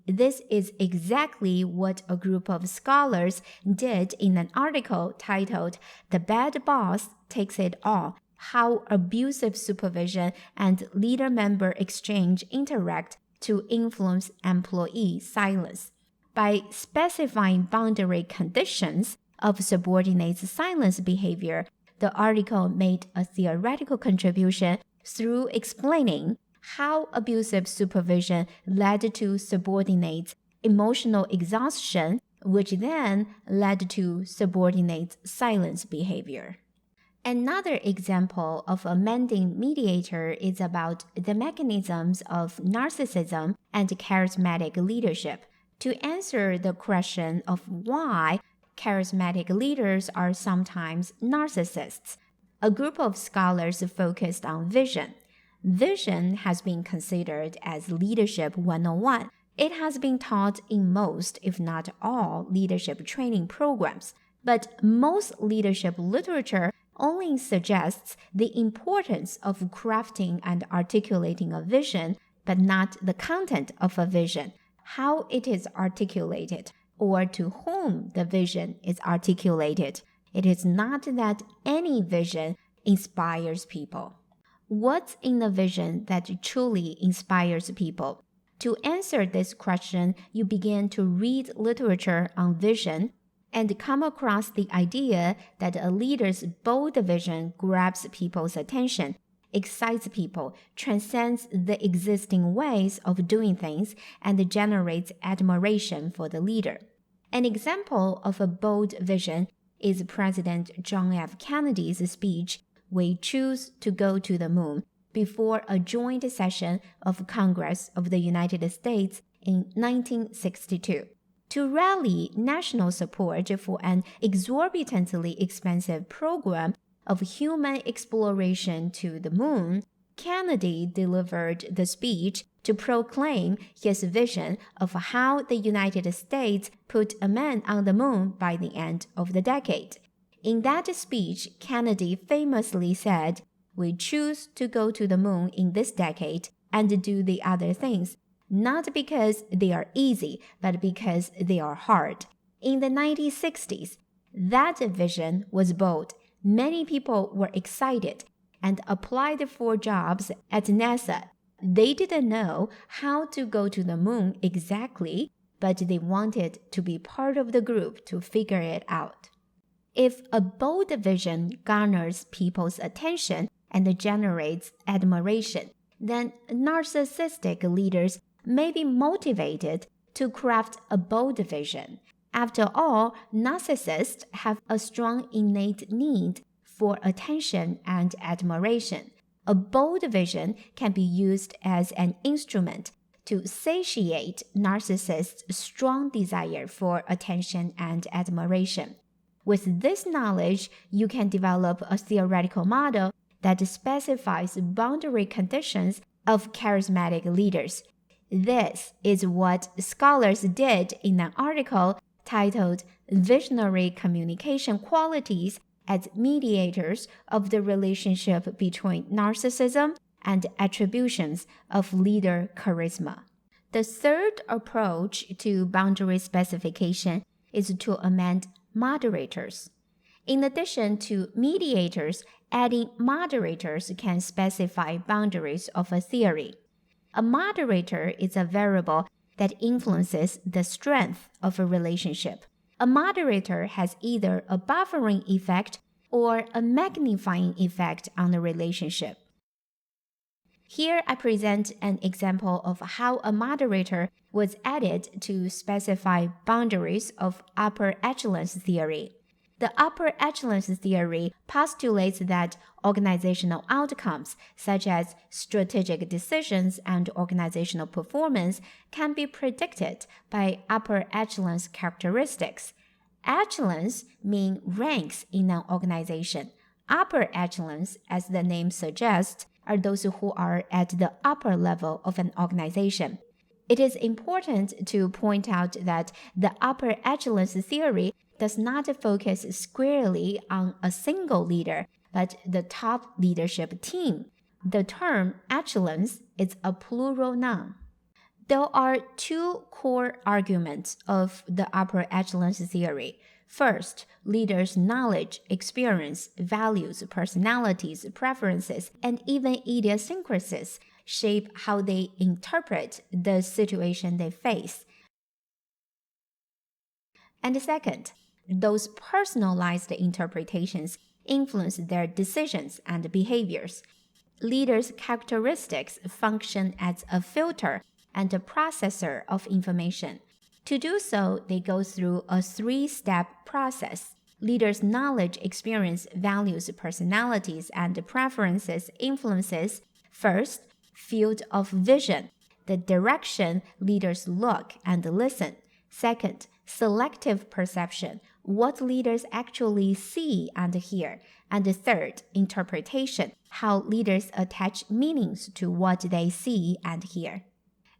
This is exactly what a group of scholars did in an article titled "The Bad Boss Takes It All: How Abusive Supervision and Leader-Member Exchange Interact to Influence Employee Silence." By specifying boundary conditions of subordinates' silence behavior, the article made a theoretical contribution through explaining how abusive supervision led to subordinates' emotional exhaustion, which then led to subordinates' silence behavior. Another example of amending mediator is about the mechanisms of narcissism and charismatic leadership. To answer the question of why charismatic leaders are sometimes narcissists, a group of scholars focused on vision. Vision has been considered as Leadership 101. It has been taught in most, if not all, leadership training programs, but most leadership literature only suggests the importance of crafting and articulating a vision, but not the content of a vision, how it is articulated, or to whom the vision is articulated. It is not that any vision inspires people. What's in the vision that truly inspires people? To answer this question, you begin to read literature on vision and come across the idea that a leader's bold vision grabs people's attention, excites people, transcends the existing ways of doing things, and generates admiration for the leader. An example of a bold vision is President John F. Kennedy's speech, "We choose to go to the moon," before a joint session of Congress of the United States in 1962. To rally national support for an exorbitantly expensive program of human exploration to the moon, Kennedy delivered the speech to proclaim his vision of how the United States put a man on the moon by the end of the decade. In that speech, Kennedy famously said, "We choose to go to the moon in this decade and do the other things, not because they are easy, but because they are hard." In the 1960s, that vision was bold. Many people were excited and applied for jobs at NASA. They didn't know how to go to the moon exactly, but they wanted to be part of the group to figure it out. If a bold vision garners people's attention and generates admiration, then narcissistic leaders may be motivated to craft a bold vision. After all, narcissists have a strong innate need for attention and admiration. A bold vision can be used as an instrument to satiate narcissists' strong desire for attention and admiration. With this knowledge, you can develop a theoretical model that specifies boundary conditions of charismatic leaders. This is what scholars did in an article titled "Visionary Communication Qualities as Mediators of the Relationship Between Narcissism and Attributions of Leader Charisma." The third approach to boundary specification is to amend moderators. In addition to mediators, adding moderators can specify boundaries of a theory. A moderator is a variable that influences the strength of a relationship. A moderator has either a buffering effect or a magnifying effect on the relationship. Here I present an example of how a moderator was added to specify boundaries of upper echelons theory. The upper echelons theory postulates that organizational outcomes, such as strategic decisions and organizational performance, can be predicted by upper echelons characteristics. Echelons mean ranks in an organization. Upper echelons, as the name suggests, are those who are at the upper level of an organization. It is important to point out that the upper echelons theory does not focus squarely on a single leader, but the top leadership team. The term echelons is a plural noun. There are two core arguments of the upper echelons theory. First, leaders' knowledge, experience, values, personalities, preferences, and even idiosyncrasies shape how they interpret the situation they face. And second, those personalized interpretations influence their decisions and behaviors. Leaders' characteristics function as a filter and a processor of information. To do so, they go through a three-step process. Leaders' knowledge, experience, values, personalities, and preferences influences, first, field of vision, the direction leaders look and listen. Second, selective perception, what leaders actually see and hear, and the third, interpretation, how leaders attach meanings to what they see and hear.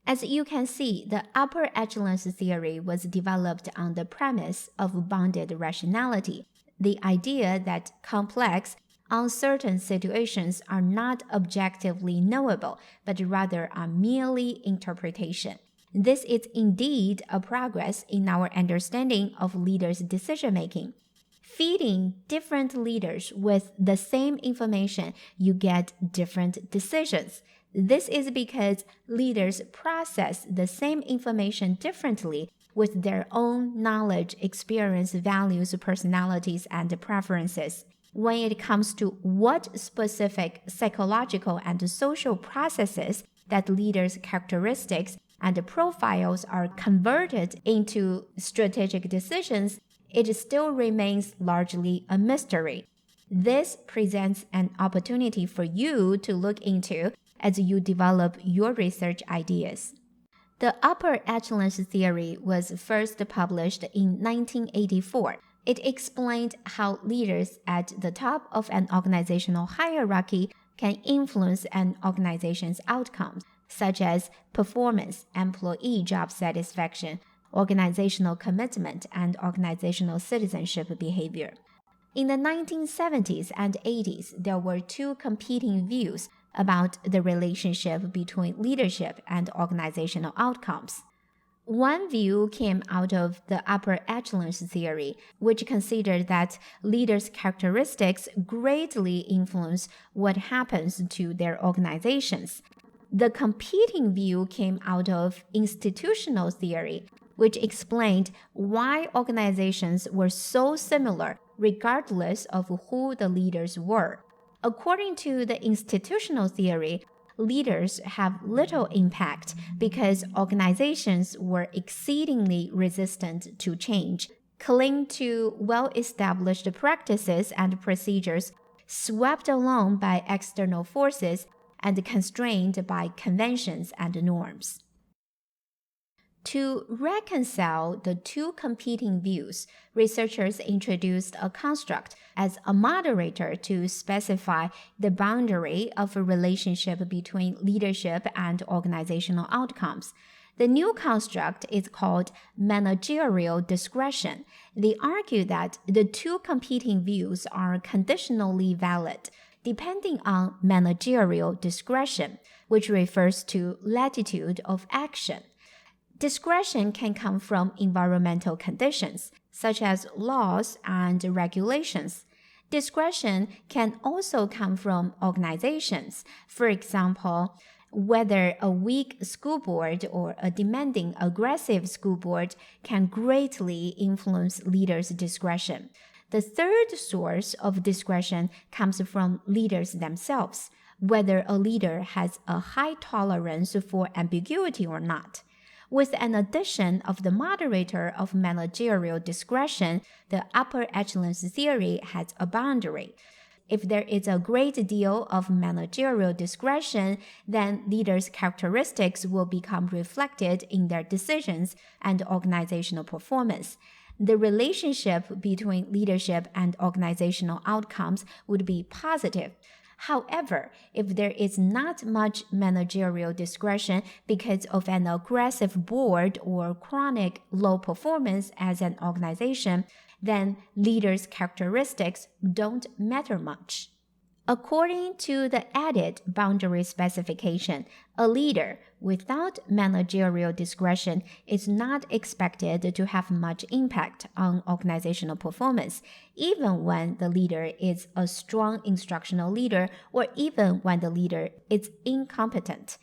As you can see, the upper echelons theory was developed on the premise of bounded rationality, the idea that complex, uncertain situations are not objectively knowable, but rather are merely interpretation. This is indeed a progress in our understanding of leaders' decision-making. Feeding different leaders with the same information, you get different decisions. This is because leaders process the same information differently with their own knowledge, experience, values, personalities, and preferences. When it comes to what specific psychological and social processes that leaders' characteristics and profiles are converted into strategic decisions, it still remains largely a mystery. This presents an opportunity for you to look into as you develop your research ideas. The upper echelons theory was first published in 1984. It explained how leaders at the top of an organizational hierarchy can influence an organization's outcomes, such as performance, employee job satisfaction, organizational commitment, and organizational citizenship behavior. In the 1970s and 80s, there were two competing views about the relationship between leadership and organizational outcomes. One view came out of the upper echelons theory, which considered that leaders' characteristics greatly influence what happens to their organizations. The competing view came out of institutional theory, which explained why organizations were so similar regardless of who the leaders were. According to the institutional theory, leaders have little impact because organizations were exceedingly resistant to change, cling to well-established practices and procedures, swept along by external forces, and constrained by conventions and norms. To reconcile the two competing views, researchers introduced a construct as a moderator to specify the boundary of a relationship between leadership and organizational outcomes. The new construct is called managerial discretion. They argue that the two competing views are conditionally valid, depending on managerial discretion, which refers to latitude of action. Discretion can come from environmental conditions, such as laws and regulations. Discretion can also come from organizations. For example, whether a weak school board or a demanding, aggressive school board can greatly influence leaders' discretion. The third source of discretion comes from leaders themselves, whether a leader has a high tolerance for ambiguity or not. With an addition of the moderator of managerial discretion, the upper echelons theory has a boundary. If there is a great deal of managerial discretion, then leaders' characteristics will become reflected in their decisions and organizational performance. The relationship between leadership and organizational outcomes would be positive. However, if there is not much managerial discretion because of an aggressive board or chronic low performance as an organization, then leaders' characteristics don't matter much. According to the added boundary specification, a leader without managerial discretion is not expected to have much impact on organizational performance, even when the leader is a strong instructional leader or even when the leader is incompetent.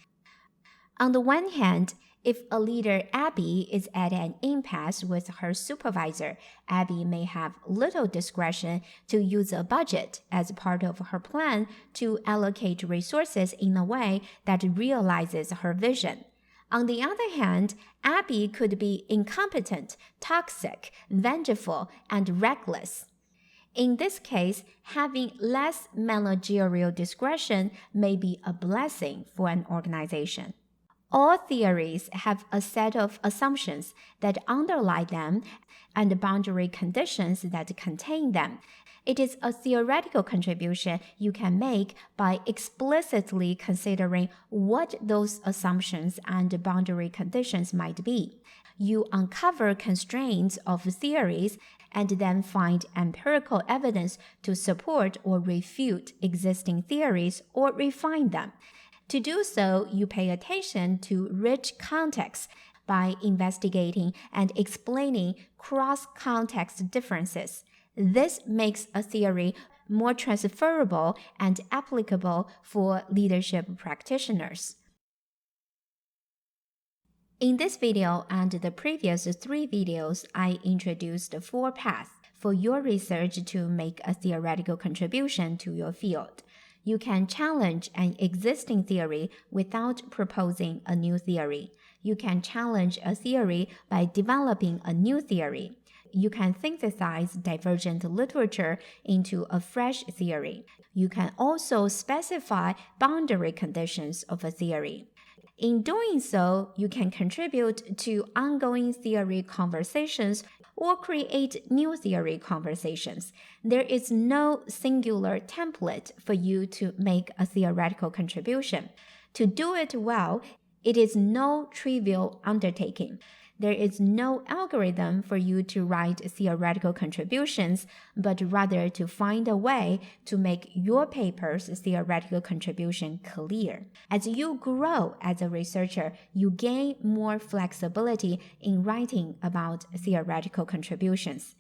On the one hand, if a leader, Abby, is at an impasse with her supervisor, Abby may have little discretion to use a budget as part of her plan to allocate resources in a way that realizes her vision. On the other hand, Abby could be incompetent, toxic, vengeful, and reckless. In this case, having less managerial discretion may be a blessing for an organization. All theories have a set of assumptions that underlie them and boundary conditions that contain them. It is a theoretical contribution you can make by explicitly considering what those assumptions and boundary conditions might be. You uncover constraints of theories and then find empirical evidence to support or refute existing theories or refine them. To do so, you pay attention to rich context by investigating and explaining cross-context differences. This makes a theory more transferable and applicable for leadership practitioners. In this video and the previous 3 videos, I introduced 4 paths for your research to make a theoretical contribution to your field. You can challenge an existing theory without proposing a new theory. You can challenge a theory by developing a new theory. You can synthesize divergent literature into a fresh theory. You can also specify boundary conditions of a theory. In doing so, you can contribute to ongoing theory conversations or create new theory conversations. There is no singular template for you to make a theoretical contribution. To do it well, it is no trivial undertaking. There is no algorithm for you to write theoretical contributions, but rather to find a way to make your paper's theoretical contribution clear. As you grow as a researcher, you gain more flexibility in writing about theoretical contributions.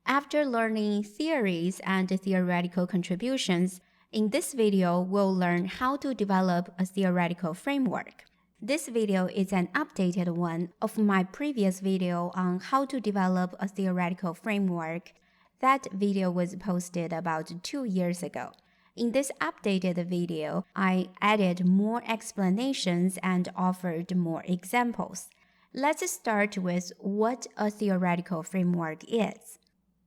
After learning theories and theoretical contributions, in this video, we'll learn how to develop a theoretical framework. This video is an updated one of my previous video on how to develop a theoretical framework. That video was posted about 2 years ago. In this updated video, I added more explanations and offered more examples. Let's start with what a theoretical framework is.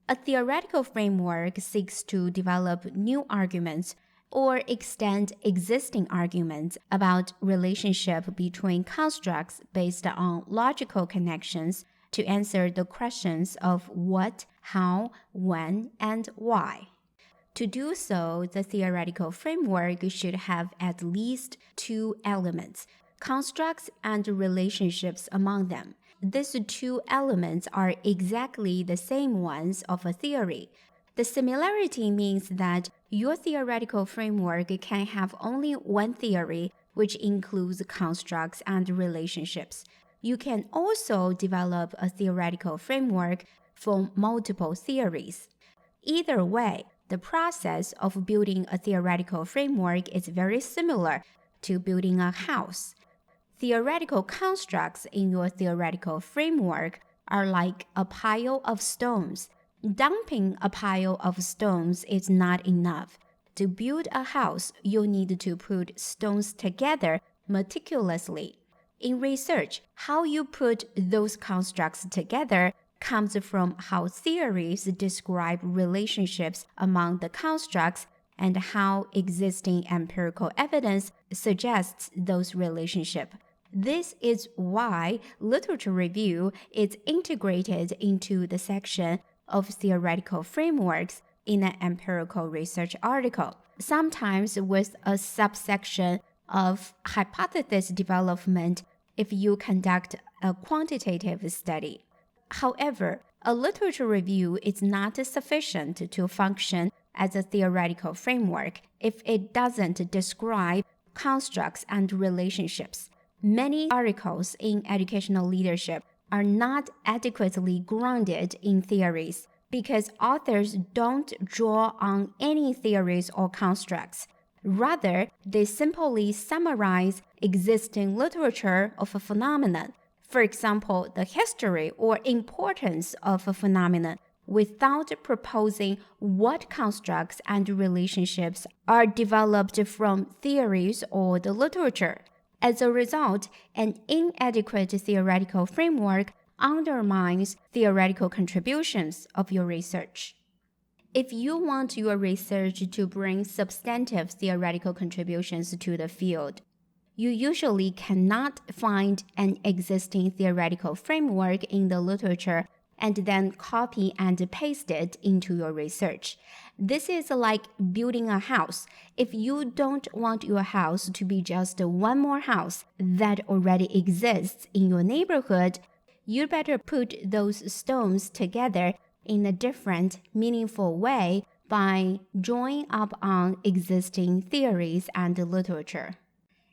A theoretical framework seeks to develop new arguments or extend existing arguments about relationship between constructs based on logical connections to answer the questions of what, how, when, and why. To do so, the theoretical framework should have at least 2 elements, constructs and relationships among them. These 2 elements are exactly the same ones of a theory. The similarity means that your theoretical framework can have only one theory, which includes constructs and relationships. You can also develop a theoretical framework for multiple theories. Either way, the process of building a theoretical framework is very similar to building a house. Theoretical constructs in your theoretical framework are like a pile of stones. Dumping a pile of stones is not enough. To build a house, you need to put stones together meticulously. In research, how you put those constructs together comes from how theories describe relationships among the constructs and how existing empirical evidence suggests those relationships. This is why literature review is integrated into the section of theoretical frameworks in an empirical research article, sometimes with a subsection of hypothesis development if you conduct a quantitative study. However, a literature review is not sufficient to function as a theoretical framework if it doesn't describe constructs and relationships. Many articles in educational leadership are not adequately grounded in theories because authors don't draw on any theories or constructs. Rather, they simply summarize existing literature of a phenomenon, for example, the history or importance of a phenomenon, without proposing what constructs and relationships are developed from theories or the literature. As a result, an inadequate theoretical framework undermines theoretical contributions of your research. If you want your research to bring substantive theoretical contributions to the field, you usually cannot find an existing theoretical framework in the literature and then copy and paste it into your research. This is like building a house. If you don't want your house to be just one more house that already exists in your neighborhood, you better put those stones together in a different, meaningful way by drawing up on existing theories and literature.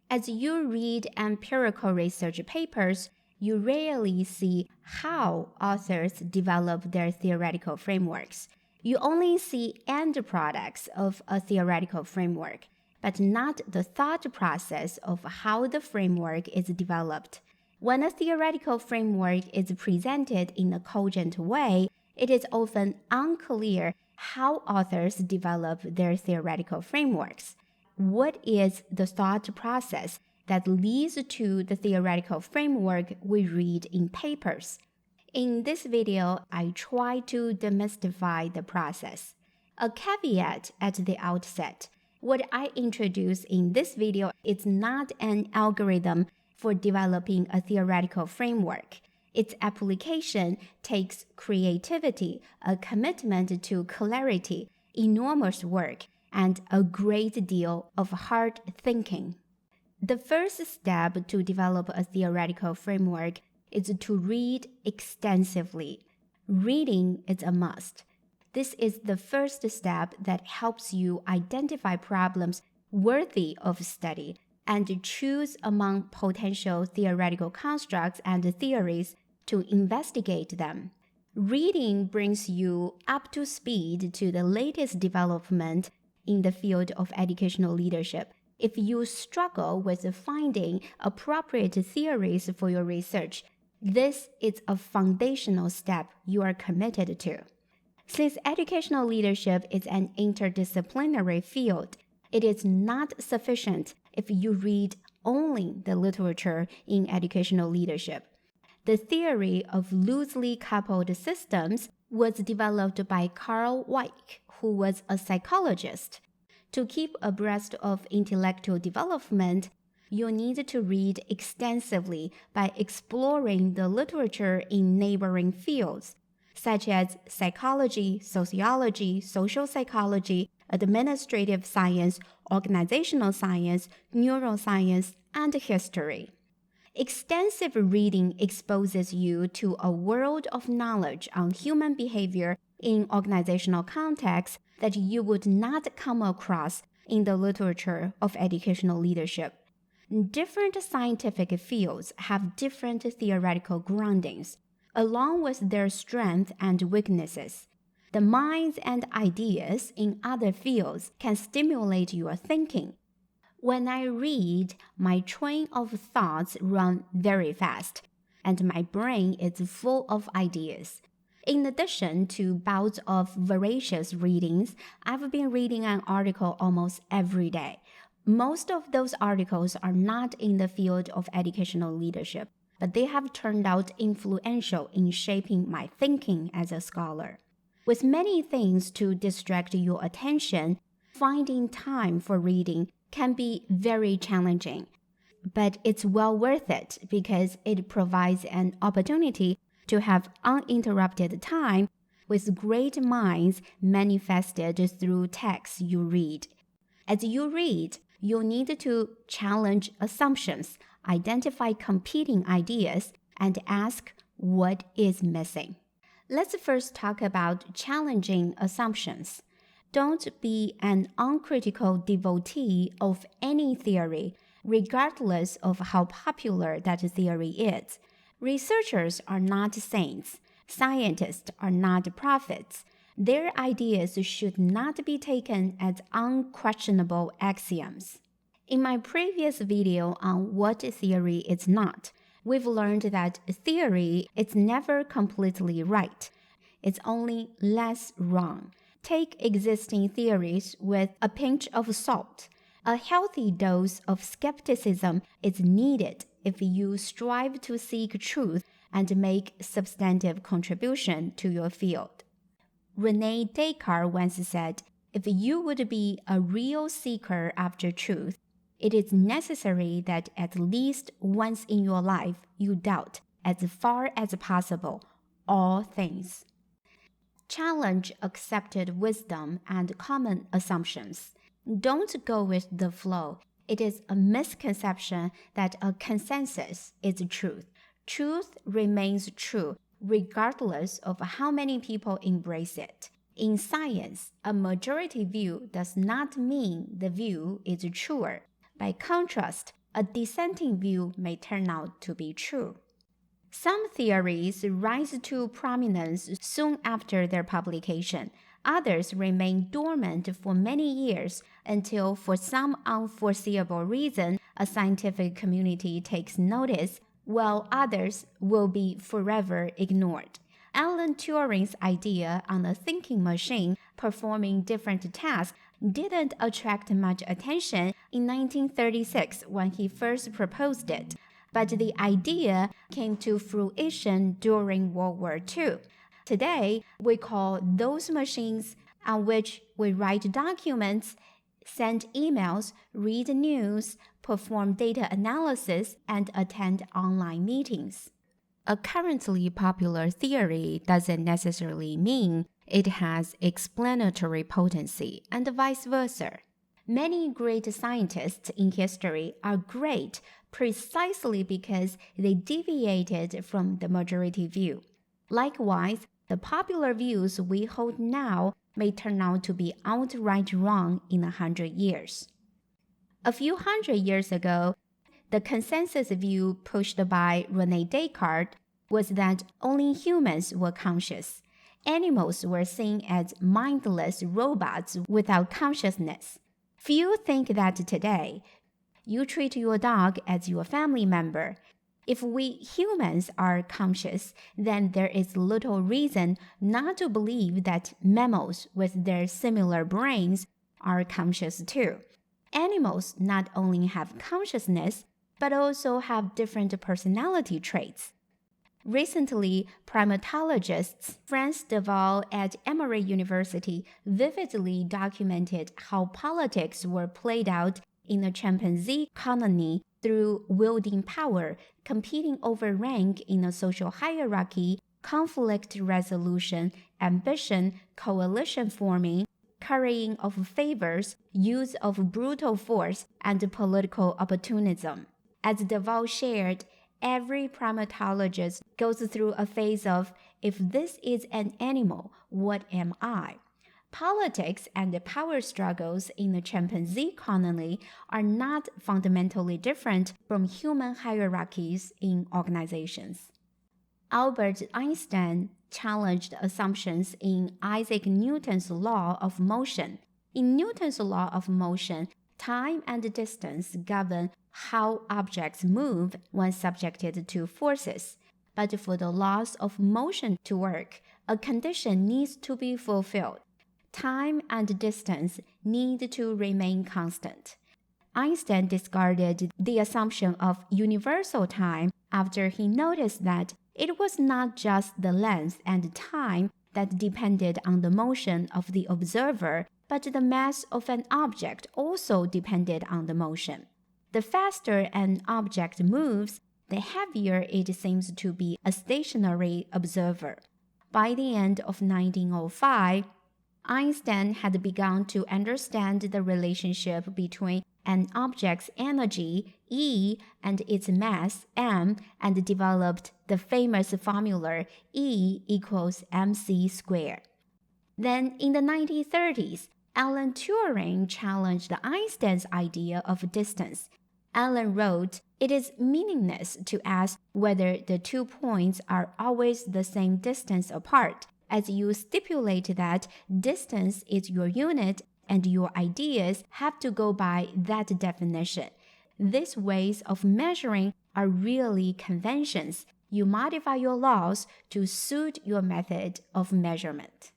As you read empirical research papers, you rarely see how authors develop their theoretical frameworks. You only see end products of a theoretical framework, but not the thought process of how the framework is developed. When a theoretical framework is presented in a cogent way, it is often unclear how authors develop their theoretical frameworks. What is the thought process that leads to the theoretical framework we read in papers? In this video, I try to demystify the process. A caveat at the outset: what I introduce in this video is not an algorithm for developing a theoretical framework. Its application takes creativity, a commitment to clarity, enormous work, and a great deal of hard thinking. The first step to develop a theoretical framework is to read extensively. Reading is a must. This is the first step that helps you identify problems worthy of study and choose among potential theoretical constructs and theories to investigate them. Reading brings you up to speed to the latest development in the field of educational leadership. If you struggle with finding appropriate theories for your research, this is a foundational step you are committed to. Since educational leadership is an interdisciplinary field, it is not sufficient if you read only the literature in educational leadership. The theory of loosely coupled systems was developed by Carl Weick, who was a psychologist. To keep abreast of intellectual development, you need to read extensively by exploring the literature in neighboring fields, such as psychology, sociology, social psychology, administrative science, organizational science, neuroscience, and history. Extensive reading exposes you to a world of knowledge on human behavior in organizational contexts that you would not come across in the literature of educational leadership. Different scientific fields have different theoretical groundings, along with their strengths and weaknesses. The minds and ideas in other fields can stimulate your thinking. When I read, my train of thoughts runs very fast, and my brain is full of ideas. In addition to bouts of voracious readings, I've been reading an article almost every day. Most of those articles are not in the field of educational leadership, but they have turned out influential in shaping my thinking as a scholar. With many things to distract your attention, finding time for reading can be very challenging, but it's well worth it because it provides an opportunity to have uninterrupted time with great minds manifested through texts you read. As you read, you'll need to challenge assumptions, identify competing ideas, and ask what is missing. Let's first talk about challenging assumptions. Don't be an uncritical devotee of any theory, regardless of how popular that theory is. Researchers are not saints. Scientists are not prophets. Their ideas should not be taken as unquestionable axioms. In my previous video on what theory is not, we've learned that theory is never completely right. It's only less wrong. Take existing theories with a pinch of salt. A healthy dose of skepticism is needed if you strive to seek truth and make substantive contribution to your field. Rene Descartes once said, "If you would be a real seeker after truth, it is necessary that at least once in your life you doubt, as far as possible, all things." Challenge accepted wisdom and common assumptions. Don't go with the flow. It is a misconception that a consensus is truth. Truth remains true regardless of how many people embrace it. In science, a majority view does not mean the view is truer. By contrast, a dissenting view may turn out to be true. Some theories rise to prominence soon after their publication. Others remain dormant for many years until, for some unforeseeable reason, a scientific community takes notice, while others will be forever ignored. Alan Turing's idea on a thinking machine performing different tasks didn't attract much attention in 1936 when he first proposed it, but the idea came to fruition during World War II. Today, we call those machines on which we write documents, send emails, read news, perform data analysis, and attend online meetings. A currently popular theory doesn't necessarily mean it has explanatory potency, and vice versa. Many great scientists in history are great precisely because they deviated from the majority view. Likewise, the popular views we hold now may turn out to be outright wrong in 100 years. A few hundred years ago, the consensus view pushed by Rene Descartes was that only humans were conscious. Animals were seen as mindless robots without consciousness. Few think that today. You treat your dog as your family member. If we humans are conscious, then there is little reason not to believe that mammals with their similar brains are conscious too. Animals not only have consciousness, but also have different personality traits. Recently, primatologists Franz de Waal at Emory University vividly documented how politics were played out in a chimpanzee colony through wielding power, competing over rank in a social hierarchy, conflict resolution, ambition, coalition forming, currying of favors, use of brutal force, and political opportunism. As de Waal shared, every primatologist goes through a phase of, if this is an animal, what am I? Politics and power struggles in the chimpanzee colony are not fundamentally different from human hierarchies in organizations. Albert Einstein challenged assumptions in Isaac Newton's law of motion. In Newton's law of motion, time and distance govern how objects move when subjected to forces. But for the laws of motion to work, a condition needs to be fulfilled. Time and distance need to remain constant. Einstein discarded the assumption of universal time after he noticed that it was not just the length and time that depended on the motion of the observer, but the mass of an object also depended on the motion. The faster an object moves, the heavier it seems to be a stationary observer. By the end of 1905, Einstein had begun to understand the relationship between an object's energy, E, and its mass, m, and developed the famous formula E equals mc squared. Then, in the 1930s, Alan Turing challenged Einstein's idea of distance. Alan wrote, "It is meaningless to ask whether the 2 points are always the same distance apart, as you stipulate that distance is your unit and your ideas have to go by that definition. These ways of measuring are really conventions. You modify your laws to suit your method of measurement."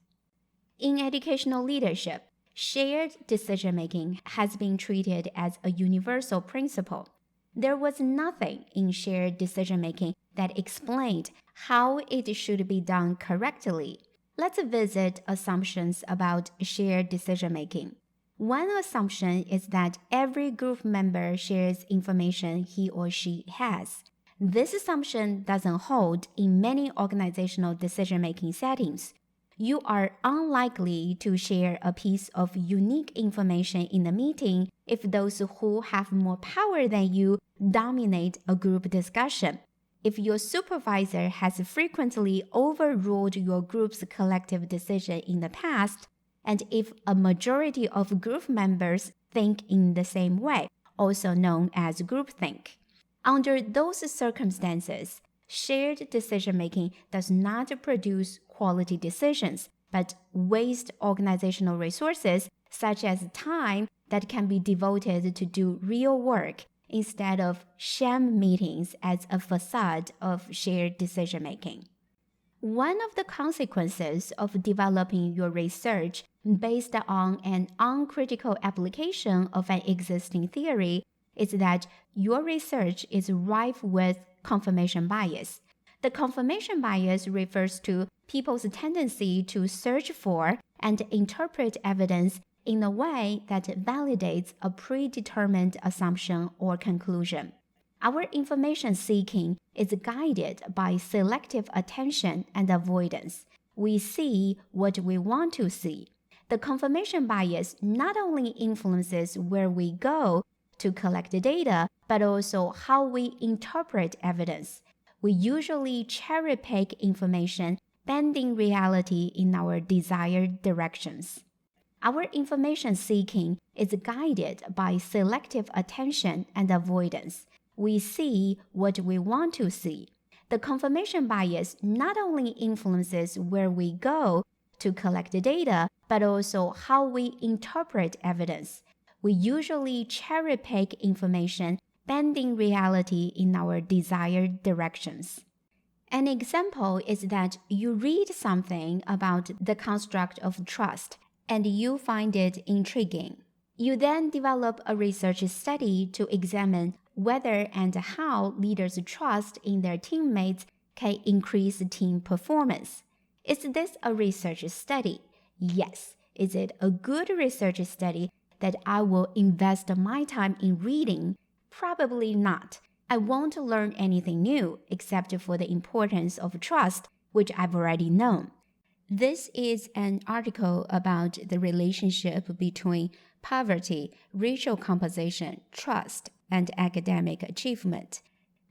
In educational leadership, shared decision-making has been treated as a universal principle. There was nothing in shared decision-making that explained how it should be done correctly. Let's visit assumptions about shared decision-making. One assumption is that every group member shares information he or she has. This assumption doesn't hold in many organizational decision-making settings. You are unlikely to share a piece of unique information in a meeting if those who have more power than you dominate a group discussion. If your supervisor has frequently overruled your group's collective decision in the past, and if a majority of group members think in the same way, also known as groupthink. Under those circumstances, shared decision-making does not produce quality decisions, but waste organizational resources such as time that can be devoted to do real work instead of sham meetings as a facade of shared decision-making. One of the consequences of developing your research based on an uncritical application of an existing theory is that your research is rife with confirmation bias. The confirmation bias refers to people's tendency to search for and interpret evidence in a way that validates a predetermined assumption or conclusion. Our information seeking is guided by selective attention and avoidance. We see what we want to see. The confirmation bias not only influences where we go to collect data, but also how we interpret evidence. We usually cherry-pick information, bending reality in our desired directions. Our information seeking is guided by selective attention and avoidance. We see what we want to see. The confirmation bias not only influences where we go to collect data, but also how we interpret evidence. We usually cherry-pick information, bending reality in our desired directions. An example is that you read something about the construct of trust, and you find it intriguing. You then develop a research study to examine whether and how leaders' trust in their teammates can increase team performance. Is this a research study? Yes. Is it a good research study that I will invest my time in reading? Probably not. I won't learn anything new except for the importance of trust, which I've already known. This is an article about the relationship between poverty, racial composition, trust, and academic achievement.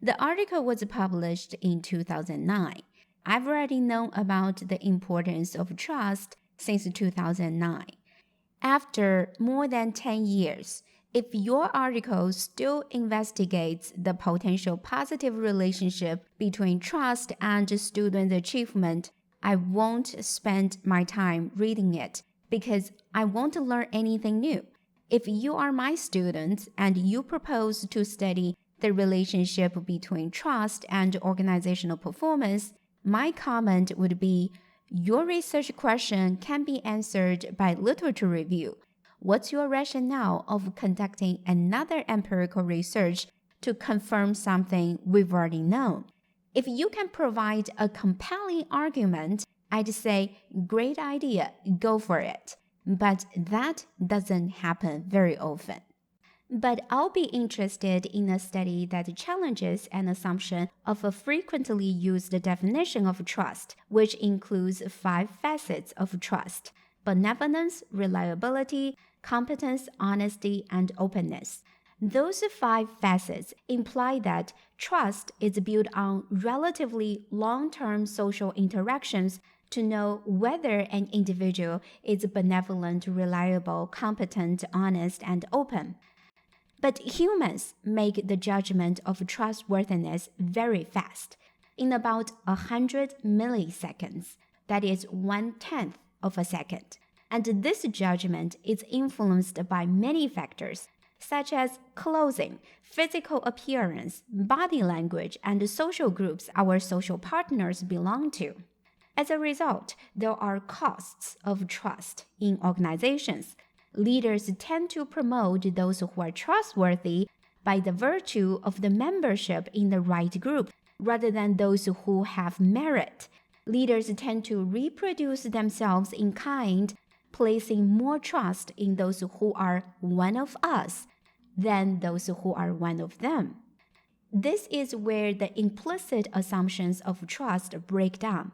The article was published in 2009. I've already known about the importance of trust since 2009. After more than 10 years, if your article still investigates the potential positive relationship between trust and student achievement, I won't spend my time reading it because I won't learn anything new. If you are my student and you propose to study the relationship between trust and organizational performance, my comment would be, your research question can be answered by literature review. What's your rationale of conducting another empirical research to confirm something we've already known? If you can provide a compelling argument, I'd say, great idea, go for it. But that doesn't happen very often. But I'll be interested in a study that challenges an assumption of a frequently used definition of trust, which includes 5 facets of trust: benevolence, reliability, competence, honesty, and openness. Those 5 facets imply that trust is built on relatively long-term social interactions to know whether an individual is benevolent, reliable, competent, honest, and open. But humans make the judgment of trustworthiness very fast, in about 100 milliseconds, that is 1/10 of a second. And this judgment is influenced by many factors, such as clothing, physical appearance, body language, and social groups our social partners belong to. As a result, there are costs of trust in organizations. Leaders tend to promote those who are trustworthy by the virtue of the membership in the right group rather than those who have merit. Leaders tend to reproduce themselves in kind, placing more trust in those who are one of us than those who are one of them. This is where the implicit assumptions of trust break down.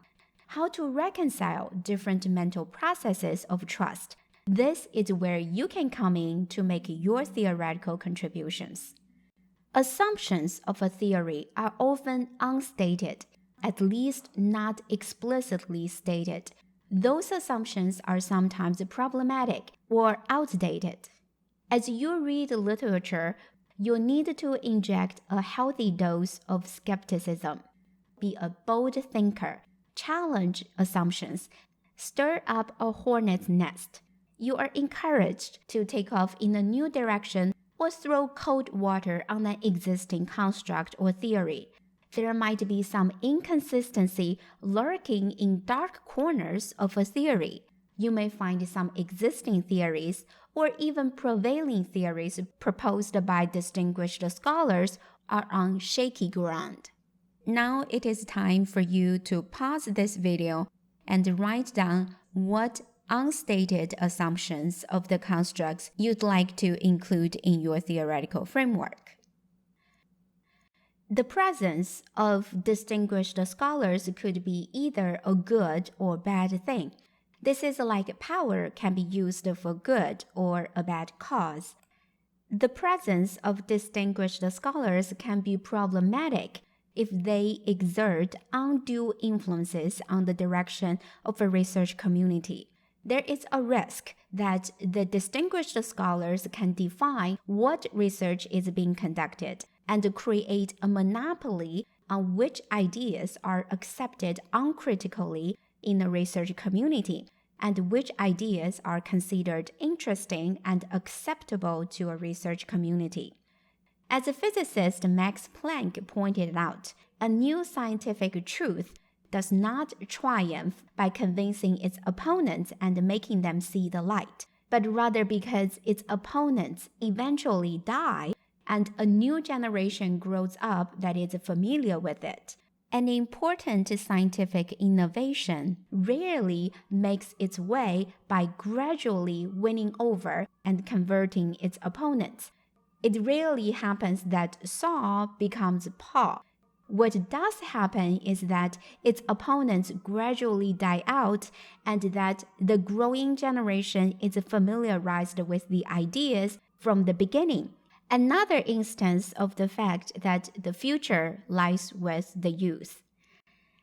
How to reconcile different mental processes of trust. This is where you can come in to make your theoretical contributions. Assumptions of a theory are often unstated, at least not explicitly stated. Those assumptions are sometimes problematic or outdated. As you read literature, you'll need to inject a healthy dose of skepticism. Be a bold thinker, challenge assumptions, stir up a hornet's nest. You are encouraged to take off in a new direction or throw cold water on an existing construct or theory. There might be some inconsistency lurking in dark corners of a theory. You may find some existing theories or even prevailing theories proposed by distinguished scholars are on shaky ground. Now it is time for you to pause this video and write down what unstated assumptions of the constructs you'd like to include in your theoretical framework. The presence of distinguished scholars could be either a good or bad thing. This is like power can be used for good or a bad cause. The presence of distinguished scholars can be problematic if they exert undue influences on the direction of a research community. There is a risk that the distinguished scholars can define what research is being conducted and create a monopoly on which ideas are accepted uncritically in the research community and which ideas are considered interesting and acceptable to a research community. As a physicist Max Planck pointed out, a new scientific truth does not triumph by convincing its opponents and making them see the light, but rather because its opponents eventually die and a new generation grows up that is familiar with it. An important scientific innovation rarely makes its way by gradually winning over and converting its opponents. It rarely happens that Saul becomes Paul. What does happen is that its opponents gradually die out and that the growing generation is familiarized with the ideas from the beginning. Another instance of the fact that the future lies with the youth.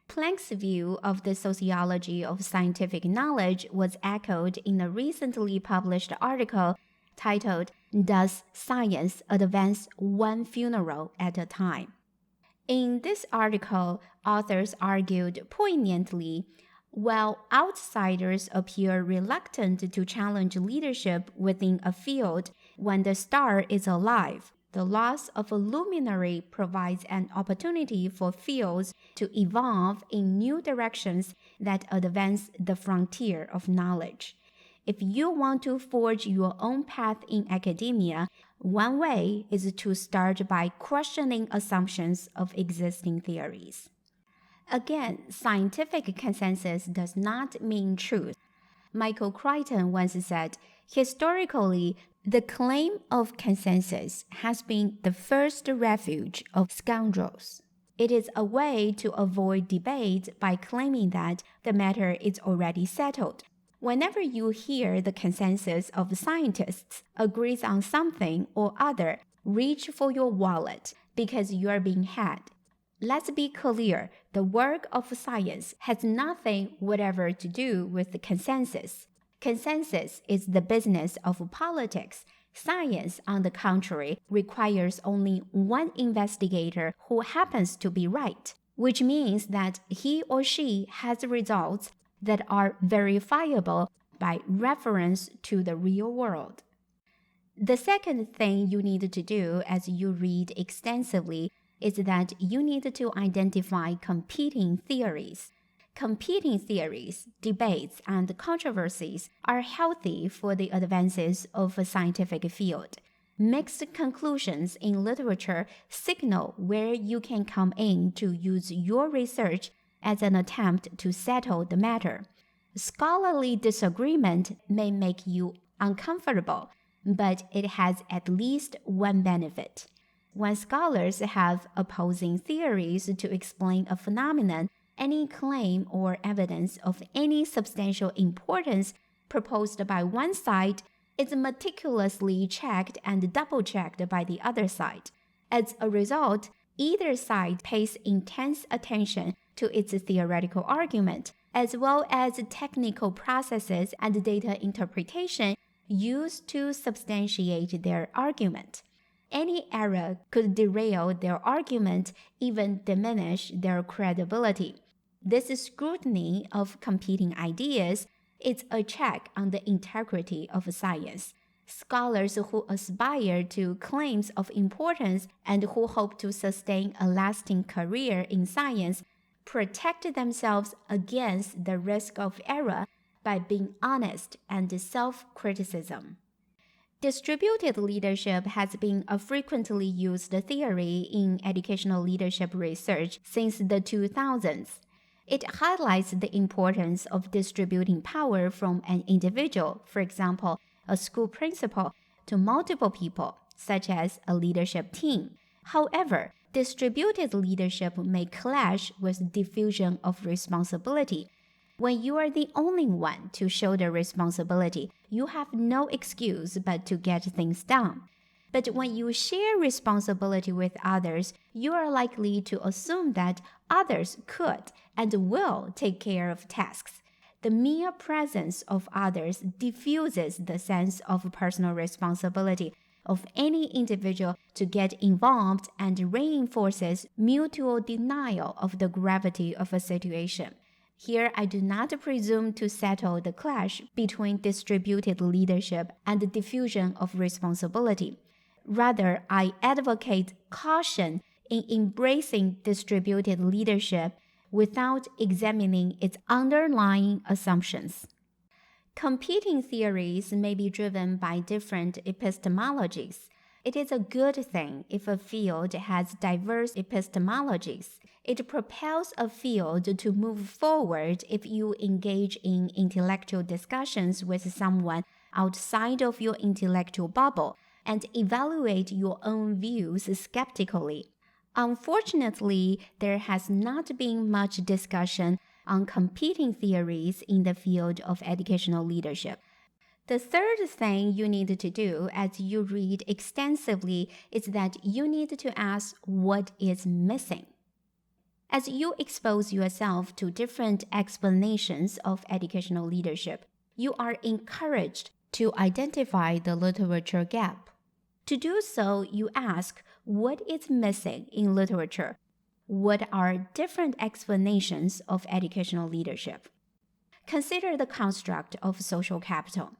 Planck's view of the sociology of scientific knowledge was echoed in a recently published article titled, "Does Science Advance One Funeral at a Time?" In this article, authors argued poignantly, while outsiders appear reluctant to challenge leadership within a field when the star is alive, the loss of a luminary provides an opportunity for fields to evolve in new directions that advance the frontier of knowledge. If you want to forge your own path in academia, one way is to start by questioning assumptions of existing theories. Again, scientific consensus does not mean truth. Michael Crichton once said, historically, the claim of consensus has been the first refuge of scoundrels. It is a way to avoid debate by claiming that the matter is already settled. Whenever you hear the consensus of scientists agrees on something or other, reach for your wallet because you are being had. Let's be clear, the work of science has nothing whatever to do with the consensus. Consensus is the business of politics. Science, on the contrary, requires only one investigator who happens to be right, which means that he or she has results that are verifiable by reference to the real world. The second thing you need to do as you read extensively is that you need to identify competing theories. Competing theories, debates, and controversies are healthy for the advances of a scientific field. Mixed conclusions in literature signal where you can come in to use your research as an attempt to settle the matter. Scholarly disagreement may make you uncomfortable, but it has at least one benefit. When scholars have opposing theories to explain a phenomenon, any claim or evidence of any substantial importance proposed by one side is meticulously checked and double-checked by the other side. As a result, either side pays intense attention to its theoretical argument, as well as technical processes and data interpretation used to substantiate their argument. Any error could derail their argument, even diminish their credibility. This scrutiny of competing ideas is a check on the integrity of science. Scholars who aspire to claims of importance and who hope to sustain a lasting career in science protect themselves against the risk of error by being honest and self-criticism. Distributed leadership has been a frequently used theory in educational leadership research since the 2000s. It highlights the importance of distributing power from an individual, for example, a school principal, to multiple people, such as a leadership team. However, distributed leadership may clash with diffusion of responsibility. When you are the only one to shoulder responsibility, you have no excuse but to get things done. But when you share responsibility with others, you are likely to assume that others could and will take care of tasks. The mere presence of others diffuses the sense of personal responsibility of any individual to get involved and reinforces mutual denial of the gravity of a situation. Here, I do not presume to settle the clash between distributed leadership and the diffusion of responsibility. Rather, I advocate caution in embracing distributed leadership without examining its underlying assumptions. Competing theories may be driven by different epistemologies. It is a good thing if a field has diverse epistemologies. It propels a field to move forward if you engage in intellectual discussions with someone outside of your intellectual bubble and evaluate your own views skeptically. Unfortunately, there has not been much discussion on competing theories in the field of educational leadership. The third thing you need to do as you read extensively is that you need to ask what is missing. As you expose yourself to different explanations of educational leadership, you are encouraged to identify the literature gap. To do so, you ask what is missing in literature. What are different explanations of educational leadership? Consider the construct of social capital.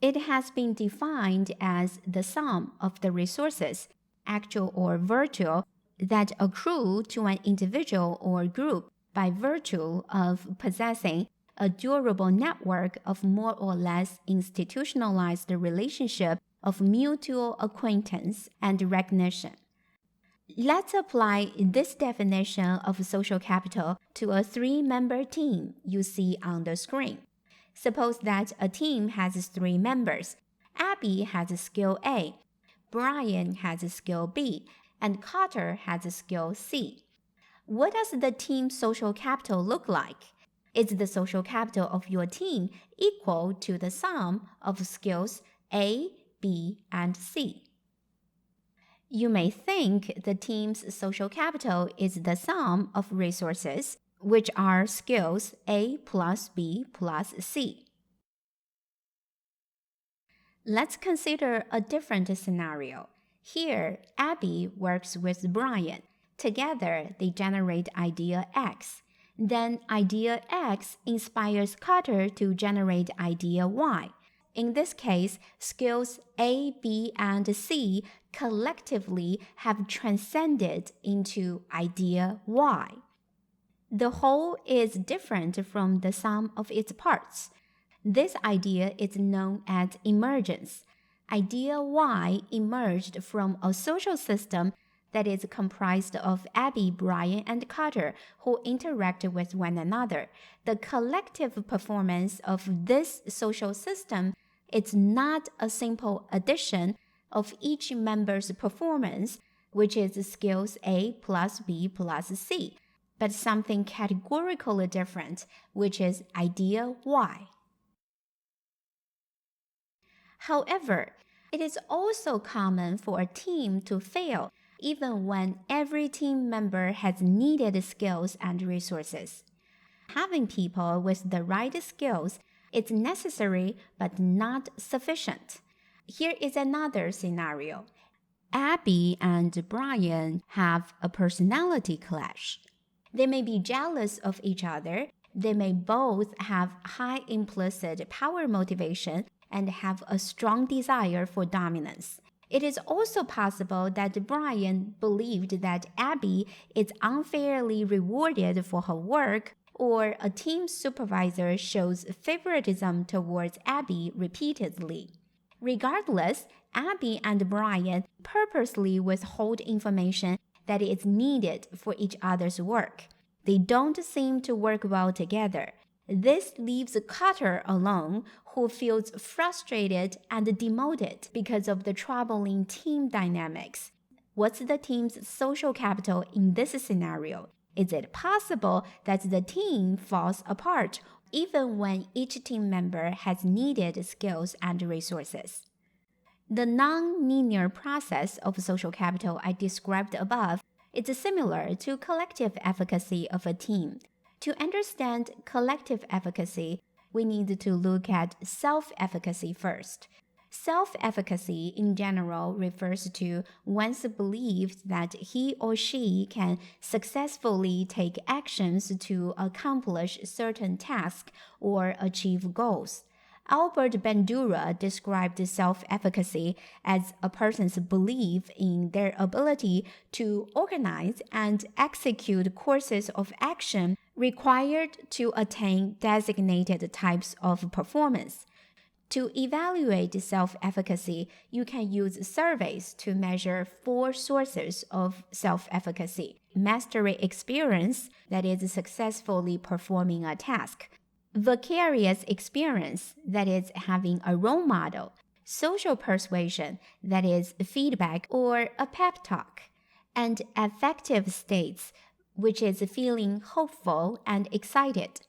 It has been defined as the sum of the resources, actual or virtual, that accrue to an individual or group by virtue of possessing a durable network of more or less institutionalized relationship of mutual acquaintance and recognition. Let's apply this definition of social capital to a 3-member team you see on the screen. Suppose that a team has 3 members. Abby has skill A, Brian has skill B, and Carter has skill C. What does the team social capital look like? Is the social capital of your team equal to the sum of skills A, B, and C? You may think the team's social capital is the sum of resources, which are skills A plus B plus C. Let's consider a different scenario. Here, Abby works with Brian. Together, they generate idea X. Then idea X inspires Carter to generate idea Y. In this case, skills A, B, and C collectively have transcended into idea Y. The whole is different from the sum of its parts. This idea is known as emergence. Idea Y emerged from a social system that is comprised of Abby, Brian, and Carter who interact with one another. The collective performance of this social system is not a simple addition of each member's performance, which is skills A plus B plus C, but something categorically different, which is idea Y. However, it is also common for a team to fail even when every team member has needed skills and resources. Having people with the right skills is necessary but not sufficient. Here is another scenario. Abby and Brian have a personality clash. They may be jealous of each other. They may both have high implicit power motivation and have a strong desire for dominance. It is also possible that Brian believed that Abby is unfairly rewarded for her work, or a team supervisor shows favoritism towards Abby repeatedly. Regardless, Abby and Brian purposely withhold information that is needed for each other's work. They don't seem to work well together. This leaves Carter alone, who feels frustrated and demoted because of the troubling team dynamics. What's the team's social capital in this scenario? Is it possible that the team falls apart even when each team member has needed skills and resources? The non-linear process of social capital I described above is similar to collective efficacy of a team. To understand collective efficacy, we need to look at self-efficacy first. Self-efficacy in general refers to one's belief that he or she can successfully take actions to accomplish certain tasks or achieve goals. Albert Bandura described self-efficacy as a person's belief in their ability to organize and execute courses of action required to attain designated types of performance. To evaluate self-efficacy, you can use surveys to measure 4 sources of self-efficacy: mastery experience, that is successfully performing a task; vicarious experience, that is having a role model; social persuasion, that is feedback or a pep talk; and affective states, which is feeling hopeful and excited.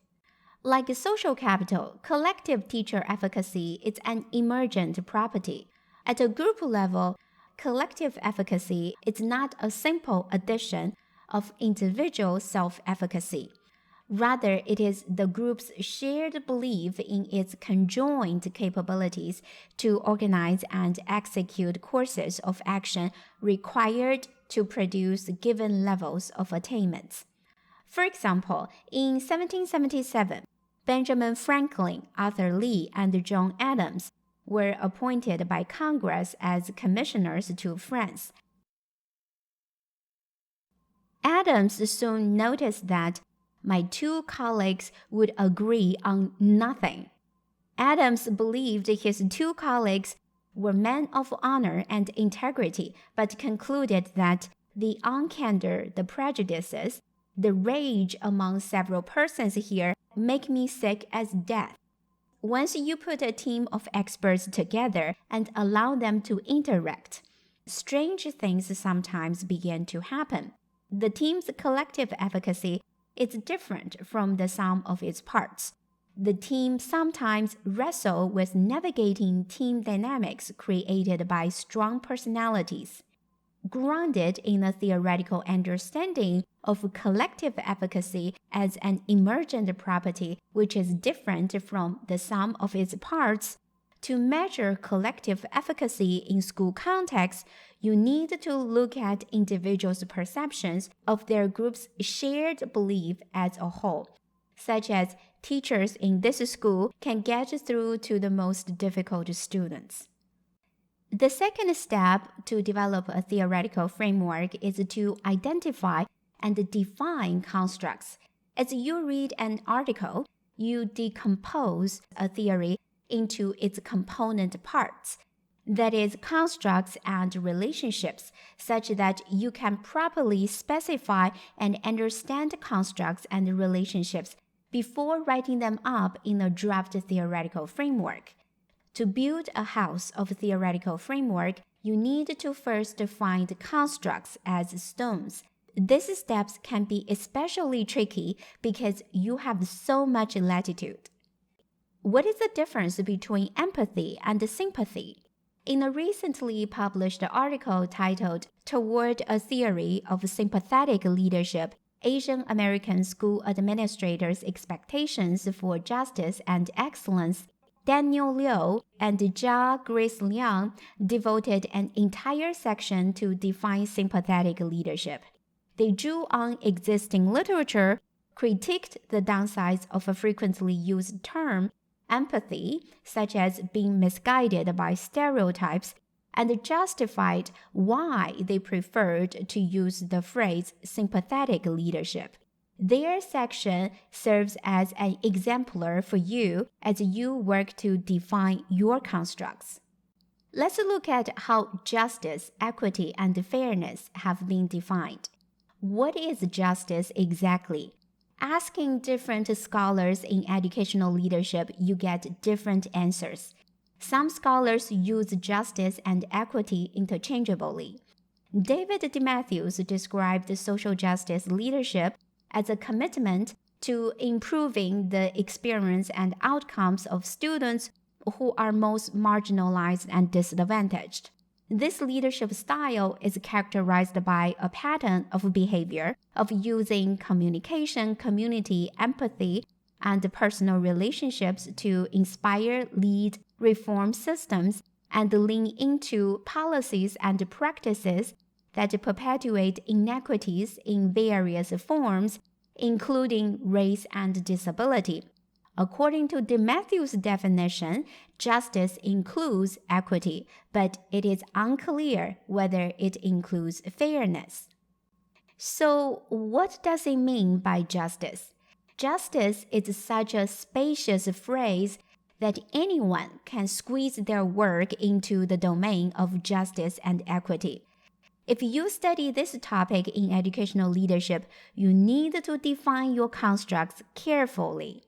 Like social capital, collective teacher efficacy is an emergent property. At a group level, collective efficacy is not a simple addition of individual self-efficacy. Rather, it is the group's shared belief in its conjoined capabilities to organize and execute courses of action required to produce given levels of attainments. For example, in 1777, Benjamin Franklin, Arthur Lee, and John Adams were appointed by Congress as commissioners to France. Adams soon noticed that my 2 colleagues would agree on nothing. Adams believed his 2 colleagues were men of honor and integrity, but concluded that the uncandor, the prejudices, the rage among several persons here make me sick as death. Once you put a team of experts together and allow them to interact, strange things sometimes begin to happen. The team's collective efficacy is different from the sum of its parts. The team sometimes wrestle with navigating team dynamics created by strong personalities. Grounded in a theoretical understanding of collective efficacy as an emergent property which is different from the sum of its parts, to measure collective efficacy in school context, you need to look at individuals' perceptions of their group's shared belief as a whole, such as teachers in this school can get through to the most difficult students. The second step to develop a theoretical framework is to identify and define constructs. As you read an article, you decompose a theory into its component parts. that is, constructs and relationships, such that you can properly specify and understand constructs and relationships before writing them up in a draft theoretical framework. To build a house of theoretical framework, you need to first find constructs as stones. These steps can be especially tricky because you have so much latitude. What is the difference between empathy and sympathy? In a recently published article titled Toward a Theory of Sympathetic Leadership, Asian American School Administrators' Expectations for Justice and Excellence, Daniel Liu and Jia Grace Liang devoted an entire section to define sympathetic leadership. They drew on existing literature, critiqued the downsides of a frequently used term, empathy, such as being misguided by stereotypes, and justified why they preferred to use the phrase sympathetic leadership. Their section serves as an exemplar for you as you work to define your constructs. Let's look at how justice, equity, and fairness have been defined. What is justice exactly? Asking different scholars in educational leadership, you get different answers. Some scholars use justice and equity interchangeably. David DeMatthews described social justice leadership as a commitment to improving the experience and outcomes of students who are most marginalized and disadvantaged. This leadership style is characterized by a pattern of behavior of using communication, community, empathy, and personal relationships to inspire, lead, reform systems, and lean into policies and practices that perpetuate inequities in various forms, including race and disability. According to DeMatthews' definition, justice includes equity, but it is unclear whether it includes fairness. So, what does it mean by justice? Justice is such a spacious phrase that anyone can squeeze their work into the domain of justice and equity. If you study this topic in educational leadership, you need to define your constructs carefully.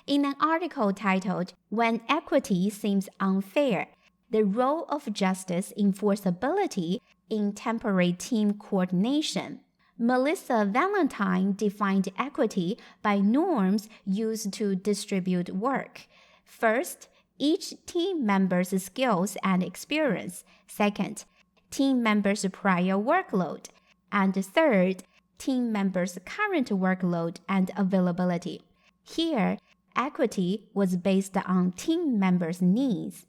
In an article titled, When Equity Seems Unfair, the Role of Justice Enforceability in Temporary Team Coordination, Melissa Valentine defined equity by norms used to distribute work. First, each team member's skills and experience. Second, team members' prior workload. And third, team members' current workload and availability. Here, equity was based on team members' needs.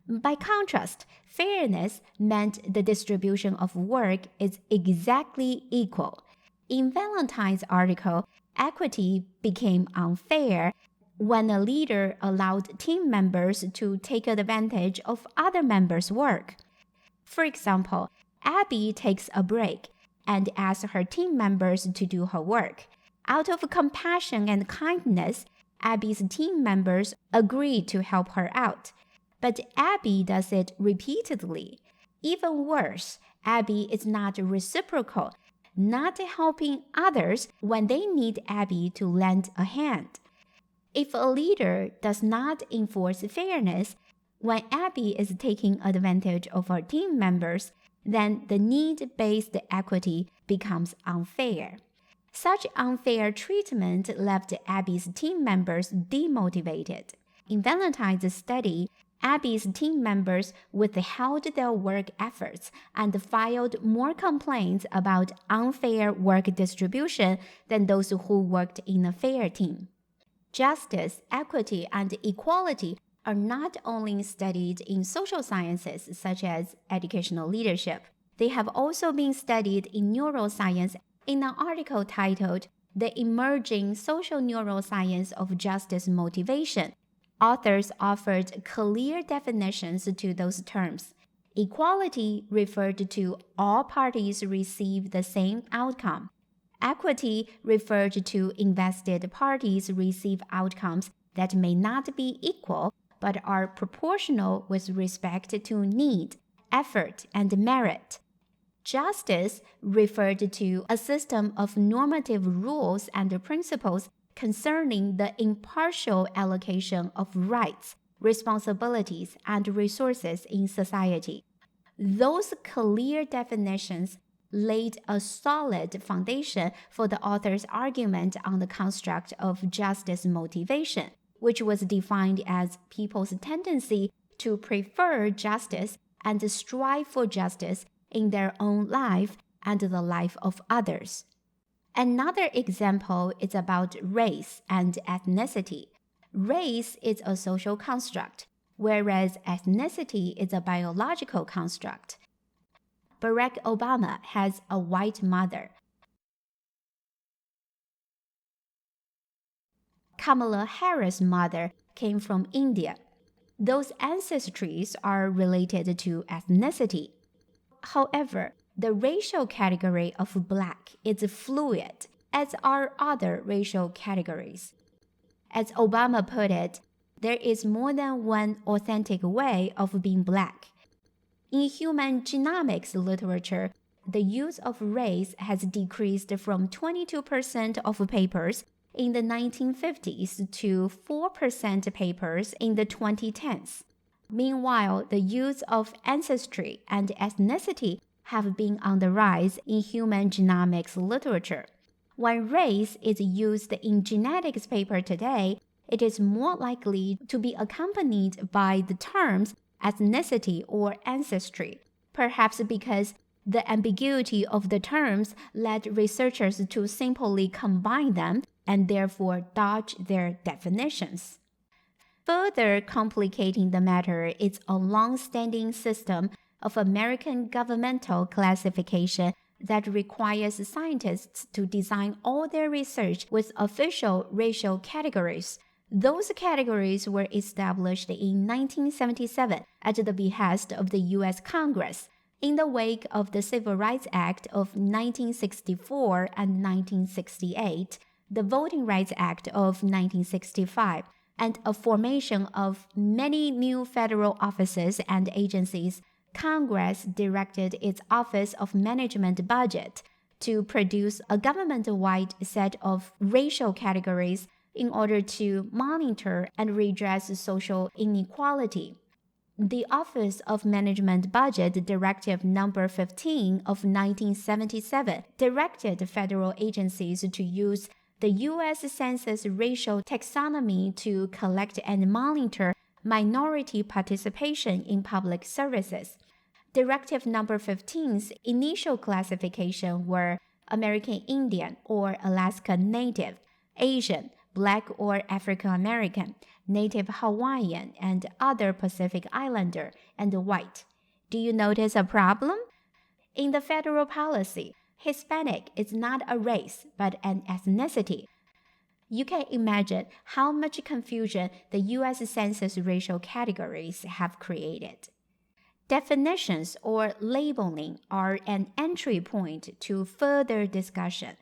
By contrast, fairness meant the distribution of work is exactly equal. In Valentine's article, equity became unfair when a leader allowed team members to take advantage of other members' work. For example, Abby takes a break and asks her team members to do her work. Out of compassion and kindness, Abby's team members agree to help her out. But Abby does it repeatedly. Even worse, Abby is not reciprocal, not helping others when they need Abby to lend a hand. If a leader does not enforce fairness, when Abby is taking advantage of her team members, then the need-based equity becomes unfair. Such unfair treatment left Abby's team members demotivated. In Valentine's study, Abby's team members withheld their work efforts and filed more complaints about unfair work distribution than those who worked in a fair team. Justice, equity, and equality are not only studied in social sciences such as educational leadership. They have also been studied in neuroscience in an article titled The Emerging Social Neuroscience of Justice Motivation. Authors offered clear definitions to those terms. Equality referred to all parties receive the same outcome. Equity referred to invested parties receive outcomes that may not be equal, but are proportional with respect to need, effort, and merit. Justice referred to a system of normative rules and principles concerning the impartial allocation of rights, responsibilities, and resources in society. Those clear definitions laid a solid foundation for the author's argument on the construct of justice motivation, which was defined as people's tendency to prefer justice and strive for justice in their own life and the life of others. Another example is about race and ethnicity. Race is a social construct, whereas ethnicity is a biological construct. Barack Obama has a white mother. Kamala Harris' mother came from India. Those ancestries are related to ethnicity. However, the racial category of black is fluid, as are other racial categories. As Obama put it, there is more than one authentic way of being black. In human genomics literature, the use of race has decreased from 22% of papers in the 1950s to 4% papers in the 2010s. Meanwhile, the use of ancestry and ethnicity have been on the rise in human genomics literature. When race is used in genetics paper today, it is more likely to be accompanied by the terms ethnicity or ancestry, perhaps because the ambiguity of the terms led researchers to simply combine them and therefore dodge their definitions. Further complicating the matter is a long-standing system of American governmental classification that requires scientists to design all their research with official racial categories. Those categories were established in 1977 at the behest of the U.S. Congress in the wake of the Civil Rights Act of 1964 and 1968, the Voting Rights Act of 1965, and a formation of many new federal offices and agencies. Congress directed its Office of Management Budget to produce a government-wide set of racial categories in order to monitor and redress social inequality. The Office of Management Budget Directive No. 15 of 1977 directed federal agencies to use the U.S. Census racial taxonomy to collect and monitor minority participation in public services. Directive No. 15's initial classification were American Indian or Alaska Native, Asian, Black or African American, Native Hawaiian, and other Pacific Islander, and white. Do you notice a problem? In the federal policy, Hispanic is not a race but an ethnicity. You can imagine how much confusion the U.S. Census racial categories have created. Definitions or labeling are an entry point to further discussion.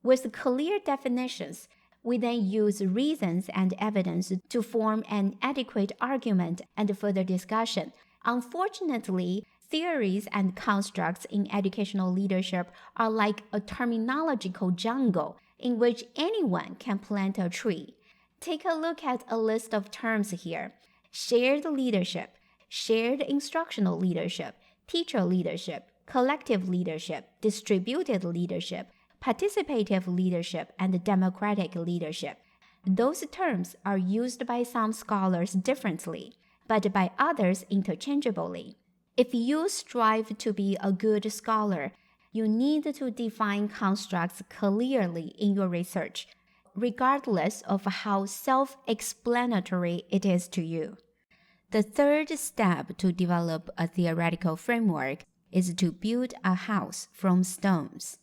With clear definitions, we then use reasons and evidence to form an adequate argument and further discussion. Unfortunately, theories and constructs in educational leadership are like a terminological jungle in which anyone can plant a tree. Take a look at a list of terms here: shared leadership, shared instructional leadership, teacher leadership, collective leadership, distributed leadership, participative leadership, and democratic leadership. Those terms are used by some scholars differently, but by others interchangeably. If you strive to be a good scholar, you need to define constructs clearly in your research, regardless of how self-explanatory it is to you. The third step to develop a theoretical framework is to build a house from stones.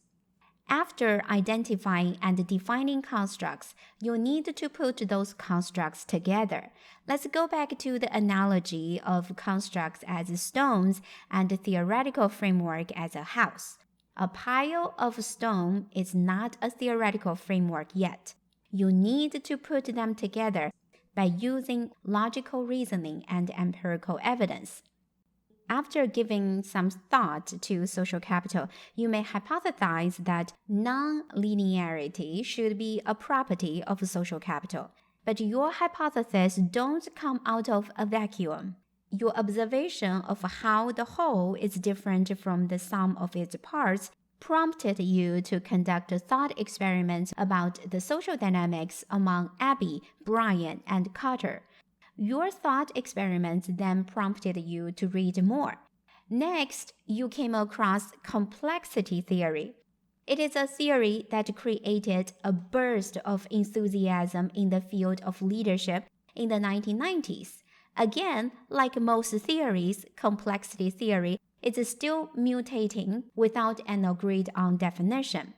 After identifying and defining constructs, you need to put those constructs together. Let's go back to the analogy of constructs as stones and the theoretical framework as a house. A pile of stone is not a theoretical framework yet. You need to put them together, by using logical reasoning and empirical evidence. After giving some thought to social capital, you may hypothesize that non-linearity should be a property of social capital. But your hypotheses don't come out of a vacuum. Your observation of how the whole is different from the sum of its parts prompted you to conduct thought experiments about the social dynamics among Abby, Brian, and Carter. Your thought experiments then prompted you to read more. Next, you came across complexity theory. It is a theory that created a burst of enthusiasm in the field of leadership in the 1990s. Again, like most theories, complexity theory is still mutating without an agreed-on definition.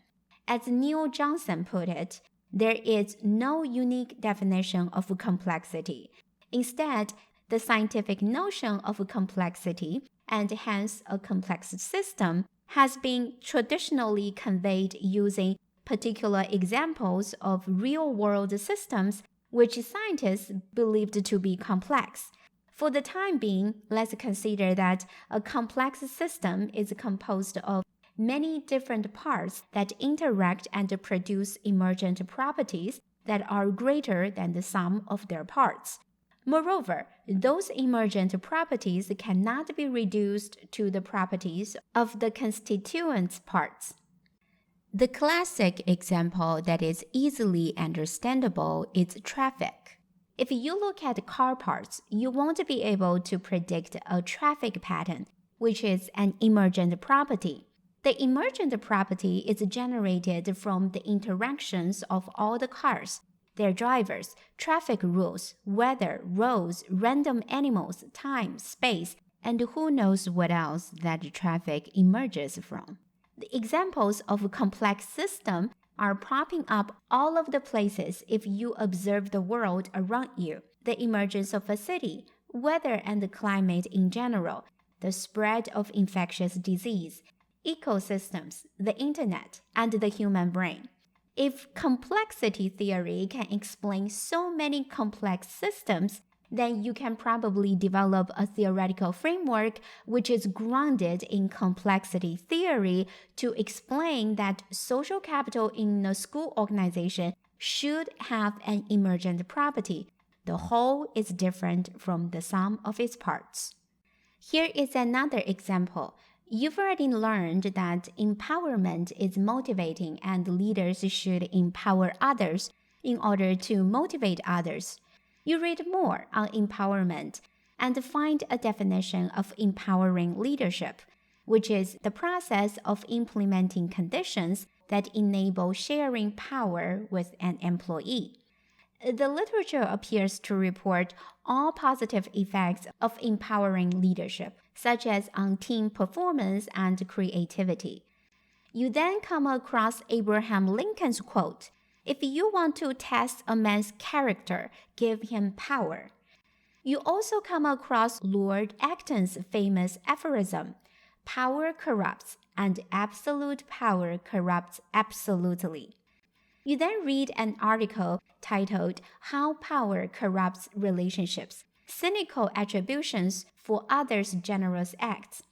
As Neil Johnson put it, there is no unique definition of complexity. Instead, the scientific notion of complexity, and hence a complex system, has been traditionally conveyed using particular examples of real-world systems which scientists believed to be complex. For the time being, let's consider that a complex system is composed of many different parts that interact and produce emergent properties that are greater than the sum of their parts. Moreover, those emergent properties cannot be reduced to the properties of the constituent parts. The classic example that is easily understandable is traffic. If you look at car parts, you won't be able to predict a traffic pattern, which is an emergent property. The emergent property is generated from the interactions of all the cars, their drivers, traffic rules, weather, roads, random animals, time, space, and who knows what else that traffic emerges from. The examples of a complex system are popping up all over the places if you observe the world around you. The emergence of a city, weather and climate in general, the spread of infectious disease, ecosystems, the internet, and the human brain. If complexity theory can explain so many complex systems, then you can probably develop a theoretical framework which is grounded in complexity theory to explain that social capital in a school organization should have an emergent property. The whole is different from the sum of its parts. Here is another example. You've already learned that empowerment is motivating and leaders should empower others in order to motivate others. You read more on empowerment and find a definition of empowering leadership, which is the process of implementing conditions that enable sharing power with an employee. The literature appears to report all positive effects of empowering leadership, such as on team performance and creativity. You then come across Abraham Lincoln's quote, "If you want to test a man's character, give him power." You also come across Lord Acton's famous aphorism, "Power corrupts, and absolute power corrupts absolutely." You then read an article titled "How Power Corrupts Relationships: Cynical Attributions for Others' Generous Acts."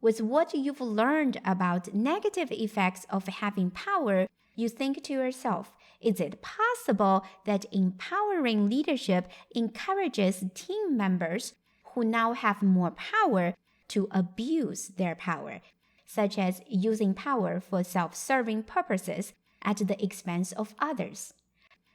With what you've learned about negative effects of having power, you think to yourself, is it possible that empowering leadership encourages team members who now have more power to abuse their power, such as using power for self-serving purposes at the expense of others?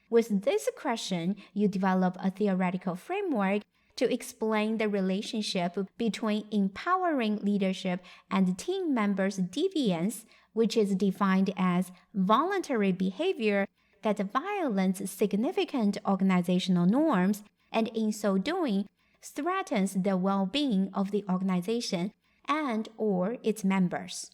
With this question, you develop a theoretical framework to explain the relationship between empowering leadership and team members' deviance, which is defined as voluntary behavior that violates significant organizational norms and in so doing threatens the well-being of the organization and/or its members.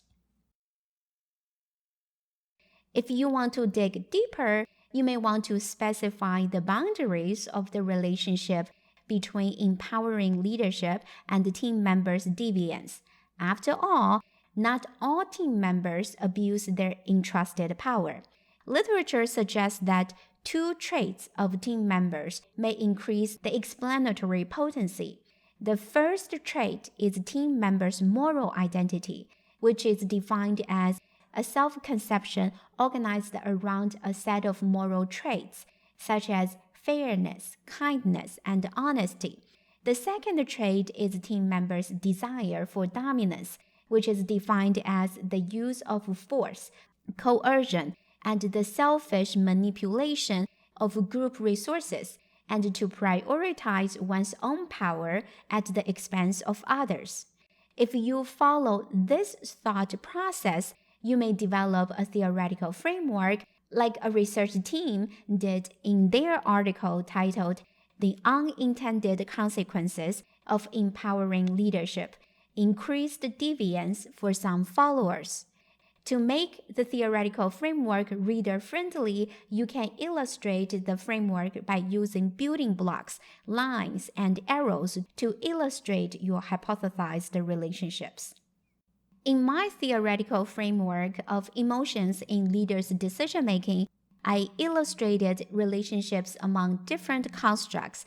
If you want to dig deeper, you may want to specify the boundaries of the relationship between empowering leadership and the team members' deviance. After all, not all team members abuse their entrusted power. Literature suggests that two traits of team members may increase the explanatory potency. The first trait is team members' moral identity, which is defined as a self-conception organized around a set of moral traits, such as fairness, kindness, and honesty. The second trait is team members' desire for dominance, which is defined as the use of force, coercion, and the selfish manipulation of group resources, and to prioritize one's own power at the expense of others. If you follow this thought process, you may develop a theoretical framework like a research team did in their article titled "The Unintended Consequences of Empowering Leadership: Increased Deviance for Some Followers." To make the theoretical framework reader-friendly, you can illustrate the framework by using building blocks, lines, and arrows to illustrate your hypothesized relationships. In my theoretical framework of emotions in leaders' decision-making, I illustrated relationships among different constructs.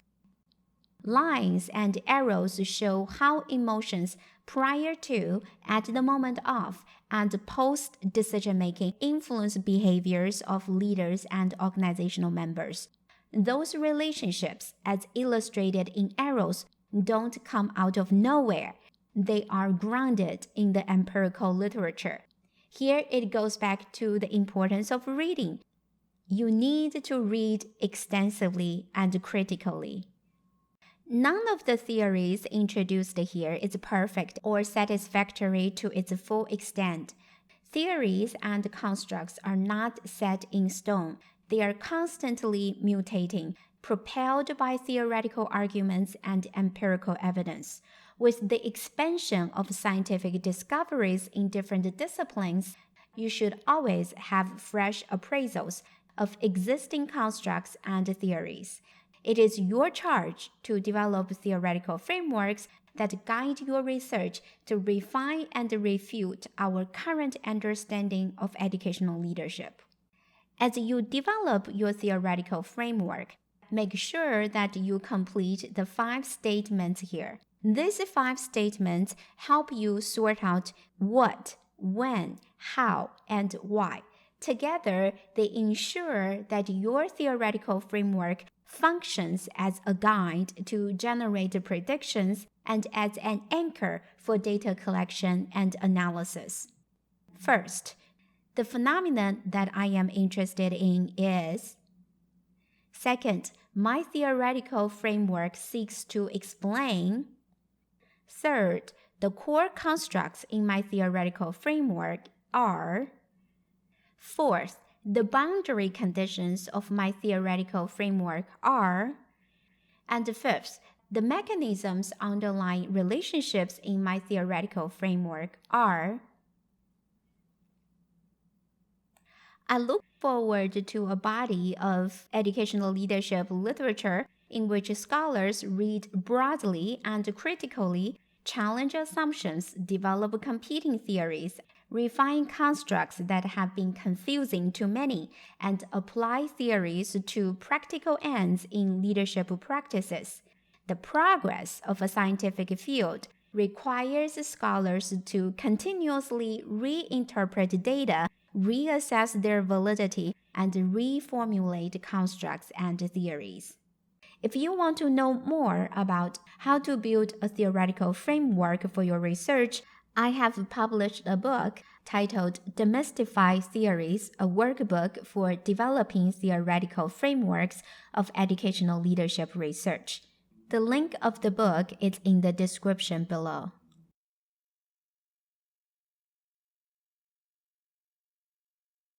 Lines and arrows show how emotions prior to, at the moment of, and post decision-making influence behaviors of leaders and organizational members. Those relationships, as illustrated in arrows, don't come out of nowhere. They are grounded in the empirical literature. Here it goes back to the importance of reading. You need to read extensively and critically. None of the theories introduced here is perfect or satisfactory to its full extent. Theories and constructs are not set in stone. They are constantly mutating, propelled by theoretical arguments and empirical evidence. With the expansion of scientific discoveries in different disciplines, you should always have fresh appraisals of existing constructs and theories. It is your charge to develop theoretical frameworks that guide your research to refine and refute our current understanding of educational leadership. As you develop your theoretical framework, make sure that you complete the 5 statements here. These 5 statements help you sort out what, when, how, and why. Together, they ensure that your theoretical framework functions as a guide to generate predictions and as an anchor for data collection and analysis. First, the phenomenon that I am interested in is. Second, my theoretical framework seeks to explain. Third, the core constructs in my theoretical framework are. Fourth, the boundary conditions of my theoretical framework are. And fifth, the mechanisms underlying relationships in my theoretical framework are. I look forward to a body of educational leadership literature in which scholars read broadly and critically, challenge assumptions, develop competing theories, refine constructs that have been confusing to many, and apply theories to practical ends in leadership practices. The progress of a scientific field requires scholars to continuously reinterpret data, reassess their validity, and reformulate constructs and theories. If you want to know more about how to build a theoretical framework for your research, I have published a book titled Demystify Theories, a workbook for developing theoretical frameworks of educational leadership research. The link of the book is in the description below.